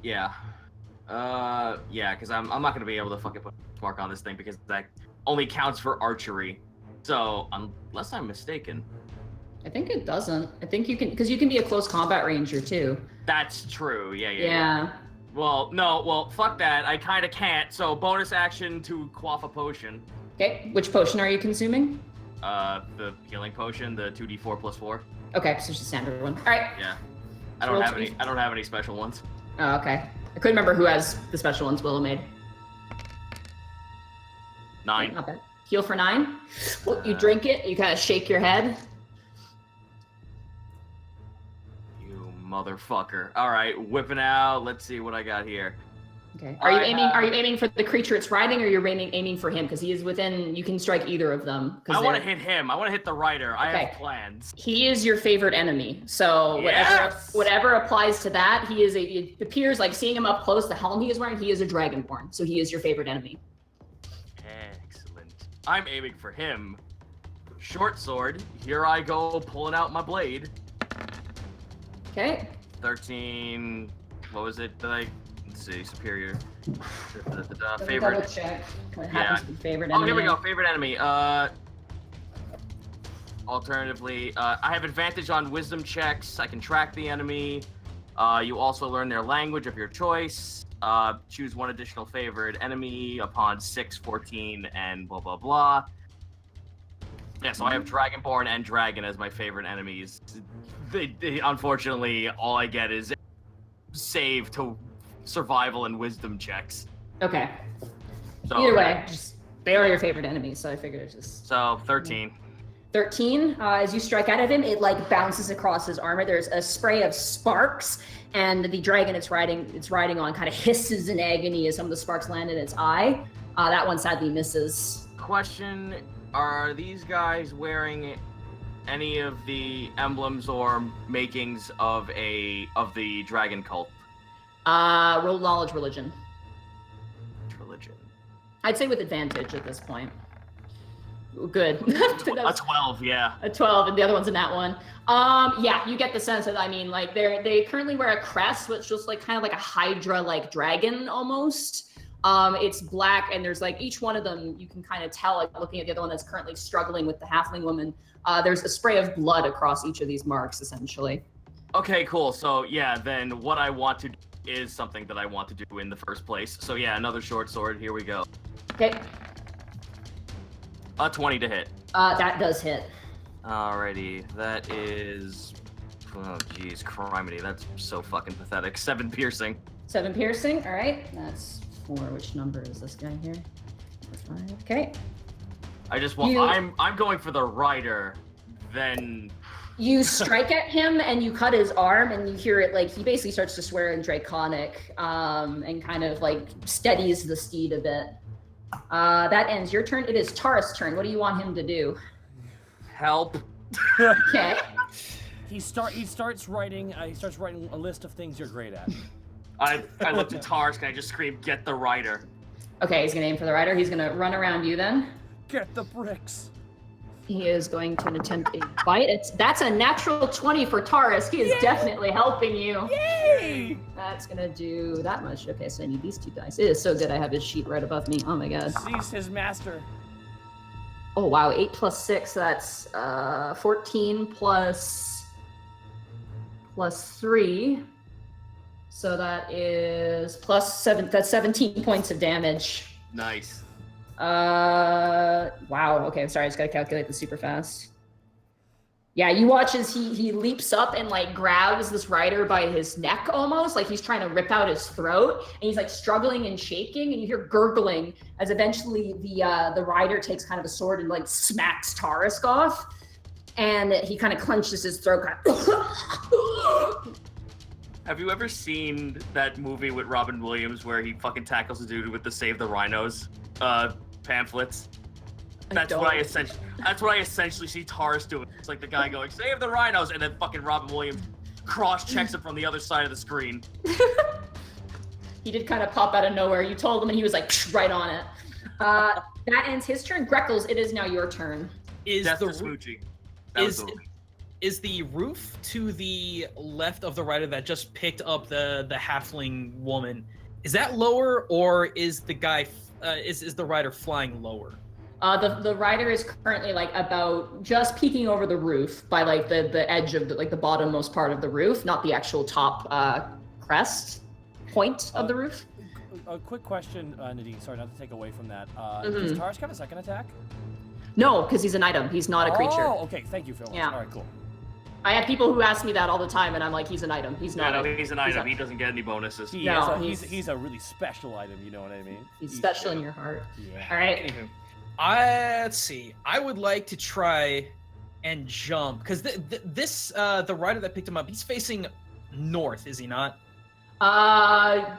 Yeah. Yeah, because I'm not gonna be able to fucking put a mark on this thing because that only counts for archery. So unless I'm mistaken. I think it doesn't. I think you can, because you can be a close combat ranger too. That's true. Yeah. Yeah. Well, no. Well, fuck that. I kind of can't. So bonus action to quaff a potion. Okay, which potion are you consuming? The healing potion, the 2d4 plus 4. Okay, so just a standard one. All right. Yeah. I don't have any special ones. Oh, okay. I couldn't remember who has the special ones Willow made. 9. Not bad. Heal for 9. Well, you drink it, you kind of shake your head. You motherfucker. All right, whipping out. Let's see what I got here. Okay. Are you aiming for the creature it's riding, or you're aiming for him? Because he is within. You can strike either of them. I want to hit him. I want to hit the rider. I Okay. have plans. He is your favorite enemy. So whatever applies to that, he is it appears like seeing him up close, the helm he is wearing, he is a dragonborn. So he is your favorite enemy. Excellent. I'm aiming for him. Short sword. Here I go, pulling out my blade. Okay. 13. What was it that let's see, superior. Let me Favorite. double check. What happens to be favorite Oh, enemy? here we go. Favorite enemy. Alternatively, I have advantage on wisdom checks. I can track the enemy. You also learn their language of your choice. Choose one additional favorite enemy upon 6, 14, and blah, blah, blah. Yeah, so I have Dragonborn and Dragon as my favorite enemies. Unfortunately, all I get is save to survival and wisdom checks. Okay. So, Either way, they are your favorite enemies, so I figured it's just... So, 13. 13, as you strike out at him, it like bounces across his armor. There's a spray of sparks, and the dragon it's riding on kind of hisses in agony as some of the sparks land in its eye. That one sadly misses. Question, are these guys wearing any of the emblems or makings of the dragon cult? Roll knowledge religion. Religion. I'd say with advantage at this point. Good. A 12, yeah. A 12, and the other one's a nat 1. Yeah, you get the sense that, I mean, like, they currently wear a crest, which looks like kind of like a hydra-like dragon, almost. It's black, and there's, like, each one of them, you can kind of tell, like, looking at the other one that's currently struggling with the halfling woman, there's a spray of blood across each of these marks, essentially. Okay, cool. So, yeah, then what I want to do is something that I want to do in the first place. So, yeah, another short sword. Here we go. Okay. A 20 to hit. That does hit. Alrighty, that is... Oh, jeez, criminy, that's so fucking pathetic. 7 piercing. 7 piercing, all right. That's 4. Which number is this guy here? 5. Okay. I just want... I'm going for the rider, then... You strike at him and you cut his arm, and you hear it like he basically starts to swear in Draconic, and kind of like steadies the steed a bit. That ends your turn. It is Taurus' turn. What do you want him to do? Help. Okay. He starts writing a list of things you're great at. I looked at Tars. Can I just scream, "Get the rider"? Okay, he's gonna aim for the rider. He's gonna run around you then. Get the bricks. He is going to attempt a bite. That's a natural 20 for Taurus. He is definitely helping you. Yay! That's gonna do that much. Okay, so I need these 2 dice. It is so good I have his sheet right above me. Oh my god. Sees his master. Oh wow, 8 plus 6, that's 14 plus 3. So that is plus 7, that's 17 points of damage. Nice. Wow, okay, I'm sorry, I just gotta calculate this super fast. Yeah, you watch as he leaps up and like grabs this rider by his neck almost, like he's trying to rip out his throat, and he's like struggling and shaking, and you hear gurgling as eventually the rider takes kind of a sword and like smacks Tarisk off, and he kind of clenches his throat. Have you ever seen that movie with Robin Williams where he fucking tackles a dude with the Save the Rhinos pamphlets? That's what I essentially see Taurus doing. It's like the guy going, "Save the rhinos," and then fucking Robin Williams cross-checks it from the other side of the screen. He did kind of pop out of nowhere. You told him and he was like right on it. That ends his turn. Greckles, it is now your turn. Is Death the to Smoochie. That was the movie. Is the roof to the left of the rider that just picked up the halfling woman, is that lower, or is the guy is the rider flying lower? The rider is currently like about just peeking over the roof by like the edge of the bottommost part of the roof, not the actual top crest point of the roof. a quick question, Nadine. Sorry, not to take away from that. Mhm. Does Tarisk have a second attack? No, because he's an item. He's not a creature. Oh, okay. Thank you, Phil. Yeah. All right, cool. I have people who ask me that all the time, and I'm like, he's an item. He's Yeah, not. no, he's an item. He doesn't get any bonuses. No, He's a really special item. You know what I mean? He's special in your heart. Yeah. All right. Anywho, let's see. I would like to try and jump because the rider that picked him up, he's facing north, is he not?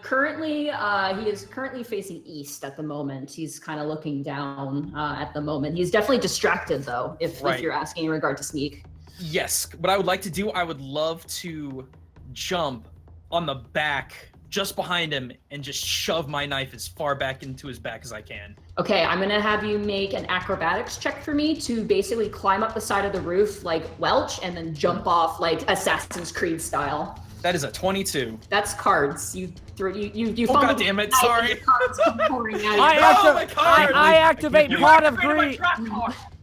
Currently, he is currently facing east at the moment. He's kind of looking down at the moment. He's definitely distracted though, if you're asking in regard to sneak. Yes. What I would like to do, I would love to jump on the back just behind him and just shove my knife as far back into his back as I can. Okay, I'm gonna have you make an acrobatics check for me to basically climb up the side of the roof like Welch and then jump off like Assassin's Creed style. That is a 22. That's cards. You Oh, fumbled God damn it, the knife and sorry. the cards come pouring out. I activate pot of greed.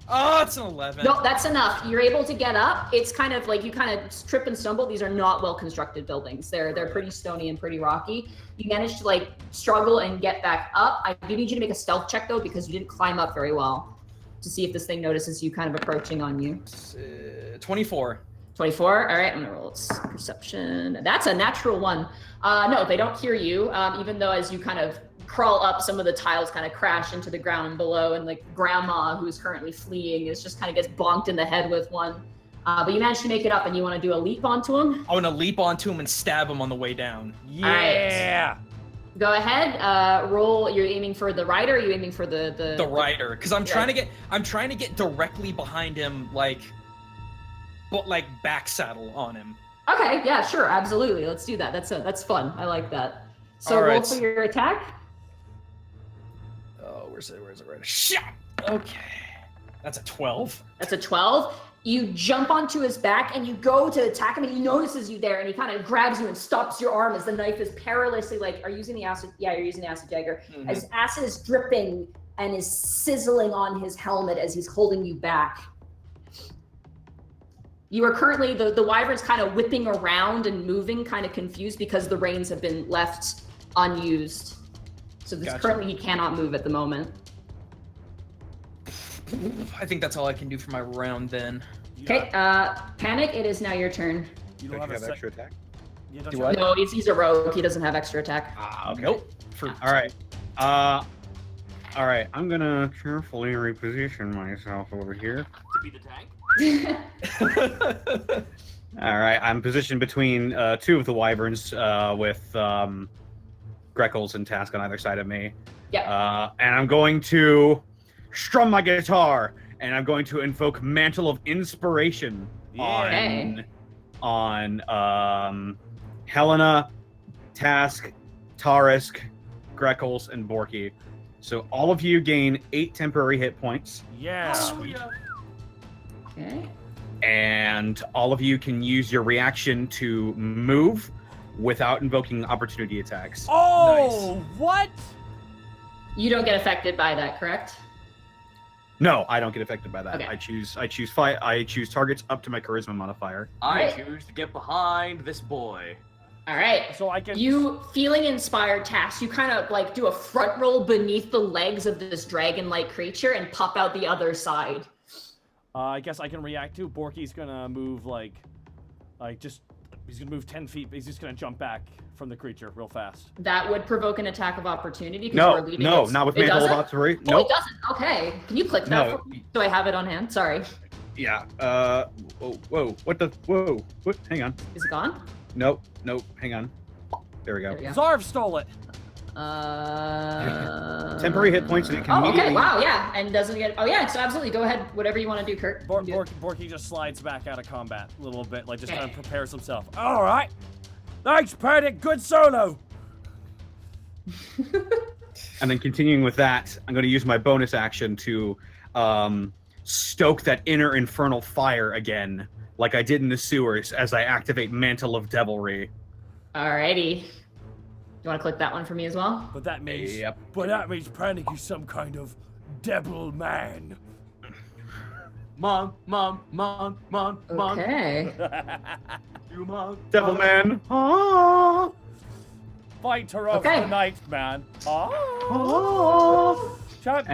Oh, it's an 11. No, that's enough. You're able to get up. It's kind of like you kind of trip and stumble. These are not well-constructed buildings. They're pretty stony and pretty rocky. You managed to like struggle and get back up. I do need you to make a stealth check though because you didn't climb up very well to see if this thing notices you kind of approaching on you. 24. 24. All right, I'm gonna roll its perception. That's a natural one. No, they don't hear you. Even though as you kind of crawl up, some of the tiles kind of crash into the ground below, and like grandma, who's currently fleeing, is just kind of gets bonked in the head with one. But you managed to make it up, and you want to do a leap onto him. I want to leap onto him and stab him on the way down. Yeah. Go ahead. Roll. You're aiming for the rider. Or are you aiming for the rider? Because I'm trying to get directly behind him, like back saddle on him. Okay. Yeah. Sure. Absolutely. Let's do that. That's fun. I like that. So All roll right. for your attack. Oh, where's the rider? Shot. Okay. That's a 12. That's a 12. You jump onto his back and you go to attack him, and he notices you there, and he kind of grabs you and stops your arm as the knife is perilously like. Are you using the acid? Yeah, you're using the acid dagger. Mhm. As acid is dripping and is sizzling on his helmet as he's holding you back. You are currently the wyvern's kind of whipping around and moving, kind of confused because the reins have been left unused. So Gotcha. currently he cannot move at the moment. I think that's all I can do for my round then. Okay, Panic, it is now your turn. You Don't don't you have have a extra attack? You don't Do you what? have- No, he's a rogue. He doesn't have extra attack. Ah, okay. Nope. All right. All right. I'm gonna carefully reposition myself over here. To be the tank. All right. I'm positioned between two of the wyverns with Greckles and Task on either side of me. Yeah. And I'm going to strum my guitar, and I'm going to invoke Mantle of Inspiration Okay. on Helena, Task, Tarisk, Greckles, and Borky. So all of you gain 8 temporary hit points, Yeah. Sweet. Okay. and all of you can use your reaction to move without invoking opportunity attacks. Oh, what? You don't get affected by that, correct? No, I don't get affected by that. Okay. I choose targets up to my charisma modifier. I Right. choose to get behind this boy. All right. So I can. You feeling inspired, Task, you kind of like do a front roll beneath the legs of this dragon-like creature and pop out the other side. I guess I can react to. Borky's gonna move like just. He's gonna move 10 feet. But he's just gonna jump back from the creature real fast. That would provoke an attack of opportunity. 'Cause No, you are leaving no, it. not with It Mantle of doesn't? Observation. Oh, Nope. it doesn't. Okay. Can you click that No. for me so I have it on hand? Sorry. Yeah. Whoa. What the? Whoa. What? Hang on. Is it gone? Nope. Hang on. There we go. There we go. Zarv stole it. Temporary hit points and it can Oh, okay. immediately- Wow. Yeah. And doesn't get. Oh, yeah. So absolutely. Go ahead. Whatever you want to do, Kurt. You can do it. Borky just slides back out of combat a little bit, like just kind of Okay. prepares himself. All right. Thanks, Panic. Good solo. And then continuing with that, I'm going to use my bonus action to stoke that inner infernal fire again, like I did in the sewers, as I activate Mantle of Devilry. Alrighty. You want to click that one for me as well? But that means. Yep. But that means Panic is some kind of devil man. Mon. Okay. You mon. Devil Man. Ah! Fighter of Okay. the night, man. Oh. Shut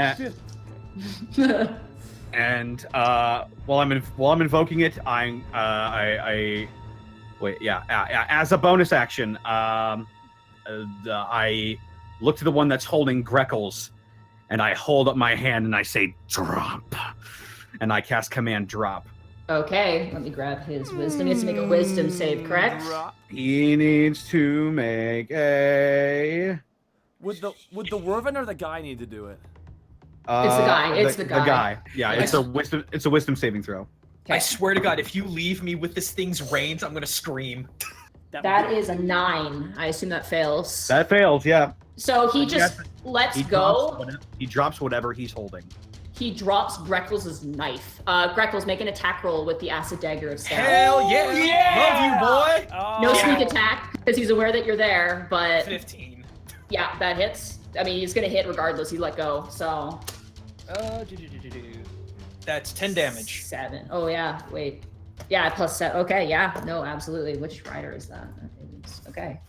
And while I'm invoking it, I wait. Yeah. As a bonus action, I look to the one that's holding Greckles, and I hold up my hand and I say drop, and I cast command drop. Okay, let me grab his wisdom. He has to make a wisdom save, correct? He needs to make a. Would the wyvern or the guy need to do it? It's the guy, it's the The guy. guy. Yeah, it's a wisdom saving throw. I swear to God, if you leave me with this thing's reins, I'm gonna scream. That is a 9. I assume that fails. That fails. Yeah. So he just lets go. He drops whatever he's holding. He drops Greckles' knife. Greckles, make an attack roll with the acid dagger of staff. Hell yeah! Love you, boy! Oh. No sneak attack, because he's aware that you're there, but 15. yeah, that hits. I mean, he's gonna hit regardless, he let go, so. That's 10 damage. 7. Oh yeah, wait. Yeah, plus 7. Okay, yeah, no, absolutely. Which rider is that? It is, okay.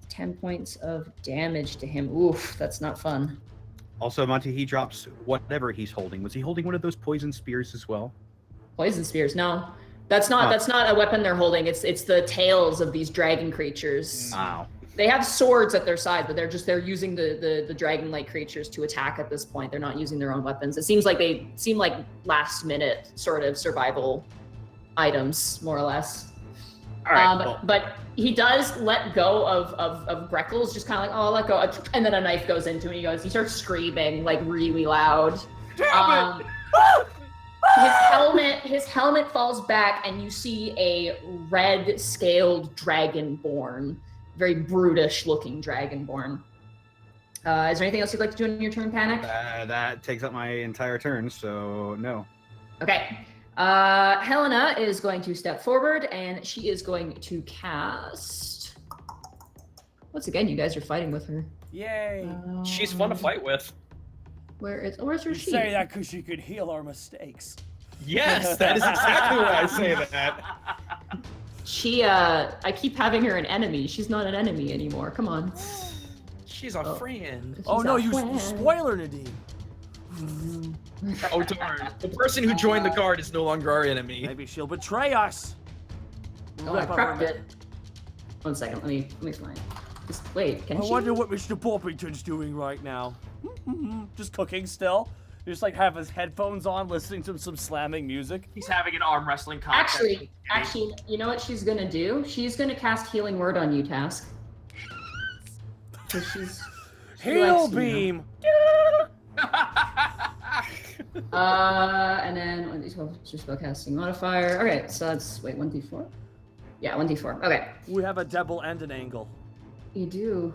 10 points of damage to him. Oof, that's not fun. Also, Monty, he drops whatever he's holding. Was he holding one of those poison spears as well? Poison spears, no. That's not a weapon they're holding. It's the tails of these dragon creatures. Wow. They have swords at their side, but they're using the dragon-like creatures to attack at this point. They're not using their own weapons. It seems like they seem like last-minute sort of survival items, more or less. All right. But he does let go of Greckles, just kind of like, oh, let go, and then a knife goes into him. He starts screaming like really loud. Damn it! His helmet falls back, and you see a red-scaled dragonborn, very brutish-looking dragonborn. Is there anything else you'd like to do in your turn, Panic? That takes up my entire turn, so no. Okay. Helena is going to step forward, and she is going to cast. Once again, you guys are fighting with her. Yay. She's fun to fight with. Where's her You sheet? say that because she could heal our mistakes. Yes, that is exactly why I say that. She, I keep having her an enemy. She's not an enemy anymore. Come on. She's a friend. Oh She's no, a you friend. spoiler, Nadine. Oh darn. The person who joined the guard is no longer our enemy. Maybe she'll betray us. Oh, I prepped it. 1 second. Let me find. Just wait. Can I she? wonder what Mr. Poppington's doing right now. Just cooking still. Just like have his headphones on, listening to some slamming music. He's having an arm wrestling contest. Actually, you know what she's gonna do? She's gonna cast Healing Word on you, Task. So Heal likes you. beam. And then 1d12 is your spellcasting modifier. Okay, so that's 1d4. Yeah, 1d4. Okay, We have a double and an angle. you do.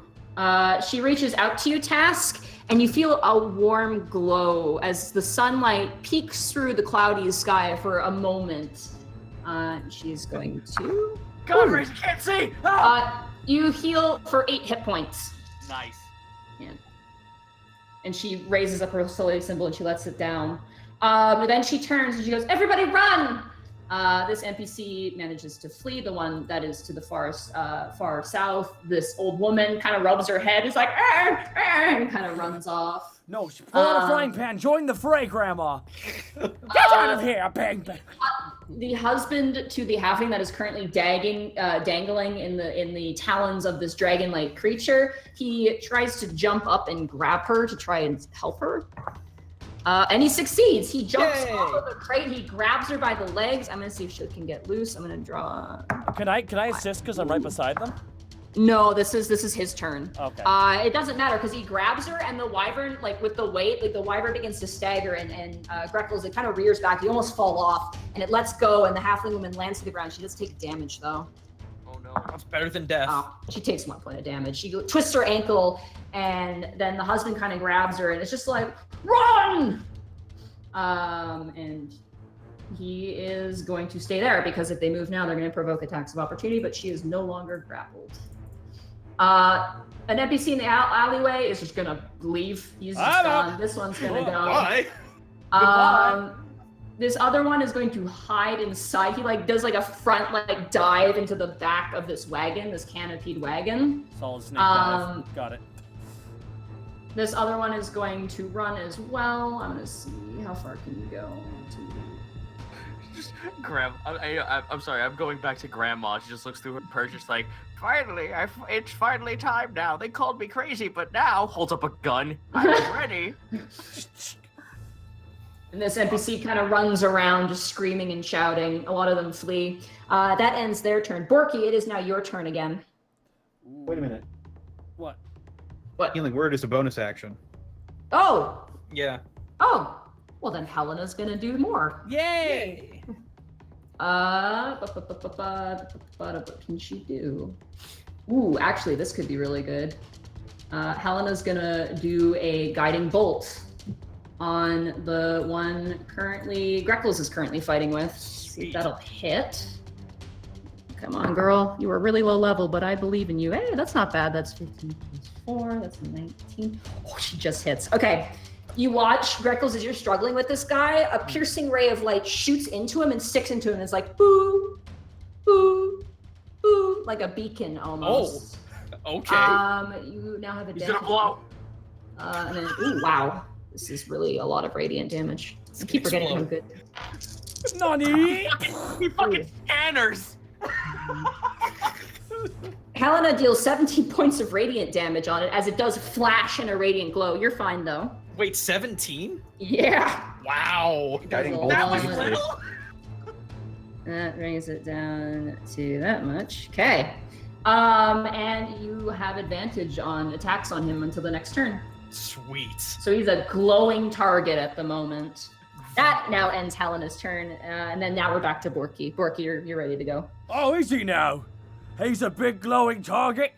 She reaches out to you, Task, and you feel a warm glow as the sunlight peeks through the cloudy sky for a moment. She's going to. God, Grace, you can't see! Ah! You heal for 8 hit points. Nice. And she raises up her hostility symbol and she lets it down. Then she turns and she goes, "Everybody run!" This NPC manages to flee, the one that is to the far south. This old woman kind of rubs her head, is like, and kind of runs off. No, she pull out a frying pan. Join the fray, Grandma. Get out of here! Bang bang. The husband to the halfling that is currently dangling in the talons of this dragon-like creature, he tries to jump up and grab her to try and help her. And he succeeds. He jumps off of the crate. He grabs her by the legs. I'm gonna see if she can get loose. I'm gonna draw. Can I assist because I'm right beside them? No, this is his turn. Okay. It doesn't matter because he grabs her and the wyvern, like with the weight, like the wyvern begins to stagger and Greckles, it kind of rears back. You almost fall off and it lets go and the halfling woman lands to the ground. She does take damage though. Oh no. That's better than death. She takes 1 point of damage. She twists her ankle and then the husband kind of grabs her and it's just like, run! And he is going to stay there because if they move now, they're going to provoke attacks of opportunity, but she is no longer grappled. An NPC in the alleyway is just gonna leave. He's just gone. This one's gonna go. Bye. This other one is going to hide inside. He like does like a front like dive into the back of this wagon, this canopied wagon. Solid snake dive. Got it. This other one is going to run as well. I'm gonna see how far can you go. Just I'm sorry. I'm going back to Grandma. She just looks through her purse, just like, finally, it's finally time now. They called me crazy, but now holds up a gun. I'm ready. And this NPC kind of runs around, just screaming and shouting. A lot of them flee. That ends their turn. Borky, it is now your turn again. Wait a minute. What? What? Healing word is a bonus action. Oh. Yeah. Oh. Well, then Helena's gonna do more. Yay! What can she do? Ooh, actually, this could be really good. Helena's gonna do a guiding bolt on the one Greckles is currently fighting with. See if that'll hit. Come on, girl. You were really low level, but I believe in you. Hey, that's not bad. That's 15 plus 4. That's 19. Oh, she just hits. Okay. You watch Greckles as you're struggling with this guy. A piercing ray of light shoots into him and sticks into him. And it's like, boo, boo, boo, like a beacon almost. Oh, okay. You now have a He's gonna blow. And then, ooh, wow. This is really a lot of radiant damage. I keep forgetting how good. Nani? He fucking scanners. Helena deals 17 points of radiant damage on it as it does flash in a radiant glow. You're fine though. Wait, 17? Yeah. Wow. Guiding That bolt. That was was little. That brings it down to that much. Okay. And you have advantage on attacks on him until the next turn. Sweet. So he's a glowing target at the moment. That now ends Helena's turn, and then now we're back to Borky. Borky, you're ready to go. Oh, is he now? He's a big glowing target.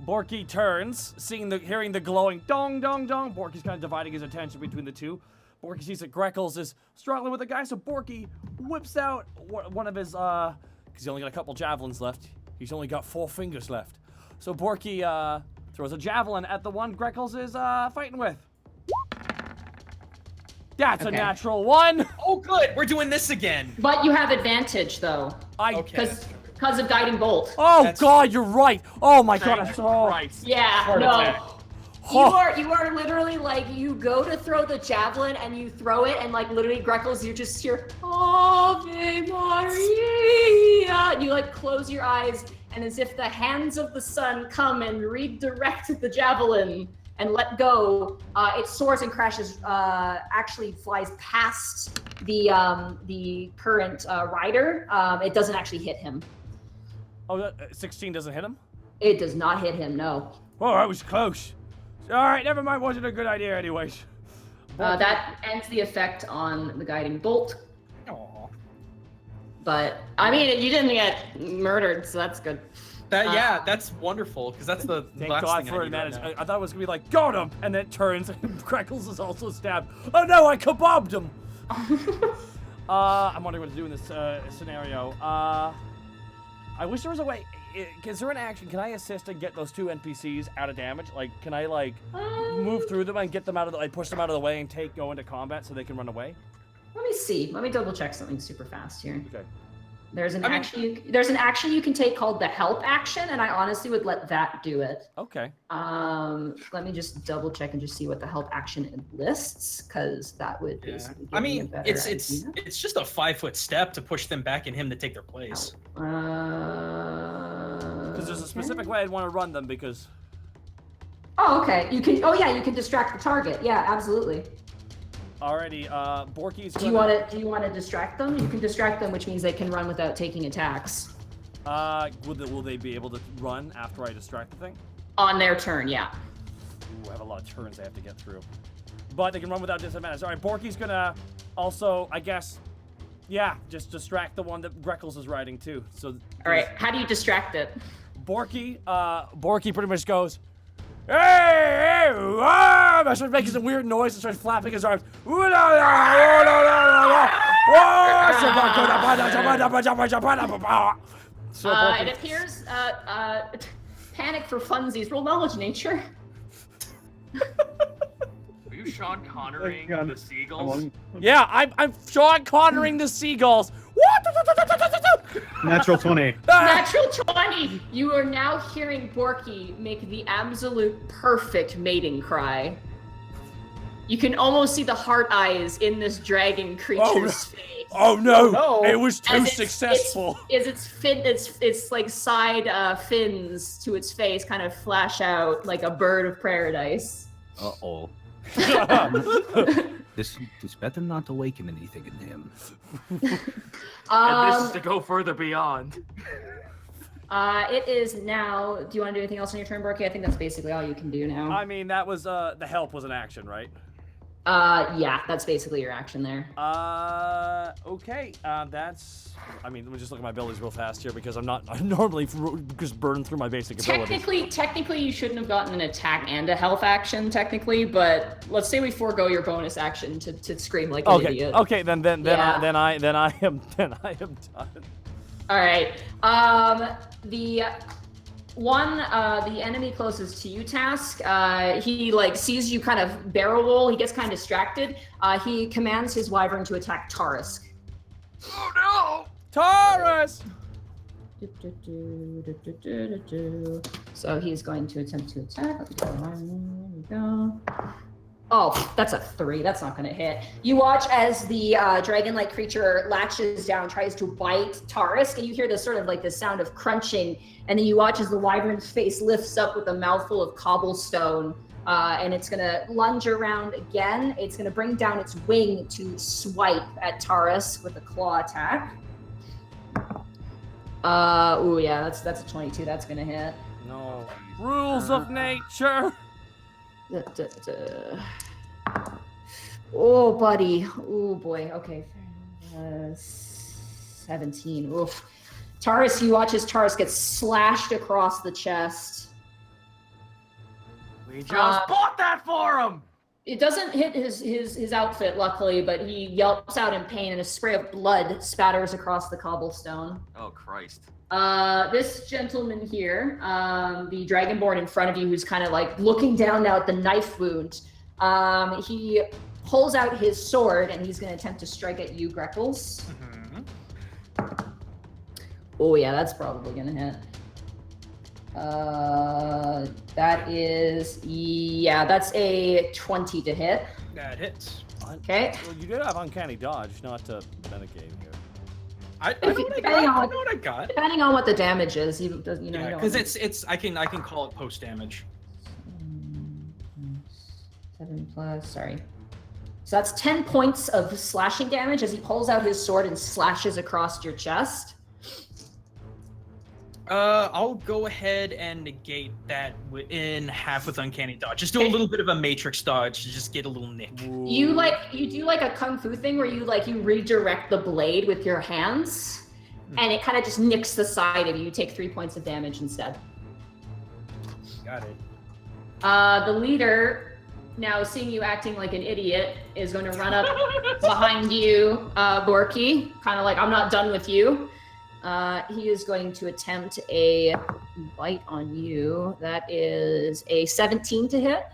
Borky turns, hearing the glowing dong dong dong. Borky's kind of dividing his attention between the two. Borky sees that Greckles is struggling with the guy, so Borky whips out one of his, because he's only got a couple javelins left. He's only got 4 fingers left. So Borky throws a javelin at the one Greckles is fighting with. That's a natural 1. Oh, good. We're doing this again. But you have advantage, though, Okay. because of Guiding Bolt. Oh, That's- God, you're right. Oh, my God. Thank Oh. Christ. Yeah, Heart no. attack. You are literally like, you go to throw the javelin and you throw it, and like literally Greckles, you just hear Ave Maria. And you like close your eyes, and as if the hands of the sun come and redirect the javelin and let go, it soars and crashes, actually flies past the current rider. It doesn't actually hit him. Oh, 16 doesn't hit him? It does not hit him, no. Oh, that was close. All right, never mind. Wasn't a good idea anyways. That ends the effect on the Guiding Bolt. Aw. But, I mean, you didn't get murdered, so that's good. Yeah, that's wonderful, because that's the Thank last God thing for I need right advantage. now. I thought it was gonna be like, got him, and then it turns and Greckles is also stabbed. Oh no, I kebabbed him. I'm wondering what to do in this scenario. I wish there was a way. Is there an action? Can I assist and get those 2 NPCs out of damage? Like, can I like move through them and get them out of the, like, push them out of the way and go into combat so they can run away? Let me see. Let me double check something super fast here. Okay. There's an action you can take called the help action, and I honestly would let that do it. Okay. Let me just double check and just see what the help action lists, because that would Yeah. basically give I me a mean, better it's idea. just a 5-foot step to push them back and him to take their place. Because there's a specific way I'd want to run them because. Oh, okay. You can. Oh, yeah. You can distract the target. Yeah, absolutely. Alrighty, Borky's Do you want to distract them? You can distract them, which means they can run without taking attacks. Will they be able to run after I distract the thing? On their turn, yeah. Ooh, I have a lot of turns I have to get through. But they can run without disadvantage. Alright, Borky's gonna also, I guess, yeah, just distract the one that Greckles is riding too. So All right. How do you distract it? Borky pretty much goes, hey, ah! I starts making some weird noise and starts flapping his arms. So It appears panic for funsies. Roll knowledge nature. Are you Sean Connery Hang on. the seagulls? Yeah, I'm Sean Connerying the seagulls. What? Natural 20. Natural 20! You are now hearing Porky make the absolute perfect mating cry. You can almost see the heart eyes in this dragon creature's face. Oh no! no. It was too As it's- successful. It's like side fins to its face kind of flash out like a bird of paradise. Uh-oh. This better not awaken anything in him. And this is to go further beyond. It is now. Do you want to do anything else on your turn, Porky? I think that's basically all you can do now. I mean, that was the help was an action, right? Yeah, that's basically your action there. Okay. That's. I mean, let me just look at my abilities real fast here because I'm normally just burning through my basic abilities. Technically, you shouldn't have gotten an attack and a health action, technically. But let's say we forego your bonus action to scream like an idiot. Okay. Then Yeah. I am done. All right. The enemy closest to you, Task, he like sees you kind of barrel roll. He gets kind of distracted. He commands his wyvern to attack Tarisk. Oh Taurus. So he's going to attempt to attack. There we go. Oh, that's a 3. That's not going to hit. You watch as the dragon-like creature latches down, tries to bite Tarisk, and you hear this sort of like the sound of crunching. And then you watch as the wyvern's face lifts up with a mouthful of cobblestone, and it's going to lunge around again. It's going to bring down its wing to swipe at Tarisk with a claw attack. Oh yeah, that's a 22. That's going to hit. No. Rules of nature. Oh, buddy. Oh, boy. Okay. 17. Oof. Taurus, you watch as Taurus gets slashed across the chest. We just bought that for him! It doesn't hit his outfit, luckily, but he yelps out in pain and a spray of blood spatters across the cobblestone. Oh, Christ. This gentleman here, the dragonborn in front of you, who's kind of like looking down now at the knife wound, he pulls out his sword and he's going to attempt to strike at you, Greckles. Oh yeah, that's probably going to hit. That's a 20 to hit. That hits. Okay. Well, you did have uncanny dodge, not to metagame here. I know what I got. Depending on what the damage is, you know. Yeah, because it's I can call it post damage. 7 plus, sorry. So that's 10 points of slashing damage as he pulls out his sword and slashes across your chest. I'll go ahead and negate that in half with uncanny dodge. Just do a little bit of a matrix dodge to just get a little nick. You do like a kung fu thing where you redirect the blade with your hands, and it kind of just nicks the side of you. You take 3 points of damage instead. Got it. The leader, now seeing you acting like an idiot, is going to run up behind you, Borky, kind of like, I'm not done with you. He is going to attempt a bite on you. That is a 17 to hit.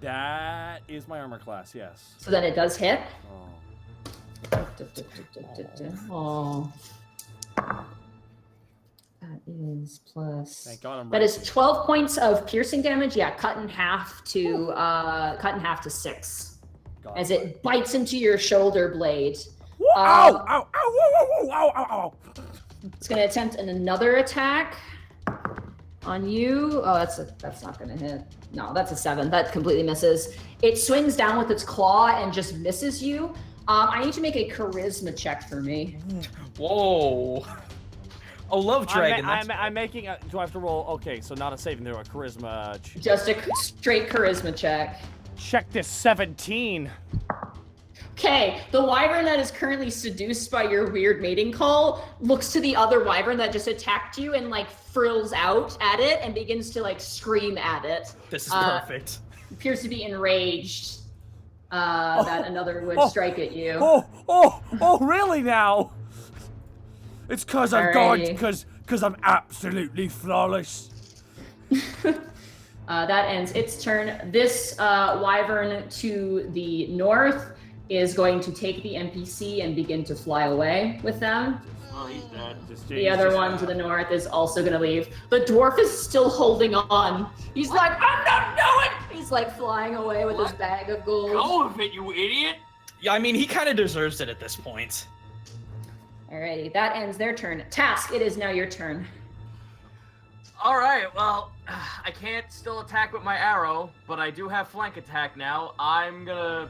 That is my armor class, yes. So then it does hit. Oh. Oh. That is plus. Thank God I'm That ready. is 12 points of piercing damage. Yeah, cut in half to 6 as it bites into your shoulder blade. Ow! Ow! Ow! Ow! Ow! Ow! Ow! It's going to attempt another attack on you. Oh, that's not going to hit. No, that's a 7. That completely misses. It swings down with its claw and just misses you. I need to make a charisma check for me. Whoa. Oh, love dragon. I'm making a. Do I have to roll? Okay, so not a saving throw, a charisma. Just a straight charisma check. Check this 17. Okay, the wyvern that is currently seduced by your weird mating call looks to the other wyvern that just attacked you and like frills out at it and begins to like scream at it. This is perfect. Appears to be enraged that another would strike at you. Oh, really now? It's cause I'm Alrighty. cause I'm absolutely flawless. That ends its turn. This wyvern to the north is going to take the NPC and begin to fly away with them. Oh, he's dead. The other one to the north is also going to leave. The dwarf is still holding on. He's like, I'm not doing. He's like flying away with his bag of gold. Go with it, you idiot! Yeah, I mean, he kind of deserves it at this point. Alrighty, that ends their turn. Task, it is now your turn. All right, well, I can't still attack with my arrow, but I do have flank attack now. I'm gonna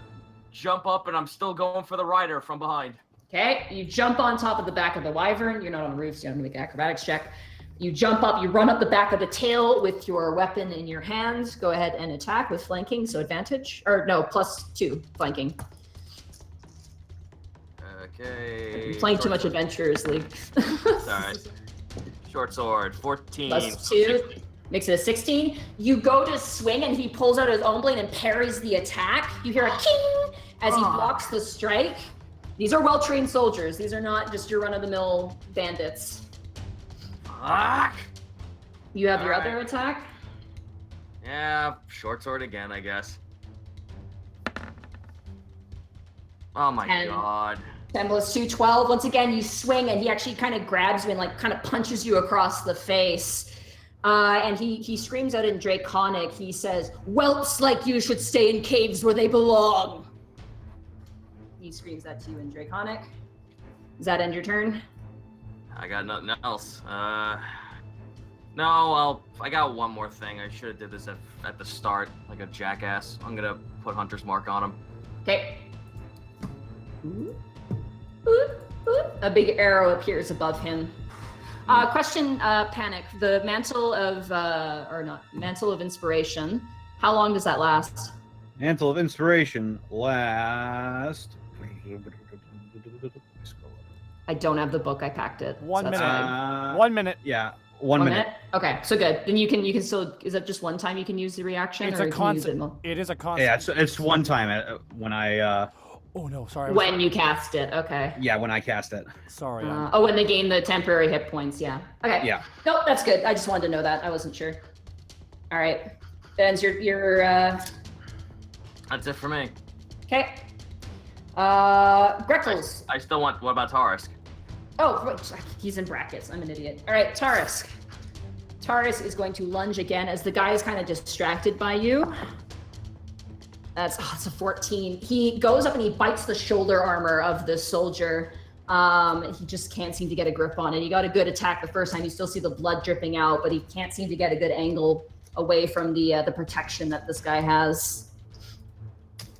jump up, and I'm still going for the rider from behind. Okay, you jump on top of the back of the wyvern. You're not on the roof, so you don't have to make an acrobatics check. You jump up, you run up the back of the tail with your weapon in your hand. Go ahead and attack with flanking, so advantage. Or no, +2 flanking. Okay. You're playing too much Adventures League. Sorry. Short sword, 14. +2. Makes it a 16. You go to swing, and he pulls out his own blade and parries the attack. You hear a king as he blocks the strike. These are well-trained soldiers. These are not just your run-of-the-mill bandits. Fuck! You have your Alright. other attack? Yeah, short sword again, I guess. Oh my 10. god. 10 +2, 12. Once again, you swing, and he actually kind of grabs you and like kind of punches you across the face. And he screams out in Draconic. He says, "Whelps like you should stay in caves where they belong." He screams that to you in Draconic. Does that end your turn? I got nothing else. No, I got one more thing. I should have did this at the start, like a jackass. I'm gonna put Hunter's Mark on him. Okay. A big arrow appears above him. Question, Panic. The mantle of, mantle of inspiration. How long does that last? Mantle of inspiration last. I don't have the book. I packed it. 1 so that's minute. fine. 1 minute. Yeah, 1 1 minute. Okay, so good. Then you can still. Is that just one time you can use the reaction? It's or a you can use constant. It is a constant. Yeah, it's one time when I Oh no, sorry. When you cast it, okay. when I cast it. Sorry. When they gain the temporary hit points, yeah. Okay. Yeah. Nope, that's good. I just wanted to know that. I wasn't sure. All right. That ends your That's it for me. okay. Greckles. I still want. What about Tarisk? Oh, wait, he's in brackets. I'm an idiot. All right, Tarisk. Tarisk is going to lunge again as the guy is kind of distracted by you. It's a 14. He goes up and he bites the shoulder armor of the soldier. He just can't seem to get a grip on it. He got a good attack the first time. You still see the blood dripping out, but he can't seem to get a good angle away from the protection that this guy has.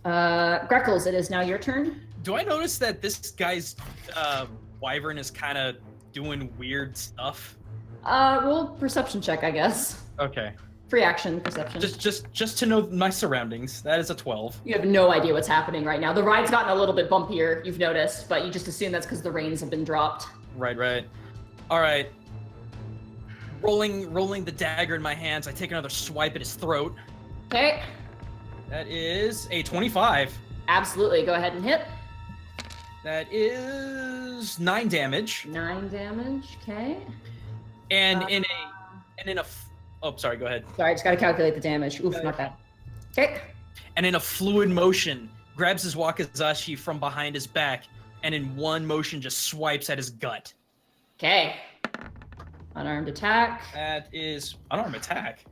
Greckles, it is now your turn. Do I notice that this guy's wyvern is kind of doing weird stuff? Roll perception check, I guess. Okay. Free action perception. Just to know my surroundings. That is a 12. You have no idea what's happening right now. The ride's gotten a little bit bumpier, you've noticed, but you just assume that's because the reins have been dropped. Right. All right. Rolling the dagger in my hands, I take another swipe at his throat. Okay. That is a 25. Absolutely. Go ahead and hit. That is 9 damage. 9 damage. Okay. And oh, sorry, go ahead. Sorry, I just got to calculate the damage. Oof, not bad. Okay. And in a fluid motion, grabs his wakizashi from behind his back, and in one motion just swipes at his gut. Okay. Unarmed attack. That is unarmed attack.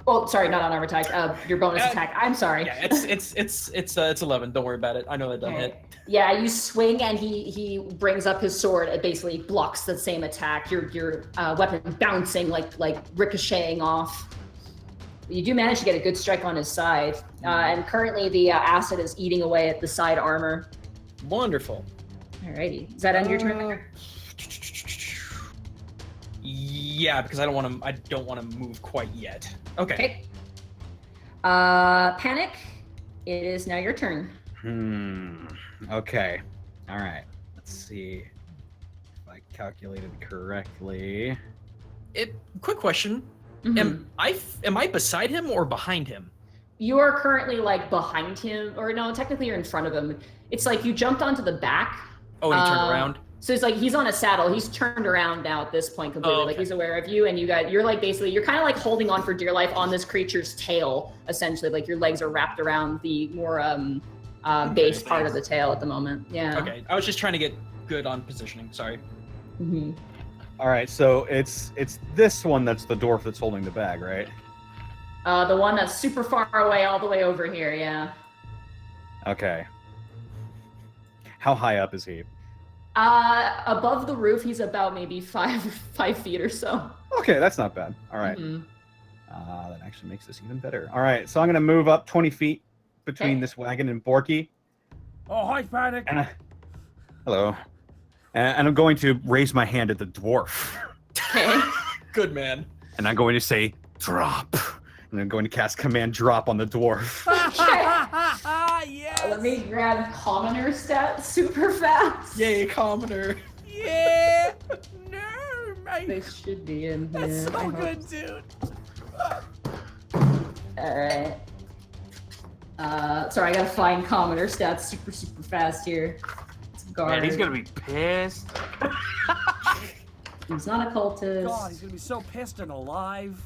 Oh, sorry, not unarmed attack. Your bonus attack. I'm sorry. Yeah, it's 11. Don't worry about it. I know that doesn't hit. Yeah, you swing and he brings up his sword. It basically blocks the same attack. Your weapon bouncing like ricocheting off. You do manage to get a good strike on his side, and currently the acid is eating away at the side armor. Wonderful. Alrighty, is that end your turn? Yeah, because I don't want to move quite yet. Okay. Panic. It is now your turn. Okay. All right. Let's see if I calculated correctly. Quick question. Mhm. Am I beside him or behind him? You are currently like behind him, or no, technically you're in front of him. It's like you jumped onto the back. Oh, and he turned around. So it's like he's on a saddle. He's turned around now at this point completely. Oh, Like okay. he's aware of you, and you're like basically you're kind of like holding on for dear life on this creature's tail, essentially. Like your legs are wrapped around the more base part of the tail at the moment. Yeah. Okay, I was just trying to get good on positioning. Sorry. Mm-hmm. All right, so it's this one that's the dwarf that's holding the bag, right? The one that's super far away, all the way over here. Yeah. Okay. How high up is he? Above the roof, he's about maybe 5 feet or so. Okay, that's not bad. All right. Mhm. That actually makes this even better. All right, so I'm gonna move up 20 feet between Okay. this wagon and Porky. Oh, hi, Panic. And hello. And I'm going to raise my hand at the dwarf. Okay. Good man. And I'm going to say, drop. And I'm going to cast command drop on the dwarf. Yes. Let me grab commoner stat super fast. Yay, commoner. Yeah. No, mate. They should be in here. That's I so hope. good, dude. Alright. Sorry, I gotta find commoner stats super fast here. It's guard. Man, he's gonna be pissed. He's not a cultist. God, he's gonna be so pissed and alive.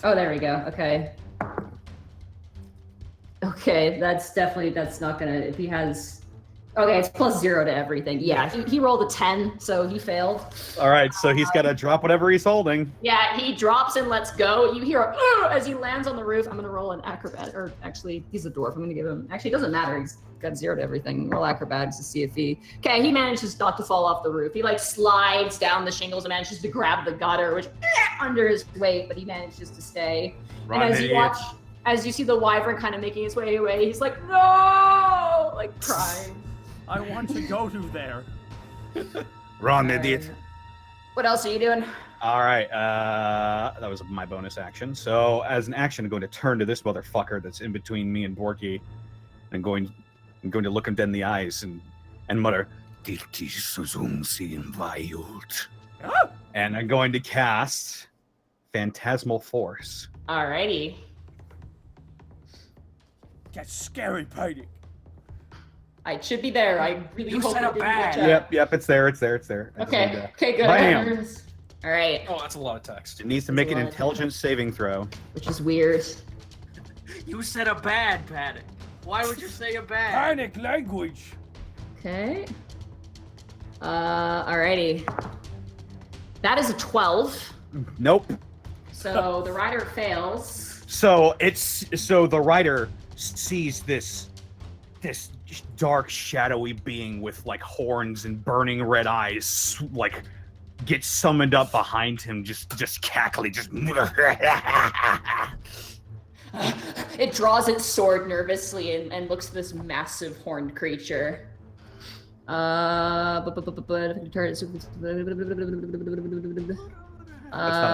Oh, there we go. Okay. Okay, that's not gonna. If he has. Okay, it's +0 to everything. Yeah, he rolled a 10, so he failed. All right, so he's got to drop whatever he's holding. Yeah, he drops and lets go. You hear a "Ugh," as he lands on the roof. I'm gonna roll an acrobat, or actually, he's a dwarf. I'm gonna give him. Actually, it doesn't matter. He's got 0 to everything. Roll acrobatics to see if he. Okay, he manages not to fall off the roof. He like slides down the shingles and manages to grab the gutter, which under his weight, but he manages to stay. Run, and as idiot. you watch, as you see the wyvern kind of making his way away, he's like, "No!" like crying. I want to go to there. Run, idiot. What else are you doing? All right, that was my bonus action. So as an action, I'm going to turn to this motherfucker that's in between me and Porky. I'm going to look him dead in the eyes and mutter, and I'm going to cast Phantasmal Force. Alrighty. Get scary, Panic. I should be there. I really You hope set it a didn't bag. glitch out. Yep, it's there. I just need Okay. to- Okay, good. Bam. All right. Oh, that's a lot of text. It needs to make an intelligence saving throw. Which is weird. You said a bad, Panic. Why would you say a bad? Panic language. Okay. Alrighty. That is a 12. Nope. So the rider fails. So the rider sees this dark, shadowy being with like horns and burning red eyes, like get summoned up behind him, just cackling, just. It draws its sword nervously and looks at this massive horned creature. That's not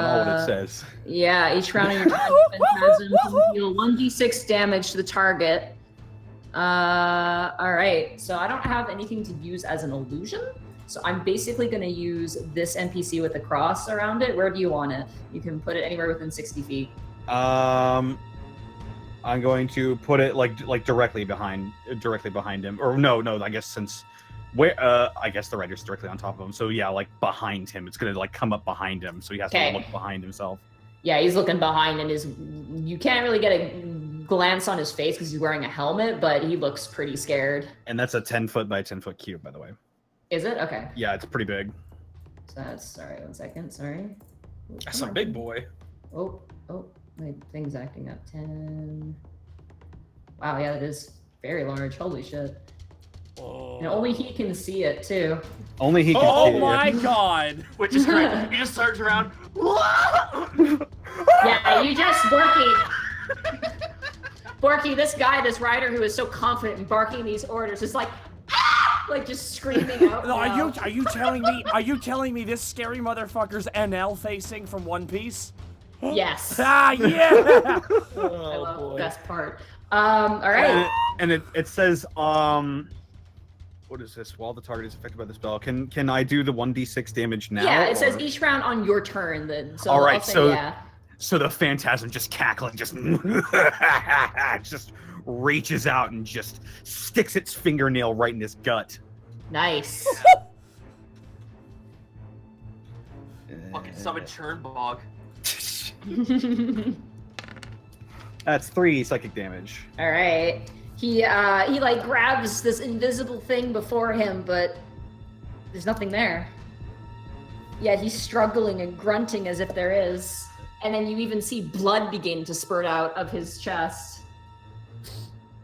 all what it says. Yeah, each round in your phantasm can deal 1d6 damage to the target. Alright, so I don't have anything to use as an illusion. So I'm basically going to use this NPC with a cross around it. Where do you want it? You can put it anywhere within 60 feet. I'm going to put it like directly behind him. Or no, I guess since I guess the rider's directly on top of him. So yeah, like behind him. It's gonna like come up behind him, so he has Okay. to look behind himself. Yeah, he's looking behind and you can't really get a glance on his face because he's wearing a helmet, but he looks pretty scared. And that's a 10-foot by 10-foot cube, by the way. Is it? Okay. Yeah, it's pretty big. So that's, sorry, 1 second, sorry. Oh, That's come a on. big boy. Oh, my thing's acting up. 10. Wow, yeah, that is very large. Holy shit. Oh, And only he can see it, too. Only he can oh see my it. god. Which is great. He just turns around. Yeah, you just, Borky, this guy, this rider who is so confident in barking these orders is like, "Ah!" like just screaming out. No, loud. are you telling me this scary motherfucker's NL facing from One Piece? Yes. Ah, yeah. I Oh love the boy. best part. All right. And it says what is this? While the target is affected by the spell, can I do the 1d6 damage now? Yeah, it says or- each round on your turn. So All right, I'll say, so- yeah. So the phantasm just cackling, just reaches out and just sticks its fingernail right in his gut. Nice. Fucking summon Churnbog. That's 3 psychic damage. All right. He like grabs this invisible thing before him, but there's nothing there. Yet he's struggling and grunting as if there is. And then you even see blood begin to spurt out of his chest.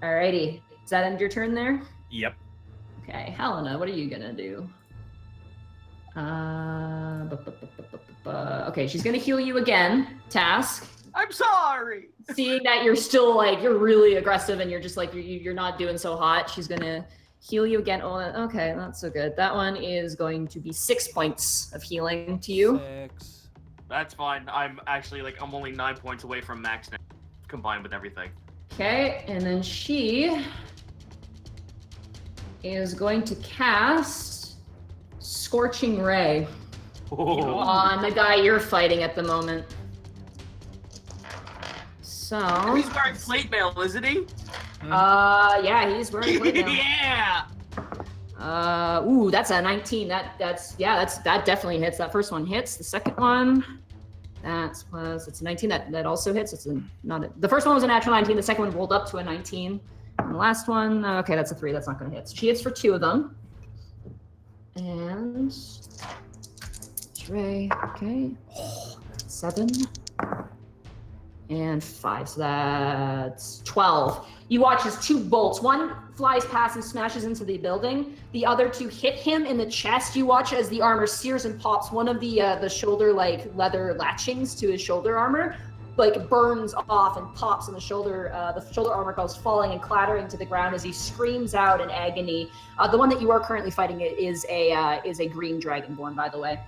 Alrighty. Does that end your turn there? Yep. Okay, Helena, what are you gonna do? Okay, she's gonna heal you again. Task. I'm sorry. Seeing that you're still like you're really aggressive and you're just like you're not doing so hot, she's gonna heal you again. Oh, okay, not so good. That one is going to be 6 points of healing to you. 6. That's fine. I'm actually I'm only 9 points away from max now, combined with everything. Okay, and then she is going to cast Scorching Ray on the guy you're fighting at the moment. So. He's wearing plate mail, isn't he? Yeah, he's wearing plate mail. Yeah. Ooh, that's a 19. That definitely hits. That first one hits. The second one, it's a 19. That also hits. The first one was a natural 19. The second one rolled up to a 19. And the last one, okay, that's a 3. That's not going to hit. So she hits for 2 of them. And Ray, okay, 7 and 5. So that's 12. You watch as 2 bolts. One flies past and smashes into the building. The other 2 hit him in the chest. You watch as the armor sears and pops. One of the shoulder leather latchings to his shoulder armor burns off and pops in the shoulder. The shoulder armor goes falling and clattering to the ground as he screams out in agony. The one that you are currently fighting is a green dragonborn, by the way.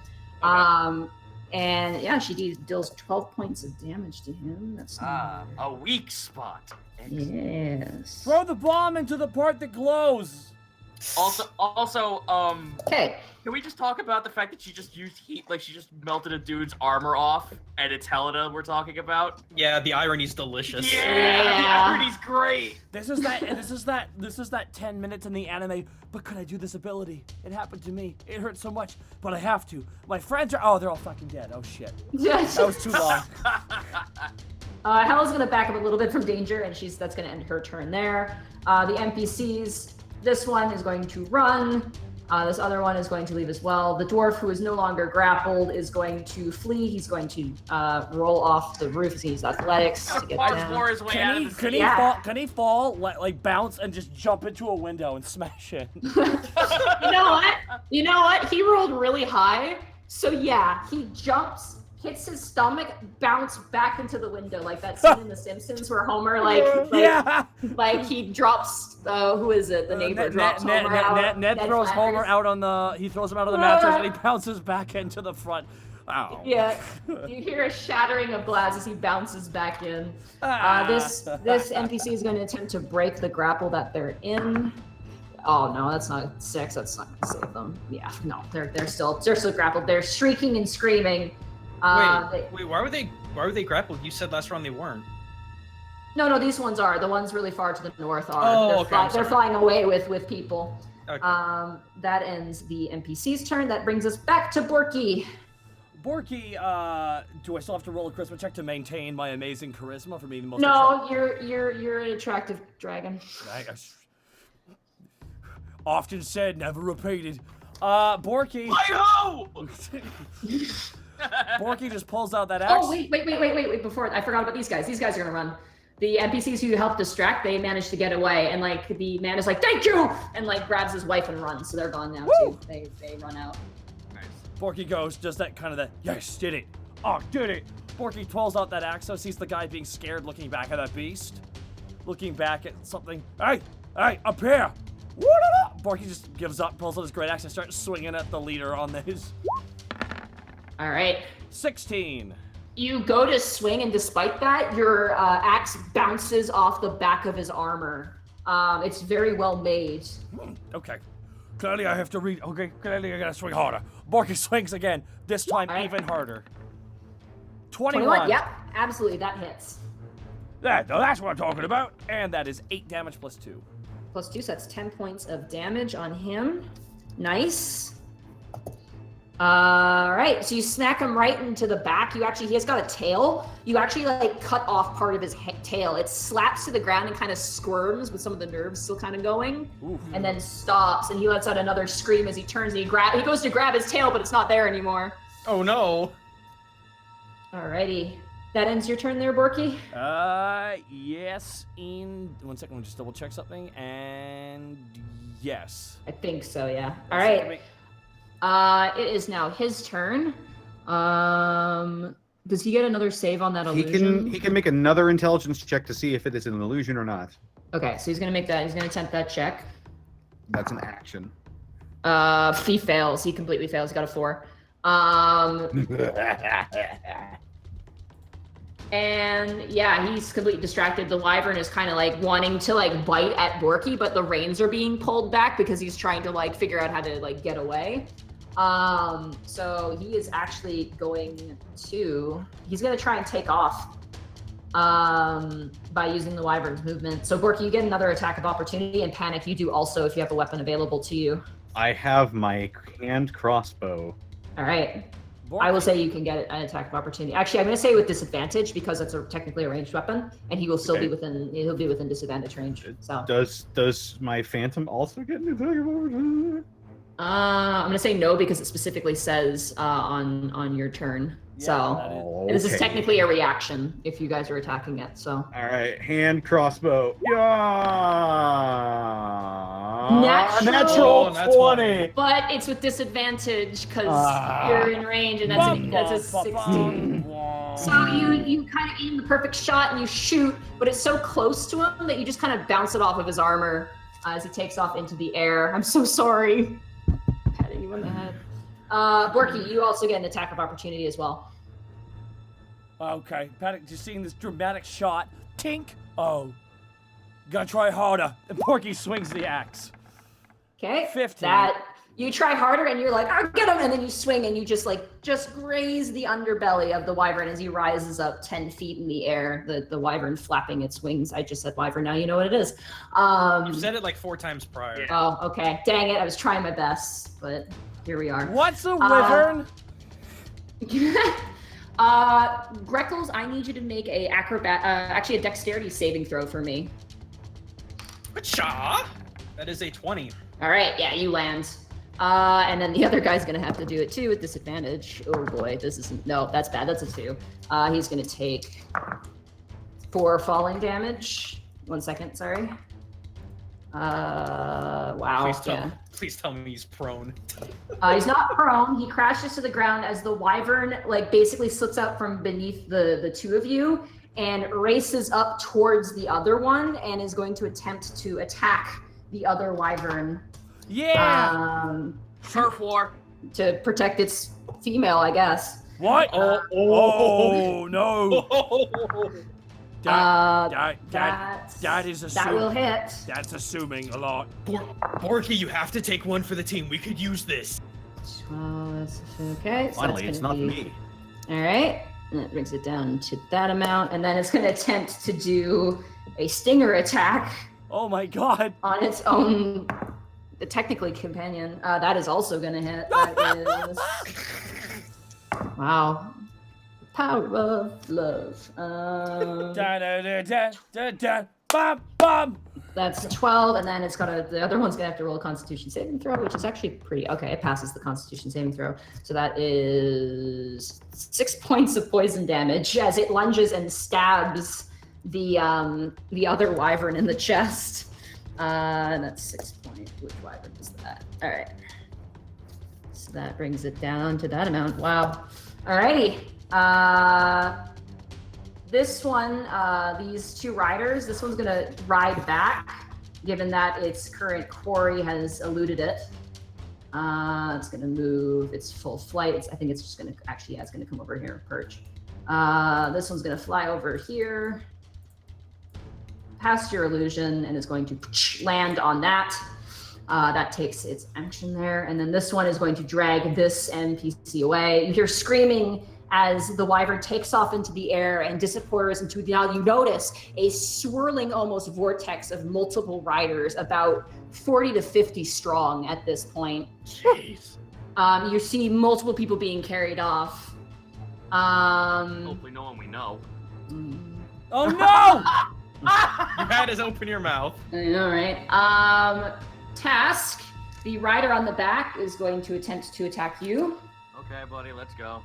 Okay. And yeah, she deals 12 points of damage to him. That's a weak spot. Yes. Throw the bomb into the part that glows. Also, okay. Can we just talk about the fact that she just used heat, she just melted a dude's armor off, and it's Helena we're talking about? Yeah, the irony's delicious. Yeah, the irony's great. This is that 10 minutes in the anime. But could I do this ability? It happened to me. It hurts so much, but I have to. My friends are. they're all fucking dead. Oh shit. That was too long. Hela's gonna back up a little bit from danger, and that's gonna end her turn there. The NPCs. This one is going to run. This other one is going to leave as well. The dwarf, who is no longer grappled, is going to flee. He's going to roll off the roof. He's athletics to get down. Can he fall, bounce, and just jump into a window and smash it? You know what? He rolled really high. So yeah, he jumps, hits his stomach, bounce back into the window, like that scene in The Simpsons where Homer, he drops. Who is it? The neighbor drops Homer out. Ned throws Homer out on the. He throws him out on the mattress, and he bounces back into the front. Ow. Yeah, you hear a shattering of glass as he bounces back in. This NPC is going to attempt to break the grapple that they're in. Oh no, that's not 6. That's not going to save them. Yeah, no, they're still grappled. They're shrieking and screaming. Wait, why were they grappled? You said last round they weren't. No, these ones are. The ones really far to the north are. Oh, they're flying away with people. Okay. That ends the NPC's turn. That brings us back to Porky. Porky, do I still have to roll a charisma check to maintain my amazing charisma for being the most? No, you're an attractive dragon. I often said, never repeated. Porky. Hi-ho! Porky just pulls out that axe. Oh, wait. Before, I forgot about these guys. These guys are going to run. The NPCs who help distract, they manage to get away. And, the man is like, thank you! And, grabs his wife and runs. So they're gone now, too. They run out. Nice. Porky goes, does that kind of that, yes, did it. Oh, did it. Porky pulls out that axe, so sees the guy being scared, looking back at that beast. Looking back at something. Hey, up here. Woo-da-da! Porky just gives up, pulls out his great axe, and starts swinging at the leader on his. All right. 16. You go to swing, and despite that, your axe bounces off the back of his armor. It's very well made. Okay. Clearly I have to read. Okay, clearly I gotta swing harder. Porky swings again, this time even harder. 21. Yep, absolutely, that hits. That's what I'm talking about. And that is 8 damage plus 2. Plus 2, so that's 10 points of damage on him. Nice. All right, so you smack him right into the back. He has got a tail. You actually like cut off part of his tail. It slaps to the ground and kind of squirms with some of the nerves still kind of going, and then stops. And he lets out another scream as he turns and he goes to grab his tail, but it's not there anymore. Oh no! Alrighty, that ends your turn there, Borky. Yes. In 1 second, we'll just double check something. And yes. I think so. Yeah. All right. It is now his turn. Does he get another save on that illusion? He can make another intelligence check to see if it is an illusion or not. Okay, so he's gonna make that. He's gonna attempt that check. That's an action. He fails. He completely fails. He got a 4. And yeah, he's completely distracted. The wyvern is kind of like wanting to like bite at Borky, but the reins are being pulled back because he's trying to like figure out how to like get away. So he is actually going to, he's going to try and take off by using the wyvern's movement. So Borky, you get another attack of opportunity, and Panic, you do also if you have a weapon available to you. I have my hand crossbow. All right. I will say you can get an attack of opportunity. Actually, I'm going to say with disadvantage because it's technically a ranged weapon, and he will still be within. He'll be within disadvantage range. So does my phantom also get an attack of opportunity? I'm going to say no because it specifically says on your turn. Yeah, so this is technically a reaction if you guys are attacking it. So all right, hand crossbow. Natural 20. But it's with disadvantage because you're in range, and that's a 16. So you kind of aim the perfect shot and you shoot, but it's so close to him that you just kind of bounce it off of his armor as he takes off into the air. I'm so sorry. Patting you on the head. Borky, you also get an attack of opportunity as well. Okay, Panic, just seeing this dramatic shot. Tink. Oh. Gotta try harder. And Porky swings the axe. Okay. 15. That you try harder and you're like, I'll get him, and then you swing and you just graze the underbelly of the wyvern as he rises up 10 feet in the air. The wyvern flapping its wings. I just said wyvern, now you know what it is. You've said it like 4 times prior. Yeah. Oh, okay. Dang it, I was trying my best, but here we are. What's a wyvern? Greckles, I need you to make a dexterity saving throw for me. Cha! That is a 20. All right, yeah, you land. And then the other guy's gonna have to do it too with disadvantage. Oh boy, this isn't, no, that's bad, that's a 2. He's gonna take 4 falling damage. 1 second, sorry. Wow, Please tell me he's prone. He's not prone. He crashes to the ground as the wyvern basically slips out from beneath the two of you and races up towards the other one and is going to attempt to attack the other wyvern. Yeah. Turf war. To protect its female, I guess. What? Oh no. That is assuming. That will hit. That's assuming a lot. Borky, you have to take one for the team. We could use this. Okay. Finally, it's not me. All right. And that brings it down to that amount, and then it's going to attempt to do a stinger attack. Oh my god. On its own, technically companion. That is also going to hit. That is... Wow. Power of love. Bam, bam. That's 12, and then it's got the other one's gonna have to roll a Constitution saving throw, which is actually pretty okay. It passes the Constitution saving throw, so that is 6 points of poison damage as it lunges and stabs the other wyvern in the chest. And that's 6 points. Which wyvern is that? All right. So that brings it down to that amount. Wow. Alrighty. This one, these 2 riders, this one's gonna ride back, given that its current quarry has eluded it. It's gonna move its full flight. I think it's just gonna, actually, yeah, it's gonna come over here and perch. This one's gonna fly over here, past your illusion, and is going to land on that. That takes its action there. And then this one is going to drag this NPC away. You hear screaming as the wyvern takes off into the air and disappears into the, now you notice a swirling almost vortex of multiple riders, about 40 to 50 strong at this point. Jeez. You see multiple people being carried off. Hopefully no one we know. Oh no! You had us open your mouth. I know, right? Task, the rider on the back is going to attempt to attack you. Okay, buddy, let's go.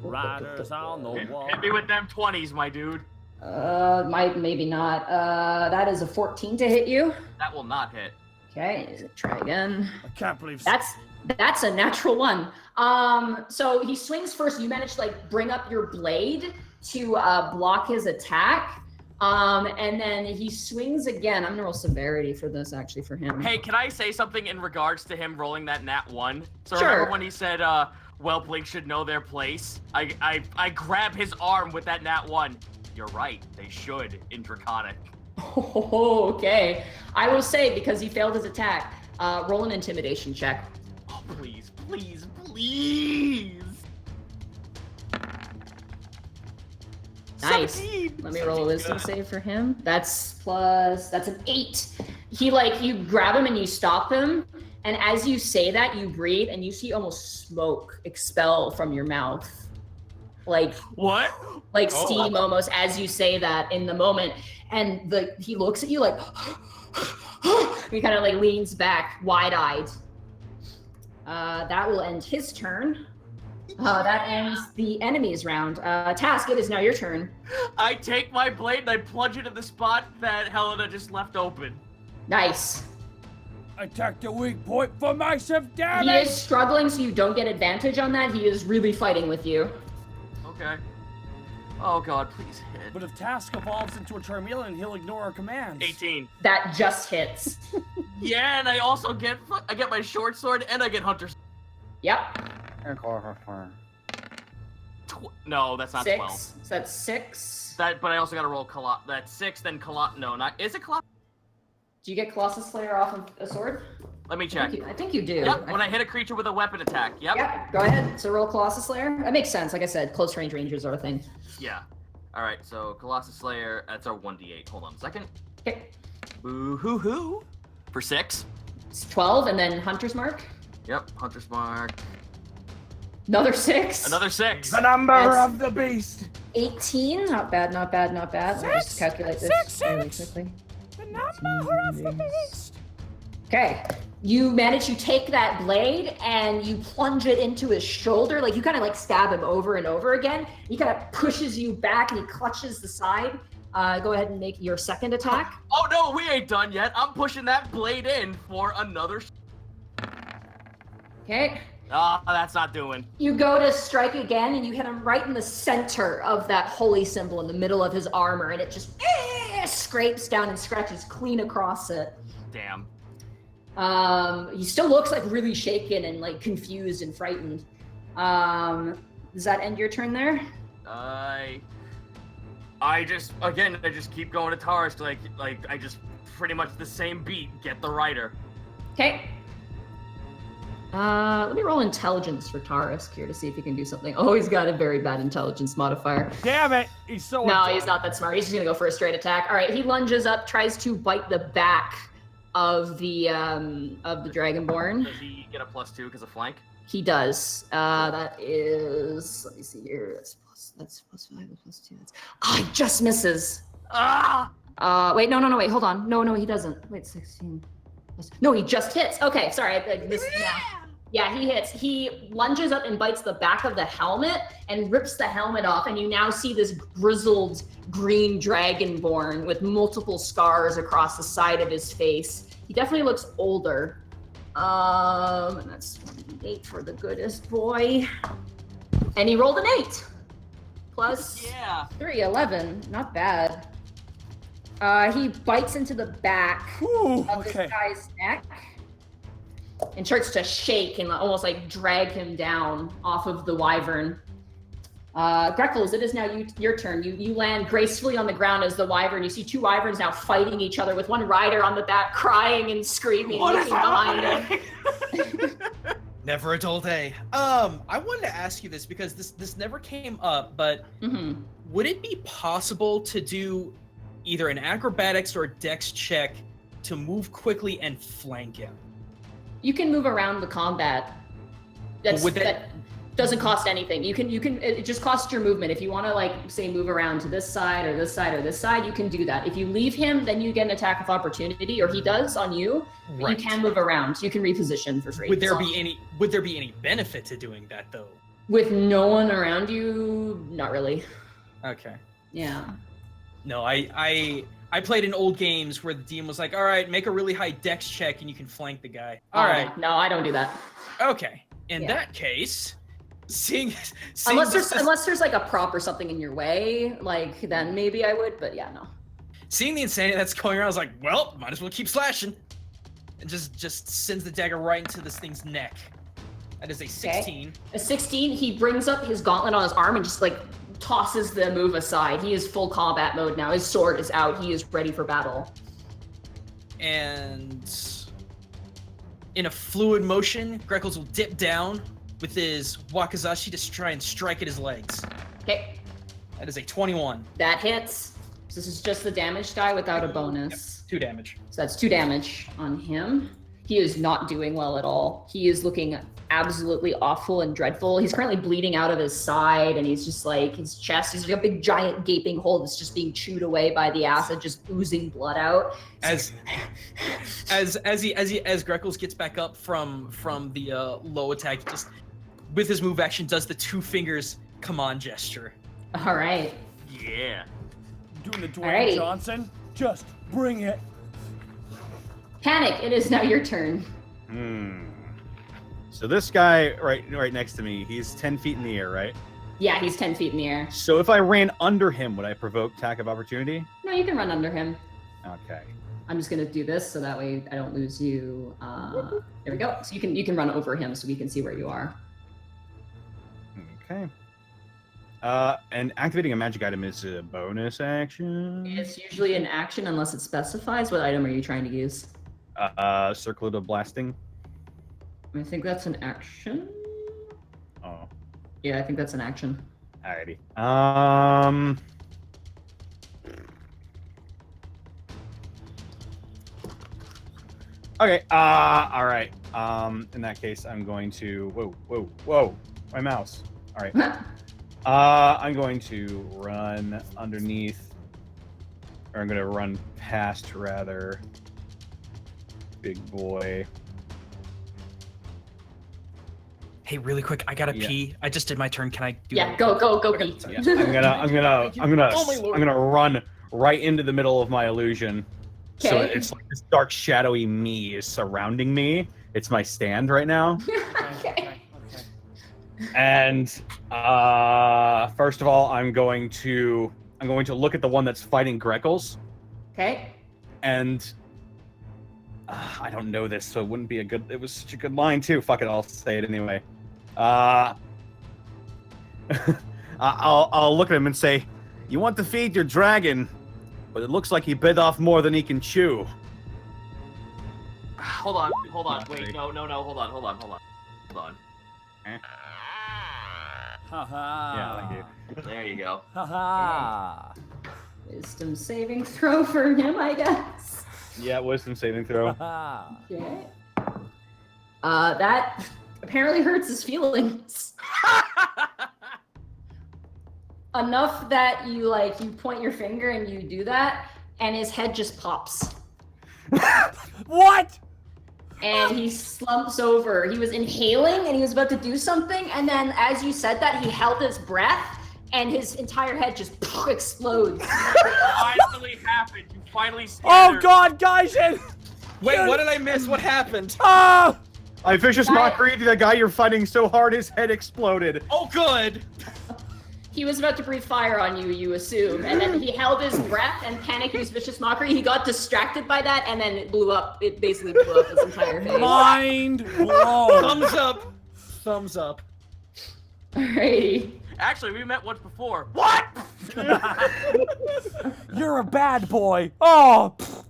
Riders on the wall. Hit me with them 20s, my dude. Maybe not. That is a 14 to hit you. That will not hit. Okay, try again. I can't believe. That's a natural one. So he swings first. You manage to like bring up your blade to block his attack. And then he swings again. I'm gonna roll severity for this actually for him. Hey, can I say something in regards to him rolling that nat 1? So Sure. remember when he said Whelpling should know their place? I grab his arm with that nat 1. You're right, they should in Draconic. Oh, okay. I will say, because he failed his attack, roll an intimidation check. Oh, please, please, please. Nice. 17. Let me roll a 17's wisdom good. save for him. That's an 8. He you grab him and you stop him, and as you say that, you breathe and you see almost smoke expel from your mouth. Like steam almost as you say that in the moment. And he looks at you like he kind of like leans back wide-eyed. That will end his turn. That ends the enemy's round. Task, it is now your turn. I take my blade and I plunge it in the spot that Helena just left open. Nice. Attack the weak point for massive He damage. is struggling, so you don't get advantage on that. He is really fighting with you. Okay. Oh god, please hit. But if Task evolves into a Charmeleon, he'll ignore our commands. 18. That just hits. Yeah, and I also get my short sword and I get Hunter's. Yep. No, that's not 6. 12. So that's 6. But I also got to roll That's 6, then No, not. Is it Colossus? Do you get Colossus Slayer off of a sword? Let me check. I think you do. Yep, when I hit a creature with a weapon attack. Yep. Yeah, go ahead. So roll Colossus Slayer. That makes sense. Like I said, close range rangers are a thing. Yeah. All right, so Colossus Slayer, that's our 1d8. Hold on a second. Okay. Boo-hoo-hoo. For 6. It's 12, and then Hunter's Mark. Yep, Hunter's Mark. Another 6. Another 6. The number That's- of the beast. 18. Not bad, not bad, not bad. Let me just calculate this really quickly. The number of the beast. Okay. You manage to take that blade and you plunge it into his shoulder. Like you kind of like stab him over and over again. He kind of pushes you back and he clutches the side. Go ahead and make your second attack. Oh no, we ain't done yet. I'm pushing that blade in for another. Okay. Ah, that's not doing. You go to strike again and you hit him right in the center of that holy symbol in the middle of his armor, and it just scrapes down and scratches clean across it. Damn. He still looks like really shaken and like confused and frightened. Does that end your turn there? I just keep going to Taurus, like I just pretty much the same beat, get the rider. Okay. Let me roll intelligence for Tarisk here to see if he can do something. Oh, he's got a very bad intelligence modifier. Damn it! He's so. No, he's not that smart. He's just gonna go for a straight attack. All right, he lunges up, tries to bite the back of the Dragonborn. Does he get a +2 because of flank? He does. That is. Let me see here. That's +5 and +2. He just misses. Ah! Wait, no, wait, hold on. No, he doesn't. Wait, 16. No, he just hits. Okay, sorry, I missed. Yeah, he hits. He lunges up and bites the back of the helmet and rips the helmet off, and you now see this grizzled green dragonborn with multiple scars across the side of his face. He definitely looks older. And that's 8 for the goodest boy. And he rolled an 8. Plus 3, 11. Not bad. He bites into the back of this guy's neck and starts to shake and almost like drag him down off of the wyvern. Greckles, it is now your turn. You land gracefully on the ground as the wyvern. You see 2 wyverns now fighting each other with one rider on the back crying and screaming, looking behind him. Never a dull day. I wanted to ask you this because this never came up, but would it be possible to do either an acrobatics or a dex check to move quickly and flank him? You can move around the combat. That doesn't cost anything. You can it just costs your movement. If you want to like say move around to this side or this side or this side, you can do that. If you leave him, then you get an attack of opportunity, or he does on you. But Right. you can move around. You can reposition for free. Would there So, be any benefit to doing that though? with no one around you? Not really. Okay. Yeah. No, I played in old games where the DM was like, all right, make a really high dex check and you can flank the guy. All right. No, I don't do that. Okay. In Yeah. that case, seeing Unless there's like a prop or something in your way, like then maybe I would. But yeah, no. seeing the insanity that's going around, I was like, well, might as well keep slashing. And just sends the dagger right into this thing's neck. That is a 16. A 16. He brings up his gauntlet on his arm and just like tosses the move aside. He is full combat mode now. His sword is out. He is ready for battle. And in a fluid motion, Greckles will dip down with his wakizashi to try and strike at his legs. Okay, That is a 21. that hits. So this is just the damage guy without a bonus. 2 damage. So that's 2 damage on him. He is not doing well at all. He is looking absolutely awful and dreadful. He's currently bleeding out of his side, and he's just like his chest. He's like a big giant gaping hole that's just being chewed away by the acid, just oozing blood out. As Greckles gets back up from the low attack, he just with his move action does the 2 fingers come on gesture. All right. Yeah. Doing the Dwayne Alrighty. Johnson. Just bring it. Panic. It is now your turn. So this guy right next to me, he's 10 feet in the air, right? Yeah, he's 10 feet in the air. So if I ran under him, would I provoke attack of opportunity? No, you can run under him. Okay. I'm just gonna do this so that way I don't lose you. There we go. So you can run over him so we can see where you are. Okay. And activating a magic item is a bonus action. It's usually an action unless it specifies. What item are you trying to use? Circlet of blasting. I think that's an action. Oh, Yeah, I think that's an action. alrighty. Okay. All right. In that case, I'm going to. Whoa! My mouse. All right. I'm going to run underneath, or I'm going to run past rather. Big boy. Hey, really quick, I gotta Yeah. pee. I just did my turn. Can I do Yeah, that? go, Okay, Pete. sorry. Yeah, I'm gonna Oh my lord. I'm gonna run right into the middle of my illusion. So Okay. it's like this dark shadowy me is surrounding me. It's my stand right now. Okay. And first of all, I'm going to look at the one that's fighting Greckles. Okay. And I don't know this, so it wouldn't be a good. It was such a good line too. Fuck it, I'll say it anyway. I'll look at him and say, "You want to feed your dragon, but it looks like he bit off more than he can chew." Hold on. Not Wait, very. no. Hold on. Haha. Yeah, thank you. There you go. Haha. Wisdom saving throw for him, I guess. Yeah, wisdom saving throw. Haha. Okay. That apparently hurts his feelings. Enough that you point your finger and you do that, and his head just pops. What? And he slumps over. He was inhaling and he was about to do something, and then as you said that, he held his breath and his entire head just explodes. Finally happened. You finally stand Oh there. God, guys! And Wait, what did I miss? What happened? ah! I vicious That- mockery to the guy you're fighting so hard his head exploded. Oh, good. He was about to breathe fire on you, you assume, and then he held his breath and panicked used vicious mockery. He got distracted by that, and then it blew up. It basically blew up his entire face. Mind blown. Thumbs up. Thumbs up. Alrighty. Actually, we met once before. What? You're a bad boy. Oh. pfft.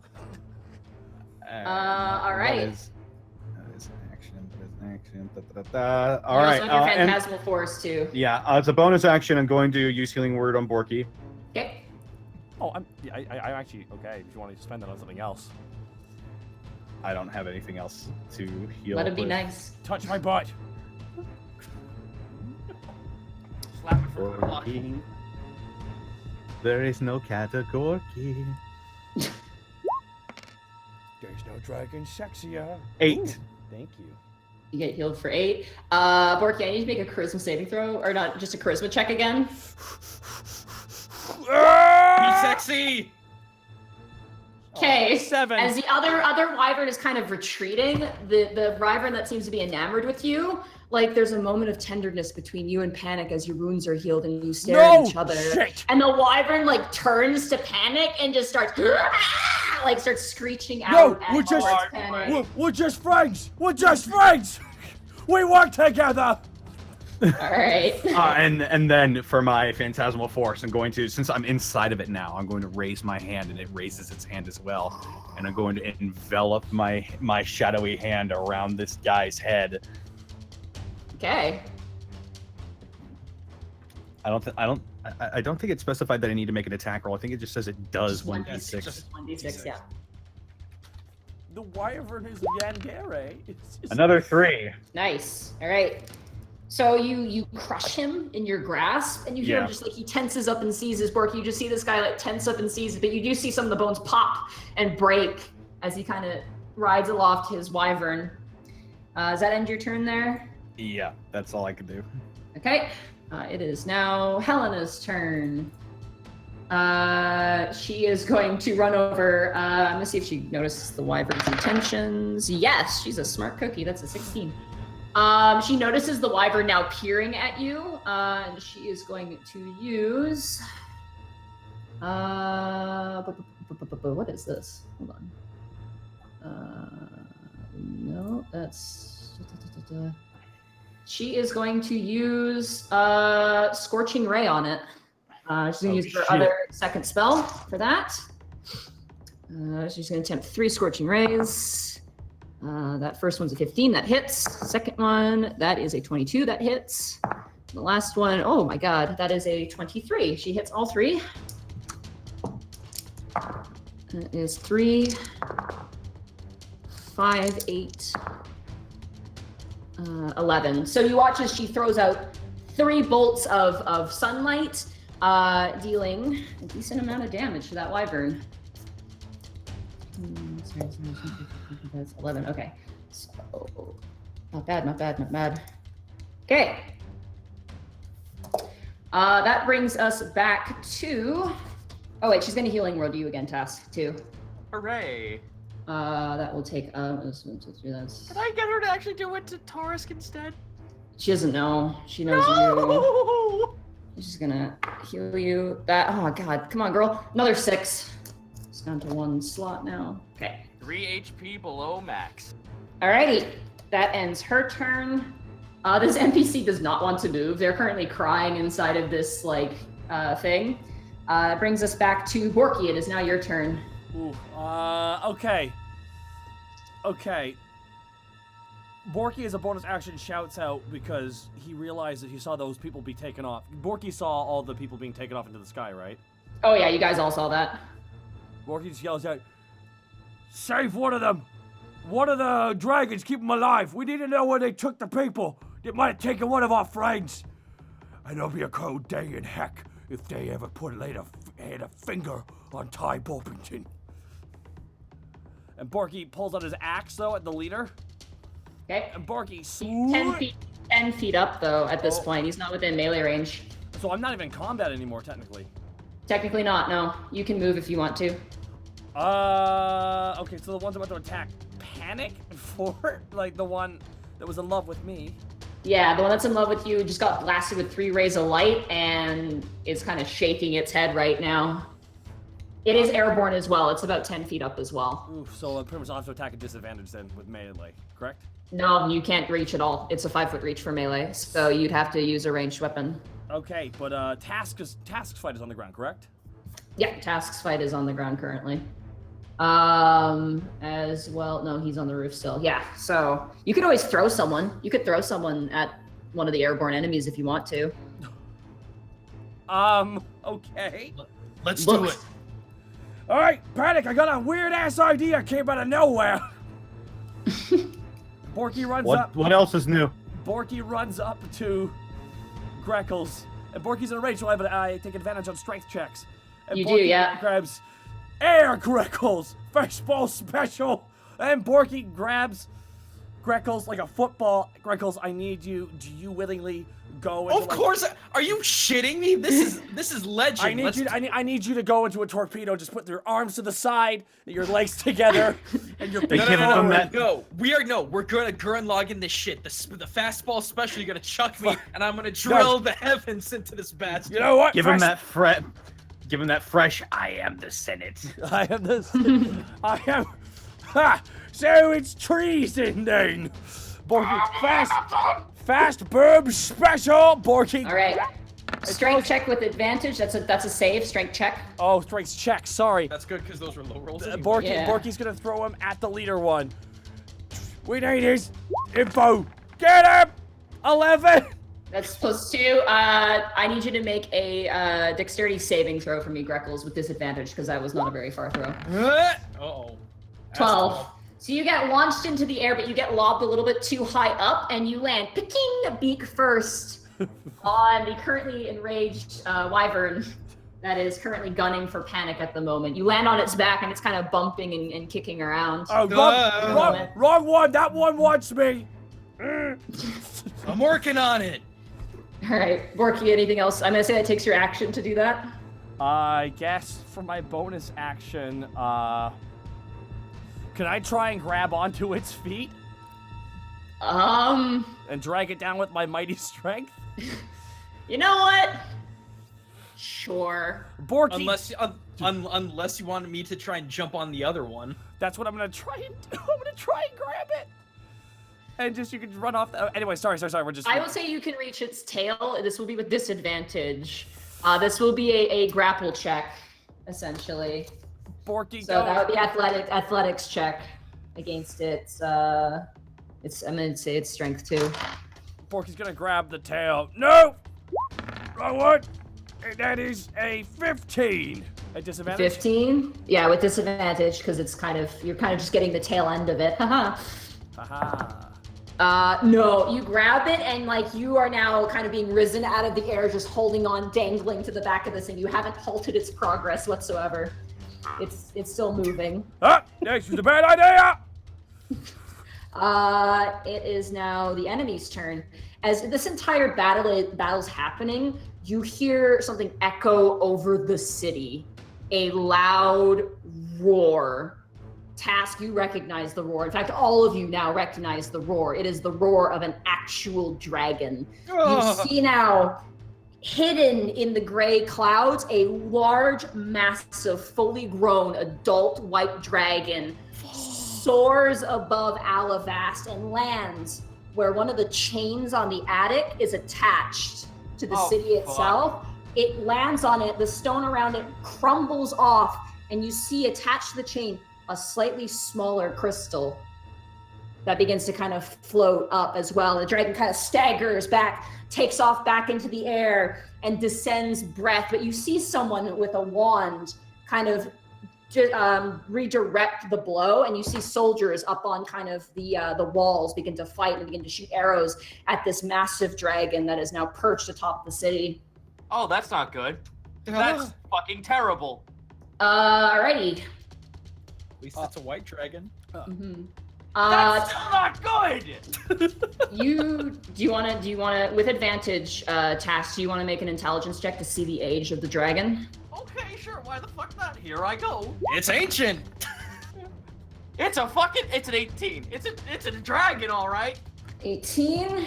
All right. That is an action. That is an action. Da, da, da, da. All You right. also have your and- phantasmal force too. yeah, it's a bonus action. I'm going to use healing word on Porky. Okay. Oh, I'm actually okay. If you want to spend it on something else, I don't have anything else to heal. Let it be with. nice. touch my butt. clapping for good luck. Porky. There is no categorky. There's no dragon sexier. 8. Thank you. You get healed for 8. Borky, I need to make a charisma saving throw, or not, just a charisma check again. Be sexy. Okay. 7. As the other wyvern is kind of retreating, the wyvern that seems to be enamored with you, like there's a moment of tenderness between you and Panic as your wounds are healed and you stare at each other. Shit. And the wyvern like turns to Panic and just starts starts screeching No, out. we're at just Panic. we're just friends. We're just friends. We work together. All right. And then for my phantasmal force, I'm going to, since I'm inside of it now, I'm going to raise my hand, and it raises its hand as well, and I'm going to envelop my shadowy hand around this guy's head. Okay. I don't think it's specified that I need to make an attack roll. I think it just says it does Just 1d6. Just 1d6, yeah. The wyvern is Yandere. Another 3. Nice. All right. So you crush him in your grasp, and you hear him just like he tenses up and seizes Borky. You just see this guy like tense up and seize, but you do see some of the bones pop and break as he kind of rides aloft his wyvern. Does that end your turn there? Yeah, that's all I can do. Okay. It is now Helena's turn. She is going to run over. I'm gonna see if she notices the wyvern's intentions. Yes, she's a smart cookie. That's a 16. She notices the wyvern now peering at you, and she is going to use. What is this? Hold on. No, that's. She is going to use Scorching Ray on it. She's going to use her other second spell for that. She's going to attempt 3 Scorching Rays. That first one's a 15, that hits. Second one, that is a 22, that hits. The last one, oh my god, that is a 23. She hits all 3. That is 3, 5, 8, 11. So you watch as she throws out 3 bolts of sunlight, dealing a decent amount of damage to that wyvern. Sorry, that's 11. Okay, so not bad. Okay, that brings us back to. Oh wait, she's gonna healing word you again, task 2. Hooray! That will take. That's 1, 2, 3. That's. Can I get her to actually do it to Taurusk instead? She doesn't know. She knows you. No! She's gonna heal you. That. Oh god, come on, girl. Another 6. It's down to 1 slot now. Okay. 3 HP below max. Alrighty, that ends her turn. This NPC does not want to move. They're currently crying inside of this thing. It brings us back to Borky. It is now your turn. Ooh, okay. Borky, as a bonus action, shouts out because he realized that he saw those people be taken off. Borky saw all the people being taken off into the sky, right? Oh yeah, you guys all saw that. Borky just yells out, "Save one of them! One of the dragons, keep them alive! We need to know where they took the people! They might have taken one of our friends! And there'll be a cold day in heck if they ever had a finger on Ty Bulpington." And Borky pulls out his axe, though, at the leader. Okay. And Borky... 10 feet up, though, at this point. He's not within melee range. So I'm not even in combat anymore, technically. Technically not, no. You can move if you want to. Okay, so the one's about to attack Panic for, like, the one that was in love with me. Yeah, the one that's in love with you just got blasted with 3 rays of light and is kind of shaking its head right now. It is airborne as well. It's about 10 feet up as well. Oof, so pretty much I'll have to attack at disadvantage then with melee, correct? No, you can't reach at all. It's a 5-foot reach for melee, so you'd have to use a ranged weapon. Okay, but Task's fight is on the ground, correct? Yeah, Task's fight is on the ground currently. As well, no, he's on the roof still. Yeah, so you could always throw someone. You could throw someone at one of the airborne enemies if you want to. Okay. Let's do it. All right, Panic, I got a weird-ass idea came out of nowhere. Borky runs up. What else is new? Borky runs up to Greckles And Borky's in a rage, so I take advantage on strength checks. And You do, Porky yeah. grabs air Greckles, baseball special. And Porky grabs Greckles like a football. Greckles, I need you. Do you willingly go into Of course. Are you shitting me? This is legend. I need you to go into a torpedo. Just put your arms to the side, your legs together, and your big No, we're gonna log in this shit. The fastball special, you're gonna chuck me, and I'm gonna drill the heavens into this bastard. You know what? Give him that fresh. I am the Senate. I am this. I am. Ha! So it's treason then. Borky, fast burb special. Borky. All right. Strength check with advantage. That's a save. Strength check. Oh, strength check. Sorry. That's good because those were low rolls. Borky's gonna throw him at the leader one. We need his info. Get him. 11. That's +2. I need you to make a dexterity saving throw for me, Greckles, with disadvantage because that was not a very far throw. Uh-oh. 12. So you get launched into the air, but you get lobbed a little bit too high up, and you land picking beak first on the currently enraged wyvern that is currently gunning for Panic at the moment. You land on its back, and it's kind of bumping and kicking around. Oh, wrong one. That one wants me. I'm working on it. All right, Borky, anything else? I'm going to say that takes your action to do that. I guess for my bonus action, can I try and grab onto its feet? And drag it down with my mighty strength? You know what? Sure. Borky. Unless you wanted me to try and jump on the other one. That's what I'm gonna try and do. I'm gonna try and grab it. And just, you can run off. Anyway, sorry. We're just. I will say you can reach its tail. This will be with disadvantage. This will be a grapple check, essentially. Borky, so that would be athletics check against its. I'm gonna say it's strength too. Porky's gonna grab the tail. No! Wrong one! And that is a 15. At disadvantage? 15? Yeah, with disadvantage, because you're kind of just getting the tail end of it. Haha. No, you grab it, and you are now kind of being risen out of the air, just holding on, dangling to the back of this thing. You haven't halted its progress whatsoever. It's still moving. This is a bad idea! It is now the enemy's turn. As this entire battle's happening, you hear something echo over the city. A loud roar. Task, you recognize the roar. In fact, all of you now recognize the roar. It is the roar of an actual dragon. You see now, hidden in the gray clouds, a large, massive, fully grown adult white dragon soars above Alavast and lands where one of the chains on the attic is attached to the city itself. It lands on it, the stone around it crumbles off, and you see attached to the chain a slightly smaller crystal that begins to kind of float up as well. The dragon kind of staggers back, takes off back into the air, and descends breath. But you see someone with a wand kind of redirect the blow, and you see soldiers up on kind of the walls begin to fight and begin to shoot arrows at this massive dragon that is now perched atop the city. Oh, that's not good. That's fucking terrible. Alrighty. At least it's a white dragon. That's still not good. Do you want to with advantage, Task? Do you want to make an intelligence check to see the age of the dragon? Okay, sure. Why the fuck not? Here I go. It's ancient. It's an 18. It's a dragon, all right. 18.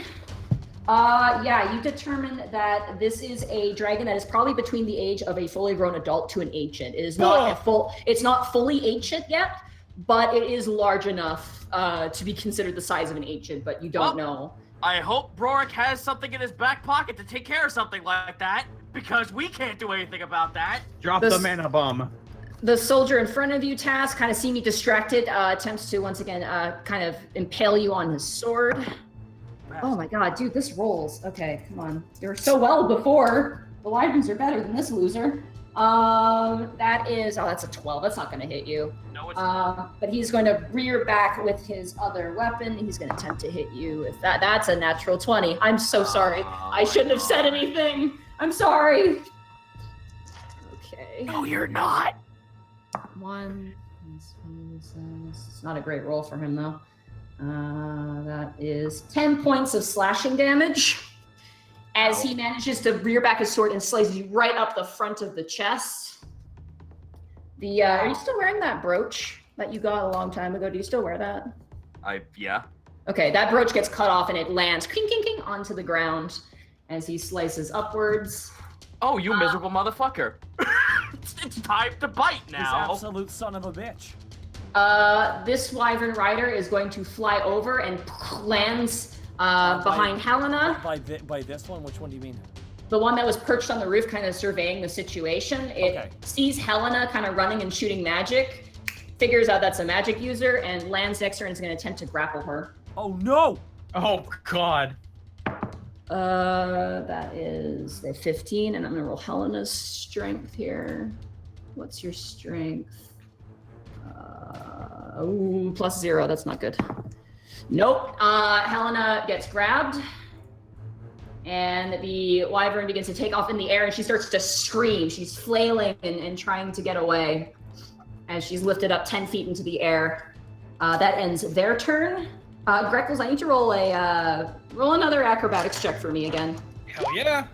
Yeah, you determine that this is a dragon that is probably between the age of a fully grown adult to an ancient. It is not it's not fully ancient yet, but it is large enough to be considered the size of an ancient, but you don't know. I hope Rorik has something in his back pocket to take care of something like that, because we can't do anything about that. Drop the mana bomb. The soldier in front of you, Task, kind of seeing you distracted, attempts to once again kind of impale you on his sword. Oh my god, dude, this rolls. Okay, come on. You were so well before. The wyverns are better than this loser. That's a 12. That's not going to hit you. No, it's not. But he's going to rear back with his other weapon. He's going to attempt to hit you. If that's a natural 20. I'm so sorry. I shouldn't have said anything. I'm sorry. Okay. No, you're not. One. It's not a great roll for him though. That is 10 points of slashing damage as he manages to rear back his sword and slices you right up the front of the chest. Are you still wearing that brooch that you got a long time ago? Do you still wear that? Yeah. Okay, that brooch gets cut off and it lands king, king, king onto the ground as he slices upwards. Oh, you miserable motherfucker. It's time to bite This now. absolute son of a bitch. This wyvern rider is going to fly over and lands behind Helena. By this one? Which one do you mean? The one that was perched on the roof, kind of surveying the situation. It sees Helena kind of running and shooting magic, figures out that's a magic user, and lands next to her and is going to attempt to grapple her. Oh no! Oh God. That is the 15, and I'm gonna roll Helena's strength here. What's your strength? +0. That's not good. Nope. Helena gets grabbed, and the wyvern begins to take off in the air, and she starts to scream. She's flailing and trying to get away as she's lifted up 10 feet into the air. That ends their turn. Greckles, I need to roll another acrobatics check for me again. Hell yeah.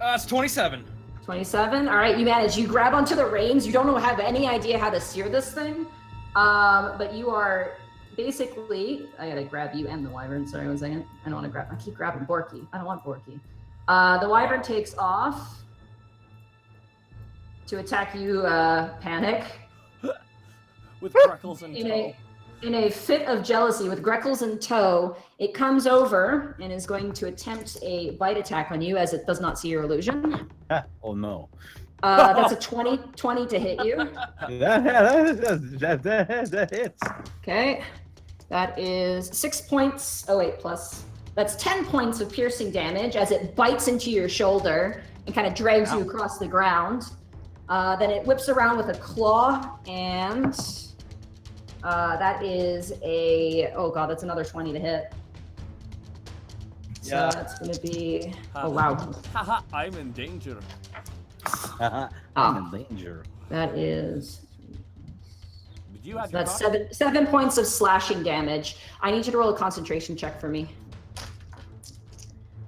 It's 27. 27. All right, you manage. You grab onto the reins. You don't have any idea how to steer this thing, but you are basically. I gotta grab you and the wyvern. Sorry, one second. I don't want to grab. I keep grabbing Porky. I don't want Porky. The wyvern takes off to attack you, Panic. With Greckles and tow. In a fit of jealousy, with Greckles in tow, it comes over and is going to attempt a bite attack on you as it does not see your illusion. Oh no. That's a 20 to hit you. That hits. Okay. That is 6 points. Oh wait, plus. That's 10 points of piercing damage as it bites into your shoulder and kind of drags you across the ground. Then it whips around with a claw and... that is that's another 20 to hit. So that's gonna be, oh wow. Haha, I'm in danger. I'm in danger. That is, Did you have that's your 7 points of slashing damage. I need you to roll a concentration check for me.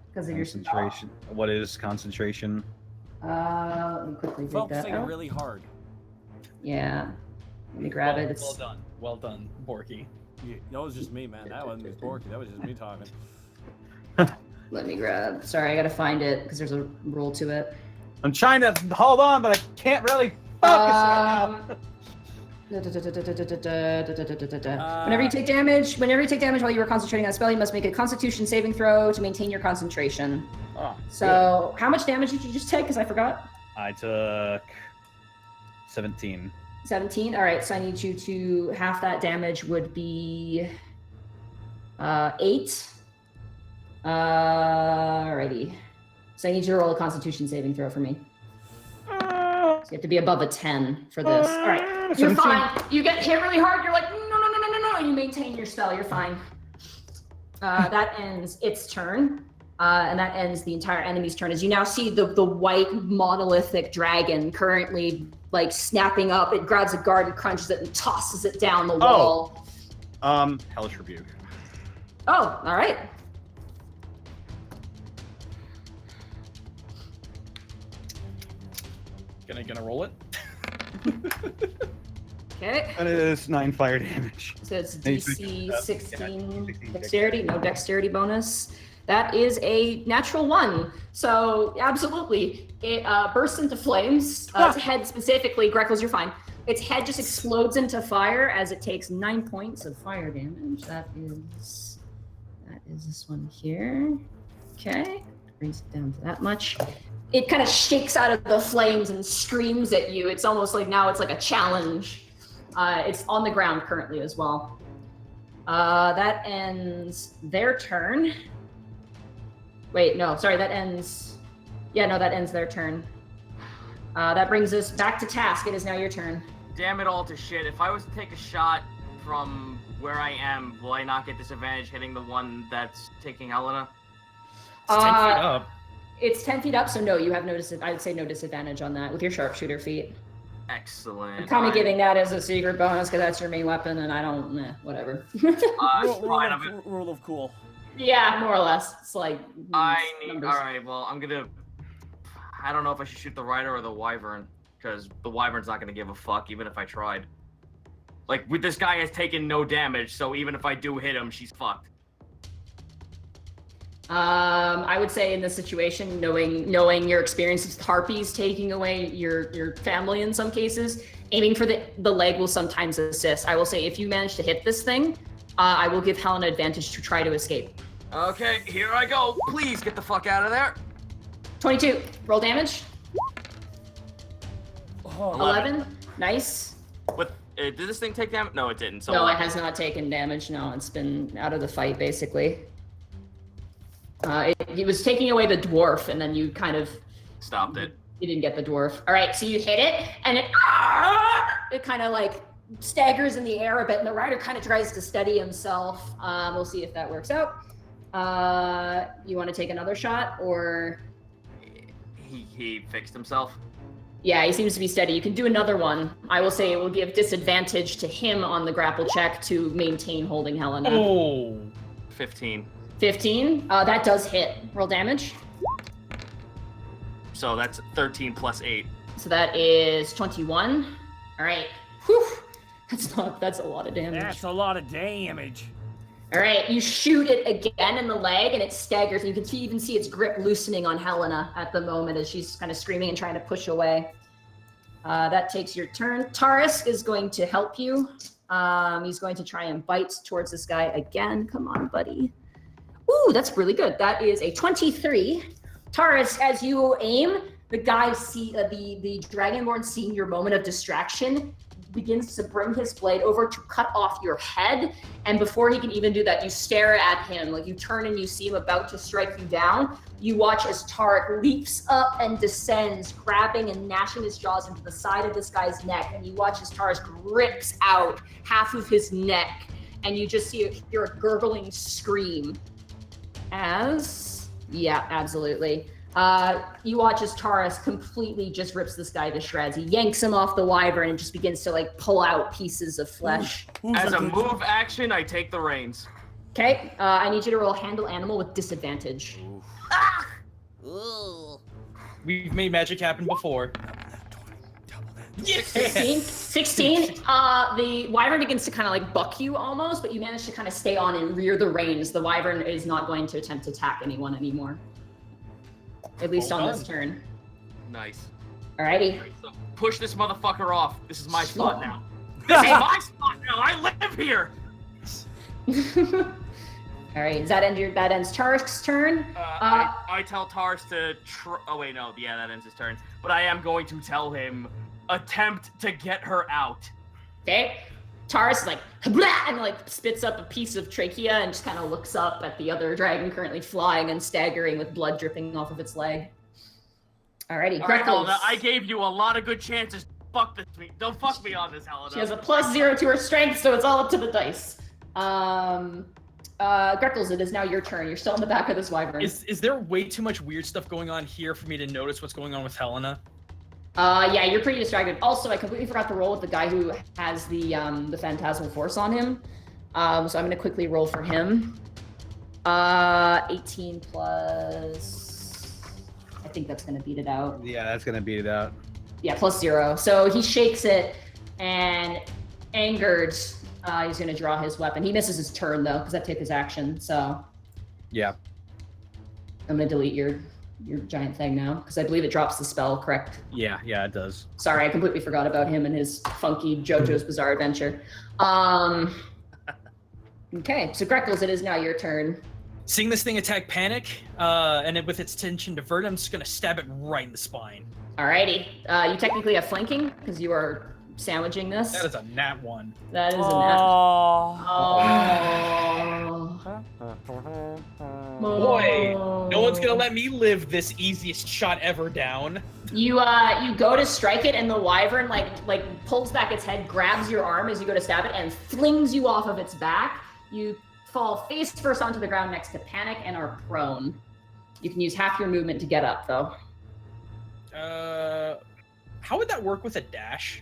Because of your Concentration. What is concentration? let me quickly dig that focusing out. really hard. Yeah. Let me grab it. Well done. Well done, Porky. Yeah, that was just me, man. That wasn't Porky. That was just me talking. Let me grab. Sorry, I gotta find it because there's a rule to it. I'm trying to hold on, but I can't really focus right now. Whenever you take damage while you are concentrating on a spell, you must make a Constitution saving throw to maintain your concentration. Oh, So, how much damage did you just take? Because I forgot. I took 17. 17. All right, so I need you to half that damage would be 8. Alrighty. So I need you to roll a Constitution saving throw for me. So you have to be above a 10 for this. All right, you're 17. fine. You get hit really hard. You're like, no. You maintain your spell. You're fine. That ends its turn. And that ends the entire enemy's turn. As you now see the white monolithic dragon currently like snapping up. It grabs a guard and crunches it and tosses it down the wall. Hellish Rebuke. Oh, all right. Gonna roll it. Okay. That is 9 fire damage. So it's Hey, DC 16 16 dexterity, no dexterity bonus. That is a natural 1. So absolutely, it bursts into flames. Its head specifically, Greckles, you're fine. Its head just explodes into fire as it takes 9 points of fire damage. That is this one here. Okay, brings it down to that much. It kind of shakes out of the flames and screams at you. It's almost like now it's like a challenge. It's on the ground currently as well. That ends their turn. Wait, no, sorry, that ends... Yeah, no, that ends their turn. That brings us back to task. It is now your turn. Damn it all to shit. If I was to take a shot from where I am, will I not get disadvantage hitting the one that's taking Helena? It's 10 feet up. It's 10 feet up, so no, you have no I would say no disadvantage on that with your sharpshooter feat. Excellent. I'm kind of giving that as a secret bonus because that's your main weapon, and I don't, whatever. Rule of cool. Yeah, more or less. It's like numbers. All right. Well, I don't know if I should shoot the rider or the wyvern, because the wyvern's not gonna give a fuck even if I tried. Like, this guy has taken no damage, so even if I do hit him, she's fucked. I would say in this situation, knowing your experience with harpies taking away your family in some cases, aiming for the leg will sometimes assist. I will say if you manage to hit this thing, I will give Helen advantage to try to escape. Okay, here I go. Please get the fuck out of there. 22. Roll damage. Oh, 11. Nice. Did this thing take damage? No, it didn't. So No, it has not taken damage. No, it's been out of the fight basically. It was taking away the dwarf, and then you kind of stopped it. You didn't get the dwarf. All right, so you hit it, and it kind of like staggers in the air a bit, and the rider kind of tries to steady himself. We'll see if that works out. You want to take another shot, or? He fixed himself. Yeah, he seems to be steady. You can do another one. I will say it will give disadvantage to him on the grapple check to maintain holding Helena. Oh. 15. 15? That does hit. Roll damage. So that's 13 plus 8. So that is 21. All right. Whew. That's a lot of damage. That's a lot of damage. All right, you shoot it again in the leg, and it staggers. And you can even see its grip loosening on Helena at the moment as she's kind of screaming and trying to push away. That takes your turn. Taurus is going to help you. He's going to try and bite towards this guy again. Come on, buddy. Ooh, that's really good. That is a 23. Taurus, as you aim, the guy the Dragonborn, seeing your moment of distraction, begins to bring his blade over to cut off your head. And before he can even do that, you stare at him. Like, you turn and you see him about to strike you down. You watch as Tarek leaps up and descends, grabbing and gnashing his jaws into the side of this guy's neck. And you watch as Taurus rips out half of his neck. And you just hear a gurgling scream. Yeah, absolutely. You watch as Taurus completely just rips this guy to shreds. He yanks him off the wyvern and just begins to like pull out pieces of flesh. As a move action, I take the reins. Okay, I need you to roll handle animal with disadvantage. We've made magic happen before. 16. The wyvern begins to kind of like buck you almost, but you manage to kind of stay on and rear the reins. The wyvern is not going to attempt to attack anyone anymore. At least on this turn. Nice. Alrighty. So push this motherfucker off. This is my spot now. This is my spot now. I live here. All right. Does that ends Tarek's turn? I tell Tars to. Oh wait, no. Yeah, that ends his turn. But I am going to tell him, attempt to get her out. Okay. Taurus is like, blah, and like spits up a piece of trachea and just kind of looks up at the other dragon currently flying and staggering with blood dripping off of its leg. Alrighty, all right, Helena, I gave you a lot of good chances. Fuck this. Don't fuck me on this, Helena. She has a +0 to her strength, so it's all up to the dice. Greckles, it is now your turn. You're still in the back of this wyvern. Is there way too much weird stuff going on here for me to notice what's going on with Helena? Yeah, you're pretty distracted. Also, I completely forgot to roll with the guy who has the phantasmal force on him. So I'm gonna quickly roll for him. 18 plus. I think that's gonna beat it out. Yeah, that's gonna beat it out. Yeah, +0. So he shakes it, and angered, he's gonna draw his weapon. He misses his turn though, because that took his action. So. Yeah. I'm gonna delete your giant thing now, because I believe it drops the spell, correct? Yeah, it does. Sorry, I completely forgot about him and his funky JoJo's Bizarre Adventure. Okay, so Greckles, it is now your turn. Seeing this thing attack Panic, and with its tension diverted, I'm just gonna stab it right in the spine. Alrighty, you technically have flanking, because you are sandwiching this. That is a nat 1. That is a nat. Boy, no one's gonna let me live this easiest shot ever down. You go to strike it, and the wyvern like pulls back its head, grabs your arm as you go to stab it, and flings you off of its back. You fall face first onto the ground next to Panic and are prone. You can use half your movement to get up, though. How would that work with a dash?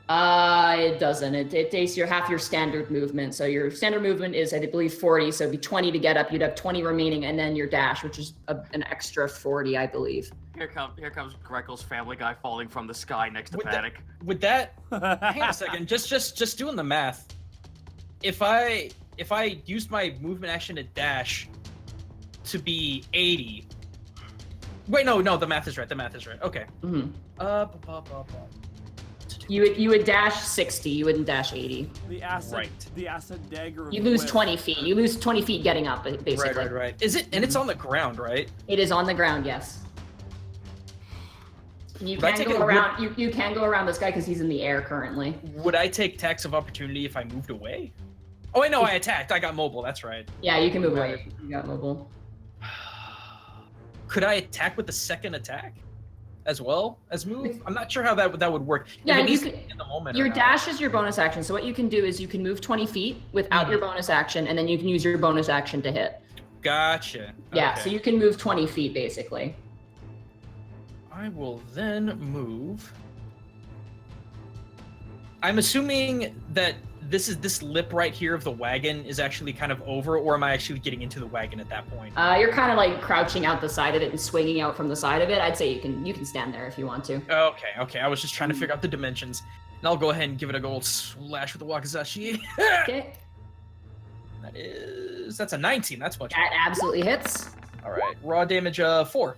It doesn't. It takes half your standard movement. So your standard movement is, I believe, 40. So it'd be 20 to get up. You'd have 20 remaining, and then your dash, which is an extra 40, I believe. Here comes Grekel's Family Guy falling from the sky next to Panic. Would that? Hang on a second. Just doing the math. If I used my movement action to dash to be 80. Wait, no, the math is right. Okay. Mm-hmm. Ba-ba-ba-ba. You would dash 60. You wouldn't dash 80. The acid, Right. the acid dagger. You lose whip. 20 feet. You lose 20 feet getting up, basically. Right. Is it? And it's on the ground, right? It is on the ground, yes. You Would I can take go it- around. You can go around this guy because he's in the air currently. Would I take tax of opportunity if I moved away? Oh wait, no, I attacked. I got mobile. That's right. Yeah, you can move away. You got mobile. Could I attack with the second attack, as well as move? I'm not sure how that would work. Yeah, If it you needs can- to be in the moment. Your or not. dash is your bonus action. So what you can do is you can move 20 feet without your bonus action, and then you can use your bonus action to hit. Gotcha. Yeah, Okay. so you can move 20 feet basically. I will then move. I'm assuming that this lip right here of the wagon is actually kind of over, or am I actually getting into the wagon at that point? You're kind of like crouching out the side of it and swinging out from the side of it. I'd say you can stand there if you want to. Okay. I was just trying to figure out the dimensions. And I'll go ahead and give it a good old slash with the wakizashi. Okay, That's a 19. That's much. that absolutely hits. All right. Raw damage 4.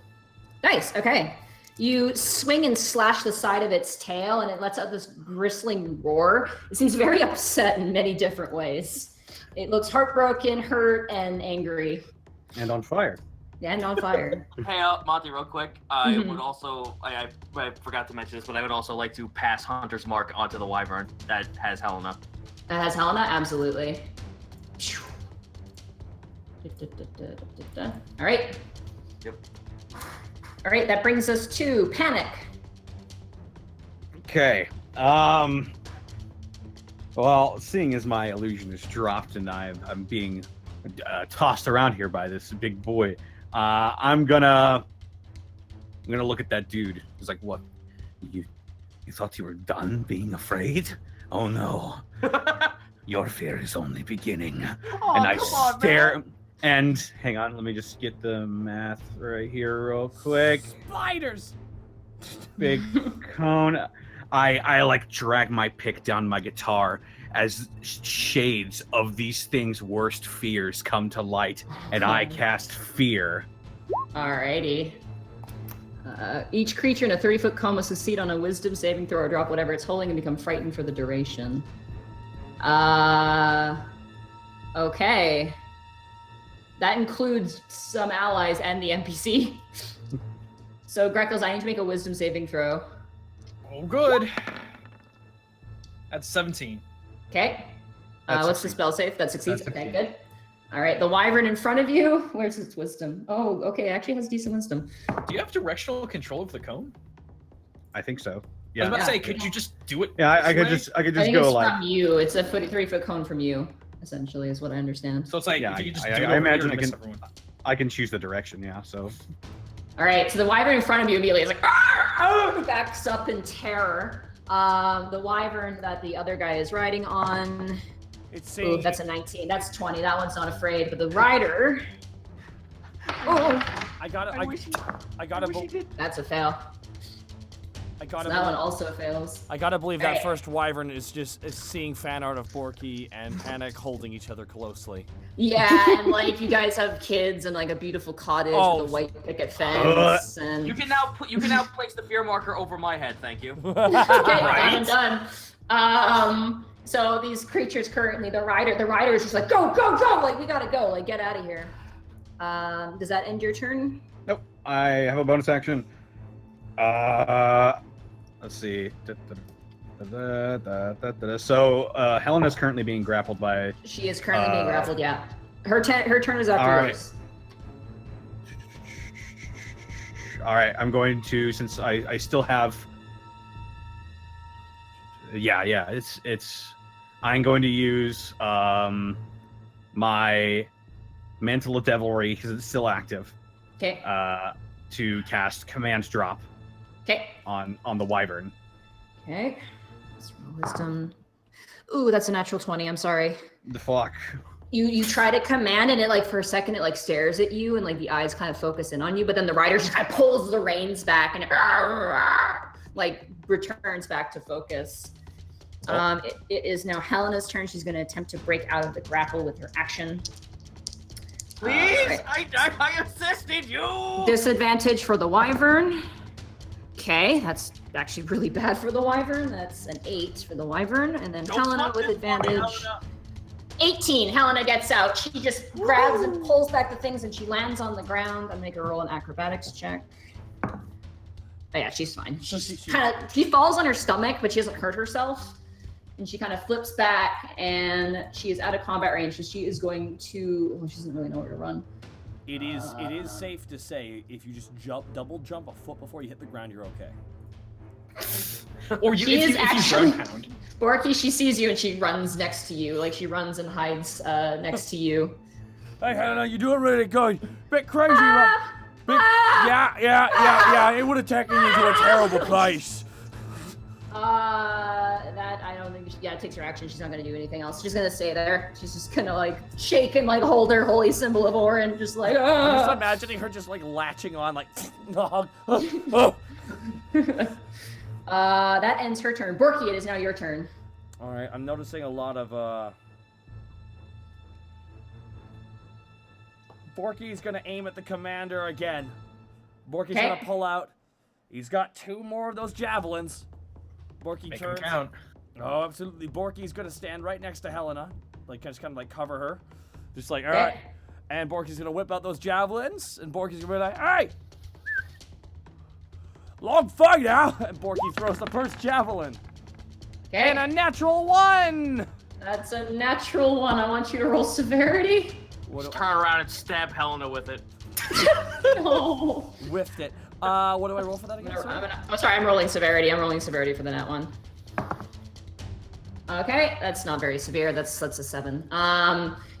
Nice. Okay. You swing and slash the side of its tail, and it lets out this bristling roar. It seems very upset in many different ways. It looks heartbroken, hurt, and angry, And on fire. and on fire. Hey, Monty, real quick. I would also, I forgot to mention this, but I would also like to pass Hunter's Mark onto the wyvern that has Helena. That has Helena? Absolutely. All right. Yep. All right, that brings us to Panic. Okay. Well, seeing as my illusion is dropped and I'm being tossed around here by this big boy, I'm gonna look at that dude. He's like, "What? You thought you were done being afraid? Oh no, your fear is only beginning." Oh, And I come on, stare. man. And hang on, let me just get the math right here real quick. Spiders. Big cone. I like drag my pick down my guitar as shades of these things' worst fears come to light, and I cast fear. Alrighty. Each creature in a 30-foot cone must succeed on a wisdom saving throw or drop whatever it's holding and become frightened for the duration. Okay. That includes some allies and the NPC. So, Greckles, I need to make a wisdom saving throw. Oh, good. That's 17. Okay. That What's the succeeds. spell save? That succeeds? That Okay, succeeds. good. All right, the wyvern in front of you. Where's its wisdom? Oh, okay, it actually has decent wisdom. Do you have directional control of the cone? I think so. I was Yeah. about to Yeah. say, could you just do it? Yeah, I this could way? just I think go it's like. from you. It's a 3-foot cone from you, essentially, is what I understand. So it's like, Yeah, if you could just I do it over imagine here to I miss can- everyone. I can choose the direction. Yeah. So. All right, so the wyvern in front of you immediately is like, "Arr!" Backs up in terror. The wyvern that the other guy is riding on, It's ooh, saying. that's a 19. That's 20. That one's not afraid, but the rider, oh, I gotta. I gotta. that's a fail. I So gotta. that one also fails. I gotta believe that Alright. first wyvern is seeing fan art of Porky and Panic holding each other closely. Yeah, and like you guys have kids and like a beautiful cottage Oh. with a white picket fence, and You can now place the fear marker over my head. Thank you. okay, done. So these creatures currently, the rider is just like, go, like we gotta go, like get out of here. Does that end your turn? Nope. I have a bonus action. Let's see. So Helena's currently being grappled by. She is currently being grappled. Yeah, her turn is after All right. yours. All right, I'm going to, since I still have. Yeah, it's. I'm going to use my Mantle of Devilry, because it's still active, Okay. to cast Command Drop Okay. on the wyvern. Okay. Let's roll wisdom. Ooh, that's a natural 20. I'm sorry. The fuck? You try to command, and it like for a second it like stares at you, and like the eyes kind of focus in on you, but then the rider just kind of pulls the reins back and it like returns back to focus. It is now Helena's turn. She's going to attempt to break out of the grapple with her action. Please, Right. I assisted you. Disadvantage for the wyvern. Okay, that's actually really bad for the wyvern. That's an 8 for the wyvern, and then Don't Helena fuck with this woman, advantage. Helena. 18. Helena gets out. She just grabs and pulls back the things, and she lands on the ground. And make her roll an acrobatics check. Oh yeah, she's fine. So She falls on her stomach, but she doesn't hurt herself. And she kind of flips back, and she is out of combat range. So she is going to. Well, she doesn't really know where to run. It is safe to say if you just double jump a foot before you hit the ground, you're okay. Or you, She if is you, if you actually- ground pound. Borky, she sees you and she runs next to you. Like she runs and hides next to you. Hey, Helena, you're doing really good. Bit crazy, right? Yeah. It would have taken you to a terrible place. That I don't think. It takes her action. She's not gonna do anything else. She's gonna stay there. She's just gonna like shake and like hold her holy symbol of Orin, just like. I'm just imagining her just like latching on, like. Oh. That ends her turn. Borky, it is now your turn. All right, I'm noticing a lot of. Borky's gonna aim at the commander again. Borky's Okay. gonna pull out. He's got 2 more of those javelins. Borky Make 'em turns. count. Oh, absolutely. Borky's gonna stand right next to Helena, like just kind of like cover her, just like all Okay. right. And Borky's gonna whip out those javelins, and Borky's gonna be like, "Hey, long fight now!" And Borky throws the first javelin, Okay. and a natural 1. That's a natural 1. I want you to roll severity. What Just do turn around and stab Helena with it. No. whiffed it. What do I roll for that again? I'm sorry, I'm rolling severity. I'm rolling severity for the nat 1. Okay, that's not very severe. That's a 7.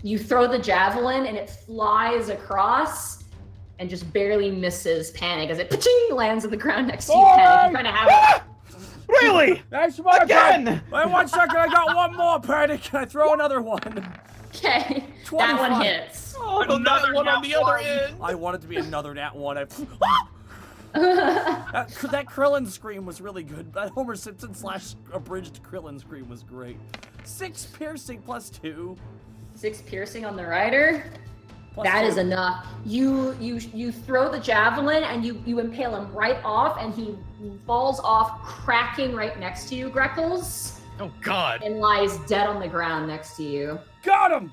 You throw the javelin and it flies across and just barely misses Panic as it pa-ching, lands on the ground next to you. Panic, you kind of have Really? That's my Again! turn. Wait 1 second. I got 1 more, Panic. Can I throw another one? Okay, that 25. one hits. Oh, Another one on nat the other one. end. I want it to be another nat 1. That Krillin scream was really good. That Homer Simpson / abridged Krillin scream was great. 6 piercing plus 2. 6 piercing on the rider. Plus That 2. is enough. You throw the javelin and you impale him right off, and he falls off, cracking right next to you, Greckles, Oh God. and lies dead on the ground next to you. Got him.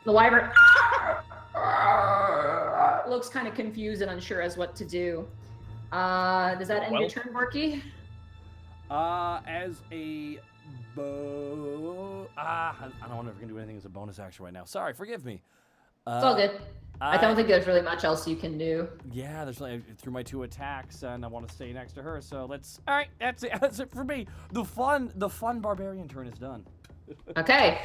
The wyvern looks kind of confused and unsure as what to do. Does that end your Well. turn, Borky? As a I don't know if we can do anything as a bonus action right now. Sorry, forgive me. It's all good. I don't think there's really much else you can do. Yeah, there's like through my 2 attacks, and I want to stay next to her. So let's. All right, that's it. That's it for me. The fun barbarian turn is done. Okay.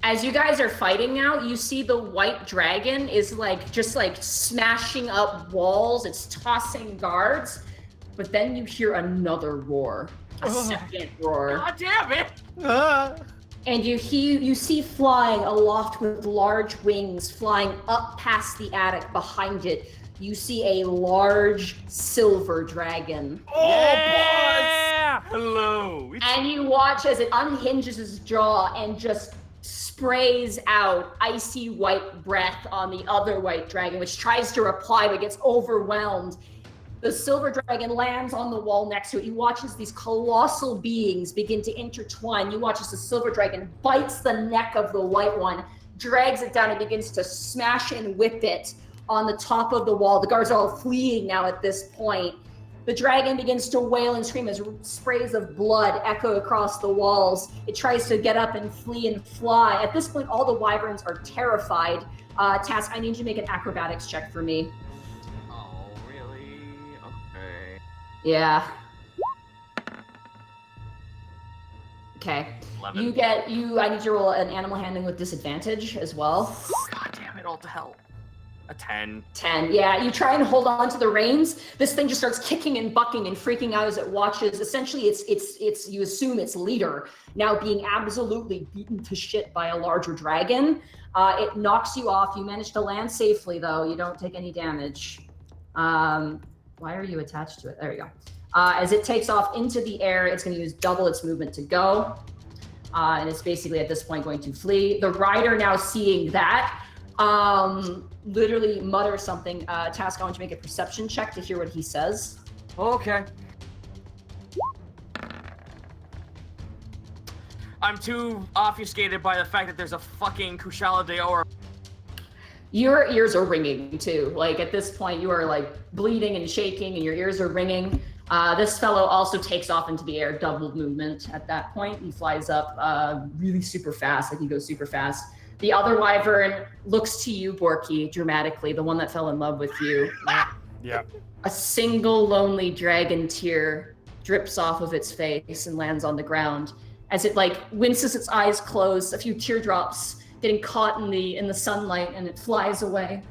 As you guys are fighting now, you see the white dragon is just smashing up walls. It's tossing guards, but then you hear another roar, a second roar, God damn it! and you see flying aloft with large wings, flying up past the attic behind it. You see a large silver dragon. Yeah! Hello. And you watch as it unhinges its jaw and just sprays out icy white breath on the other white dragon, which tries to reply but gets overwhelmed. The silver dragon lands on the wall next to it. You watch as these colossal beings begin to intertwine. You watch as the silver dragon bites the neck of the white one, drags it down, and begins to smash and whip it on the top of the wall. The guards are all fleeing now at this point. The dragon begins to wail and scream as sprays of blood echo across the walls. It tries to get up and flee and fly. At this point, all the wyverns are terrified. Task, I need you to make an acrobatics check for me. Oh, really? Okay. Yeah. Okay. 11. I need you to roll an animal handling with disadvantage as well. God damn it, all to hell. A 10. 10. Yeah, you try and hold on to the reins. This thing just starts kicking and bucking and freaking out as it watches. Essentially, it's you assume its leader now being absolutely beaten to shit by a larger dragon. It knocks you off. You manage to land safely, though. You don't take any damage. Why are you attached to it? There you go. As it takes off into the air, it's going to use double its movement to go. And it's basically at this point going to flee. The rider now seeing that, literally mutters something. Task, I want you to make a perception check to hear what he says. Okay. I'm too obfuscated by the fact that there's a fucking Kushala Daora. Your ears are ringing too. Like at this point, you are like bleeding and shaking, and your ears are ringing. This fellow also takes off into the air, double movement at that point. He flies up really super fast, like he goes super fast. The other wyvern looks to you, Porky, dramatically, the one that fell in love with you. Yeah. A single lonely dragon tear drips off of its face and lands on the ground. As it like winces its eyes closed, a few teardrops getting caught in the sunlight, and it flies away.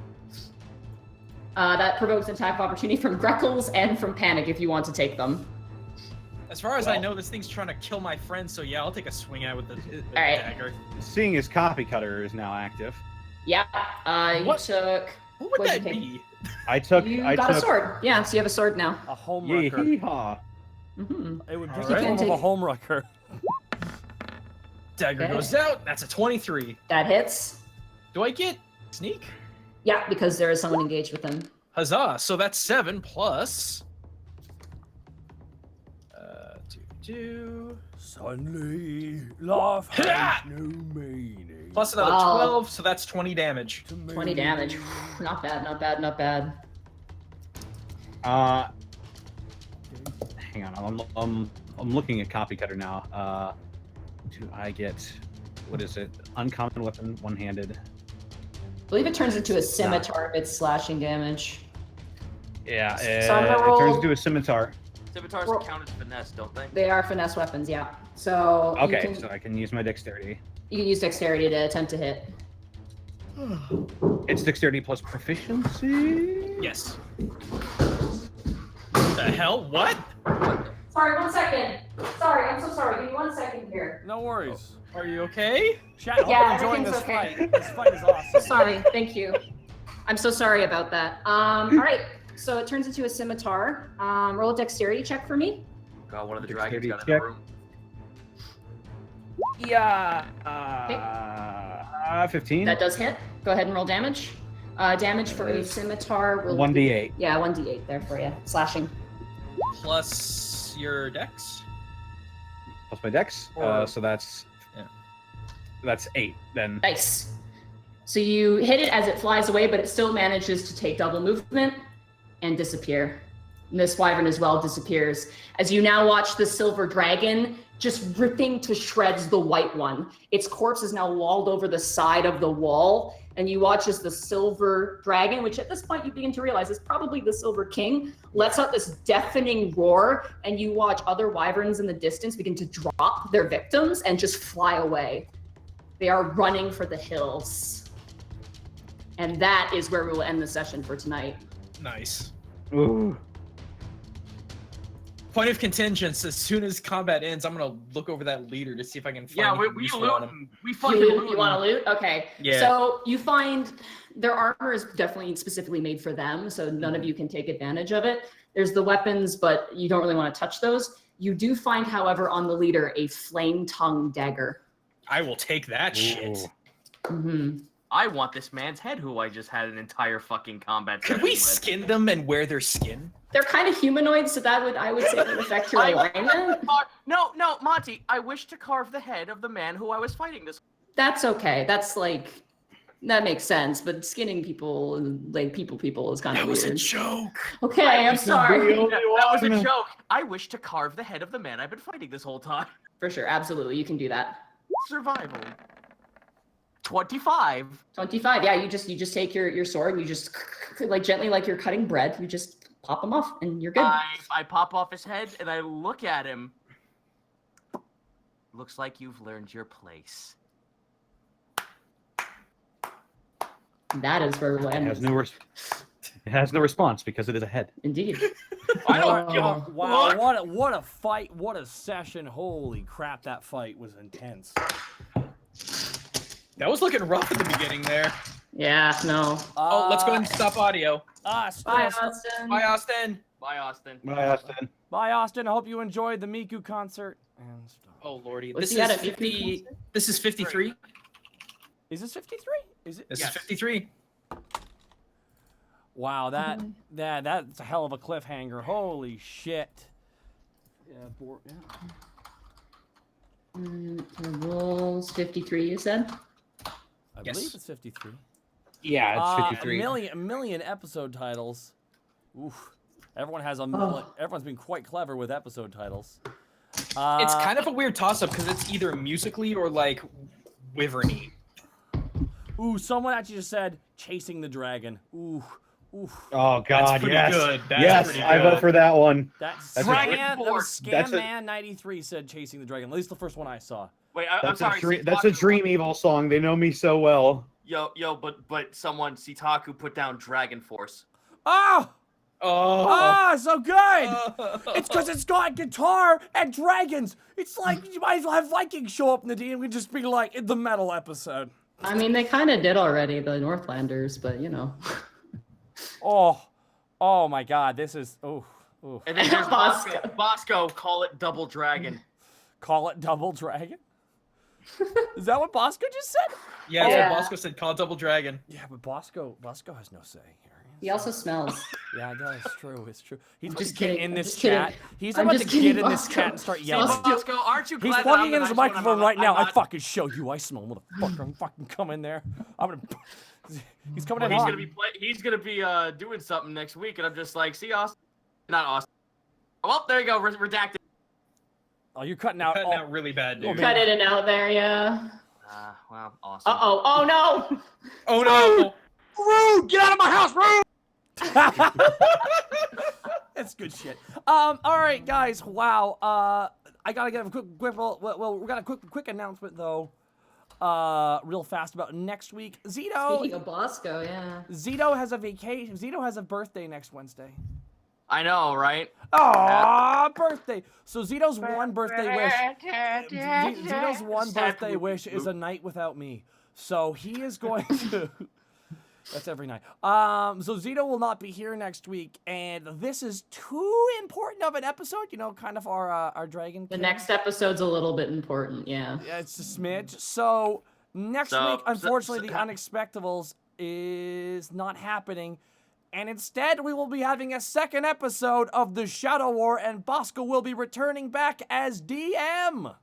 That provokes an attack of opportunity from Greckles and from Panic if you want to take them. As far as I know, this thing's trying to kill my friend, so yeah, I'll take a swing at it with the right. dagger. Seeing as copy cutter is now active. Yeah, you What? took... What would What'd that you take? be? I took. You I got took. a sword. Yeah, so you have a sword now. A home Yee wrecker. hee haw. Mm-hmm. It would be All the right. form of a Take- home wrecker. Dagger Okay. goes out. That's a 23. That hits. Do I get sneak? Yeah, because there is someone engaged with him. Huzzah! So that's 7 plus. 2. Suddenly, life has no meaning. Plus another Wow. 12, so that's 20 damage. 20 damage. Not bad, not bad, not bad. Hang on. I'm looking at copy cutter now. Do I get? What is it? Uncommon weapon, one-handed. I believe it turns into a scimitar if it's slashing damage. Yeah. So I'm gonna it roll- turns into a scimitar. Scimitars Well- count as finesse, don't they? They are finesse weapons, yeah. So Okay, you so I can use my dexterity. can use dexterity to attempt to hit. It's dexterity plus proficiency. Yes. The hell? What? Sorry, 1 second. Sorry, I'm so sorry. Give me 1 second here. No worries. Are you okay? Chat, hope Yeah, you're enjoying this everything's fight. This fight is awesome. Sorry, thank you. I'm so sorry about that. All right, so it turns into a scimitar. Roll a dexterity check for me. God, one of the dragons Dexterity got in the check. room. Yeah. 15. That does hit. Go ahead and roll damage. Damage for a scimitar will 1d8. Yeah, 1d8 there for you. Slashing. Plus your dex? Plus my dex. So that's Yeah. that's 8 then. Nice. So you hit it as it flies away, but it still manages to take double movement and disappear. And this wyvern as well disappears. As you now watch the silver dragon just ripping to shreds the white one. Its corpse is now walled over the side of the wall, and you watch as the silver dragon, which at this point you begin to realize is probably the Silver King, lets out this deafening roar, and you watch other wyverns in the distance begin to drop their victims and just fly away. They are running for the hills. And that is where we will end the session for tonight. Nice. Ooh. Point of contingence, as soon as combat ends, I'm gonna look over that leader to see if I can find Yeah, we anything useful on him. looting. We fucking You looting. want to loot? Okay. Yeah. So you find their armor is definitely specifically made for them, so none of you can take advantage of it. There's the weapons, but you don't really want to touch those. You do find, however, on the leader a flame tongue dagger. I will take that shit. Ooh. Mm-hmm. I want this man's head, who I just had an entire fucking combat Could session we with. skin them and wear their skin? They're kind of humanoid, so that I would say would affect your alignment. No, Monty. I wish to carve the head of the man who I was fighting this. That's okay. That's like, that makes sense. But skinning people, like people is kind of weird. joke. Okay, I'm sorry. That was a joke. I wish to carve the head of the man I've been fighting this whole time. For sure, absolutely, you can do that. Survival. 25. 25. Yeah, you just take your sword and you just like gently, like you're cutting bread. You just pop them off and you're good. I pop off his head and I look at him. Looks like you've learned your place. That is where It land has is. it has no response because it is a head. Indeed. I don't give a Oh, Wow, fuck. what a fight, what a session. Holy crap, that fight was intense. That was looking rough at the beginning there. yeah, no. Oh, let's go ahead and stop audio. Bye, Austin. Bye, Austin. Bye, Austin. Bye, Austin. Bye, Austin. I hope you enjoyed the Miku concert. And stuff. Oh lordy, Was this he is at a Miku 50. concert? This is 53. Is this 53? Is it? This Yes. is 53. Wow, that's a hell of a cliffhanger. Holy shit. Yeah, The rules 53, you said? I Yes. believe it's 53. Yeah, it's 53. A million episode titles. Oof. Everyone has everyone's been quite clever with episode titles. It's kind of a weird toss-up because it's either musically or like wyverny. Ooh, someone actually just said chasing the dragon. Ooh. Oof. Oh That's God, pretty yes, good. That's yes, pretty I vote good. for that one. That's a- Scam, that was Scam that's a- Man 93 said chasing the dragon. At least the first one I saw. Wait, I'm That's sorry. a dream. That's a Dream Evil song. They know me so well. Yo, but someone Sitaku put down Dragon Force. Oh! Oh. So good! It's because it's got guitar and dragons. It's like you might as well have Vikings show up in the DM and just be like in the metal episode. I mean, they kind of did already, the Northlanders, but you know. Oh my God, this is And then there's Bosco. Bosco, call it Double Dragon. Call it Double Dragon. Is that what Bosco just said? Yeah, that's Yeah. what Bosco said. Call it Double Dragon. Yeah, but Bosco has no say here. He also smells. Yeah, it does. It's true. It's true. He's I'm about just to get kidding, in I'm this just kidding. chat. He's I'm about to just get kidding, in this Bosco. chat and start So, yelling. Bosco, aren't you glad He's that plugging I'm in the his nice one microphone and right now. I'm I not- fucking show you. I smell, motherfucker. I'm fucking coming there. I'm gonna. He's coming in He's hot. gonna be doing something next week, and I'm just like, see Austin, not Austin. Well, there you go, redacted. Oh, you're cutting out. Cutting out really bad, dude. Cut in and out there, yeah. Well, awesome. Uh-oh. Oh, no! Oh no! Rude! Get out of my house, Rude! That's good shit. All right, guys. Wow. I gotta get a quick. Well, we got a quick announcement though. Real fast about next week. Zito. Speaking of Bosco, yeah. Zito has a vacation. Zito has a birthday next Wednesday. I know, right? Aw, birthday. So Zito's one birthday wish. Zito's one birthday wish is a night without me. So he is going to. That's every night. So Zito will not be here next week, and this is too important of an episode. You know, kind of our dragon. The King. next episode's a little bit important, yeah. Yeah, it's a smidge. So next week, unfortunately, the Unexpectables is not happening. And instead, we will be having a second episode of the Shadow War, and Bosco will be returning back as DM.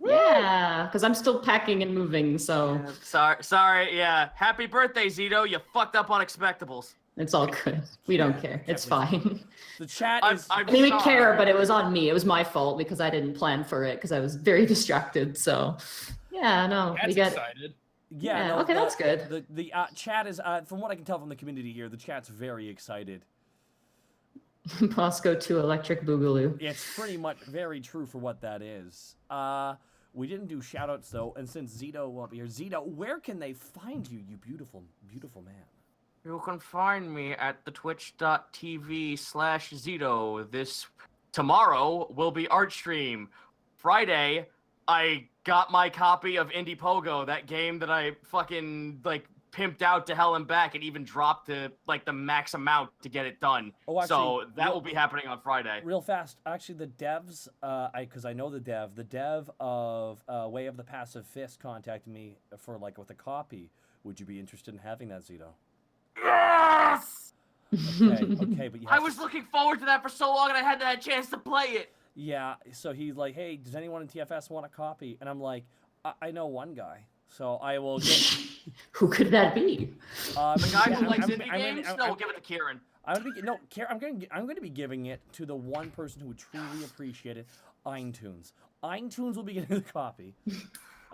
Yeah, because I'm still packing and moving, so Sorry, yeah. Happy birthday, Zito. You fucked up on Expectables. it's all good. We don't care. It's fine. The chat is. I mean, we sorry. care, but it was on me. It was my fault because I didn't plan for it because I was very distracted. So, yeah, no, That's we get. excited. Yeah, no, okay, that's good. The chat is, from what I can tell from the community here, the chat's very excited. Bosco to Electric Boogaloo. It's pretty much very true for what that is. We didn't do shoutouts though, and since Zito won't be here, Zito, where can they find you, you beautiful, beautiful man? You can find me at the twitch.tv/Zito. Tomorrow will be art stream. Friday, I got my copy of Indie Pogo, that game that I fucking pimped out to hell and back and even dropped to the max amount to get it done. Oh, actually, so that will be happening on Friday. Real fast, actually, the devs, because I know the dev of Way of the Passive Fist contacted me for with a copy. Would you be interested in having that, Zito? Yes! Okay, but you I was looking forward to that for so long and I hadn't had a chance to play it. Yeah, so he's like, hey, does anyone in TFS want a copy? And I'm like, I know one guy, so I will get. Who could that be? The guy who likes indie games? No, we'll give it to Kieran. I'm going to be giving it to the one person who would truly appreciate it, iTunes. iTunes will be getting the copy.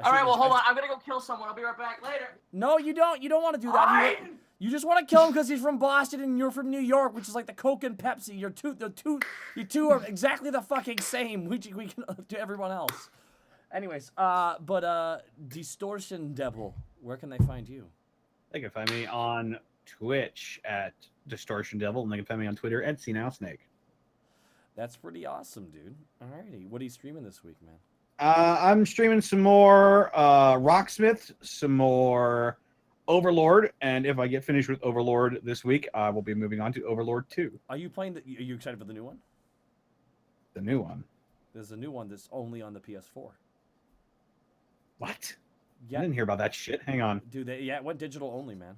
All right, well, hold on. I'm going to go kill someone. I'll be right back later. No, you don't. You don't want to do that. You just want to kill him because he's from Boston and you're from New York, which is like the Coke and Pepsi. You two are exactly the fucking same. We can to everyone else. Anyways, but Distortion Devil, where can they find you? They can find me on Twitch at Distortion Devil, and they can find me on Twitter at SeeNowSnake. That's pretty awesome, dude. Alrighty, what are you streaming this week, man? I'm streaming some more Rocksmith, some more Overlord, and if I get finished with Overlord this week, I will be moving on to Overlord 2. Are you playing? Are you excited for the new one? The new one. There's a new one that's only on the PS4. What? Yeah, I didn't hear about that shit. Hang on. dude. Yeah, it went digital only, man.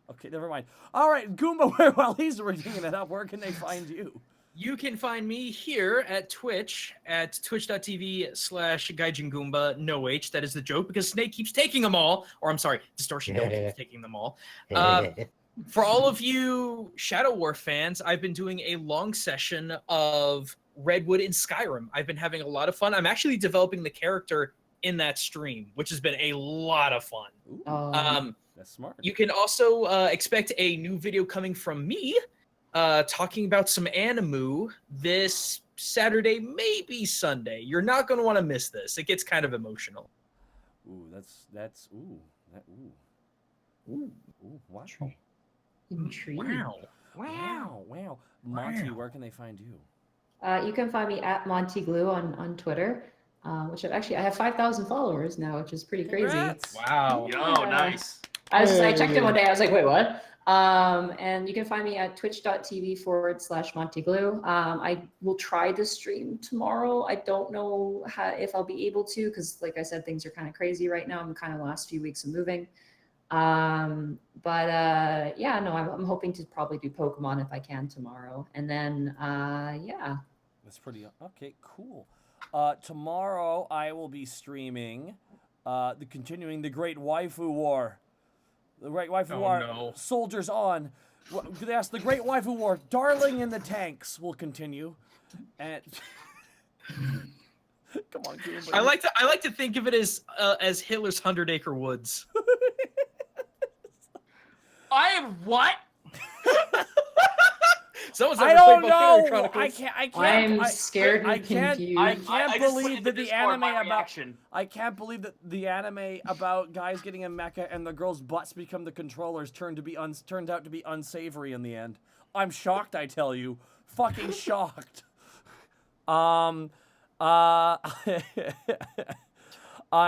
Okay, never mind. All right, Goomba. While he's ringing it up, where can they find you? You can find me here at Twitch at twitch.tv/GaijinGoomba. No H, that is the joke because Snake keeps taking them all. Or I'm sorry, Distortion Devil keeps taking them all. For all of you Shadow War fans, I've been doing a long session of Redwood in Skyrim. I've been having a lot of fun. I'm actually developing the character in that stream, which has been a lot of fun. That's smart. You can also expect a new video coming from me talking about some anime this Saturday, maybe Sunday. You're not going to want to miss this. It gets kind of emotional. Ooh, wow. Intrigued. Wow. Monty, where can they find you? You can find me at Monty Glue on Twitter, which I have 5,000 followers now, which is pretty crazy. Congrats. Wow. Yo, nice. I checked it one day. I was like, wait, what? And you can find me at twitch.tv/MontyGlue. I will try to stream tomorrow. I don't know if I'll be able to, because like I said, things are kind of crazy right now. I'm kind of last few weeks of moving. Yeah, no, I'm hoping to probably do Pokemon if I can tomorrow. And then, yeah. That's pretty, okay, cool. Tomorrow I will be streaming, continuing the Great Waifu War. The Great Waifu War, no. Soldiers on. Yes, the Great Waifu War, Darling in the Tanks will continue. And come on, Goomba. I like to think of it as Hitler's 100 Acre Woods. I am what? Someone's I ever don't played Valkyria know. Chronicles? I'm scared and confused. I I can't just put believe in that the Discord anime my about reaction. I can't believe that the anime about guys getting a mecha and the girls' butts become the controllers turned out to be unsavory in the end. I'm shocked, I tell you. Fucking shocked.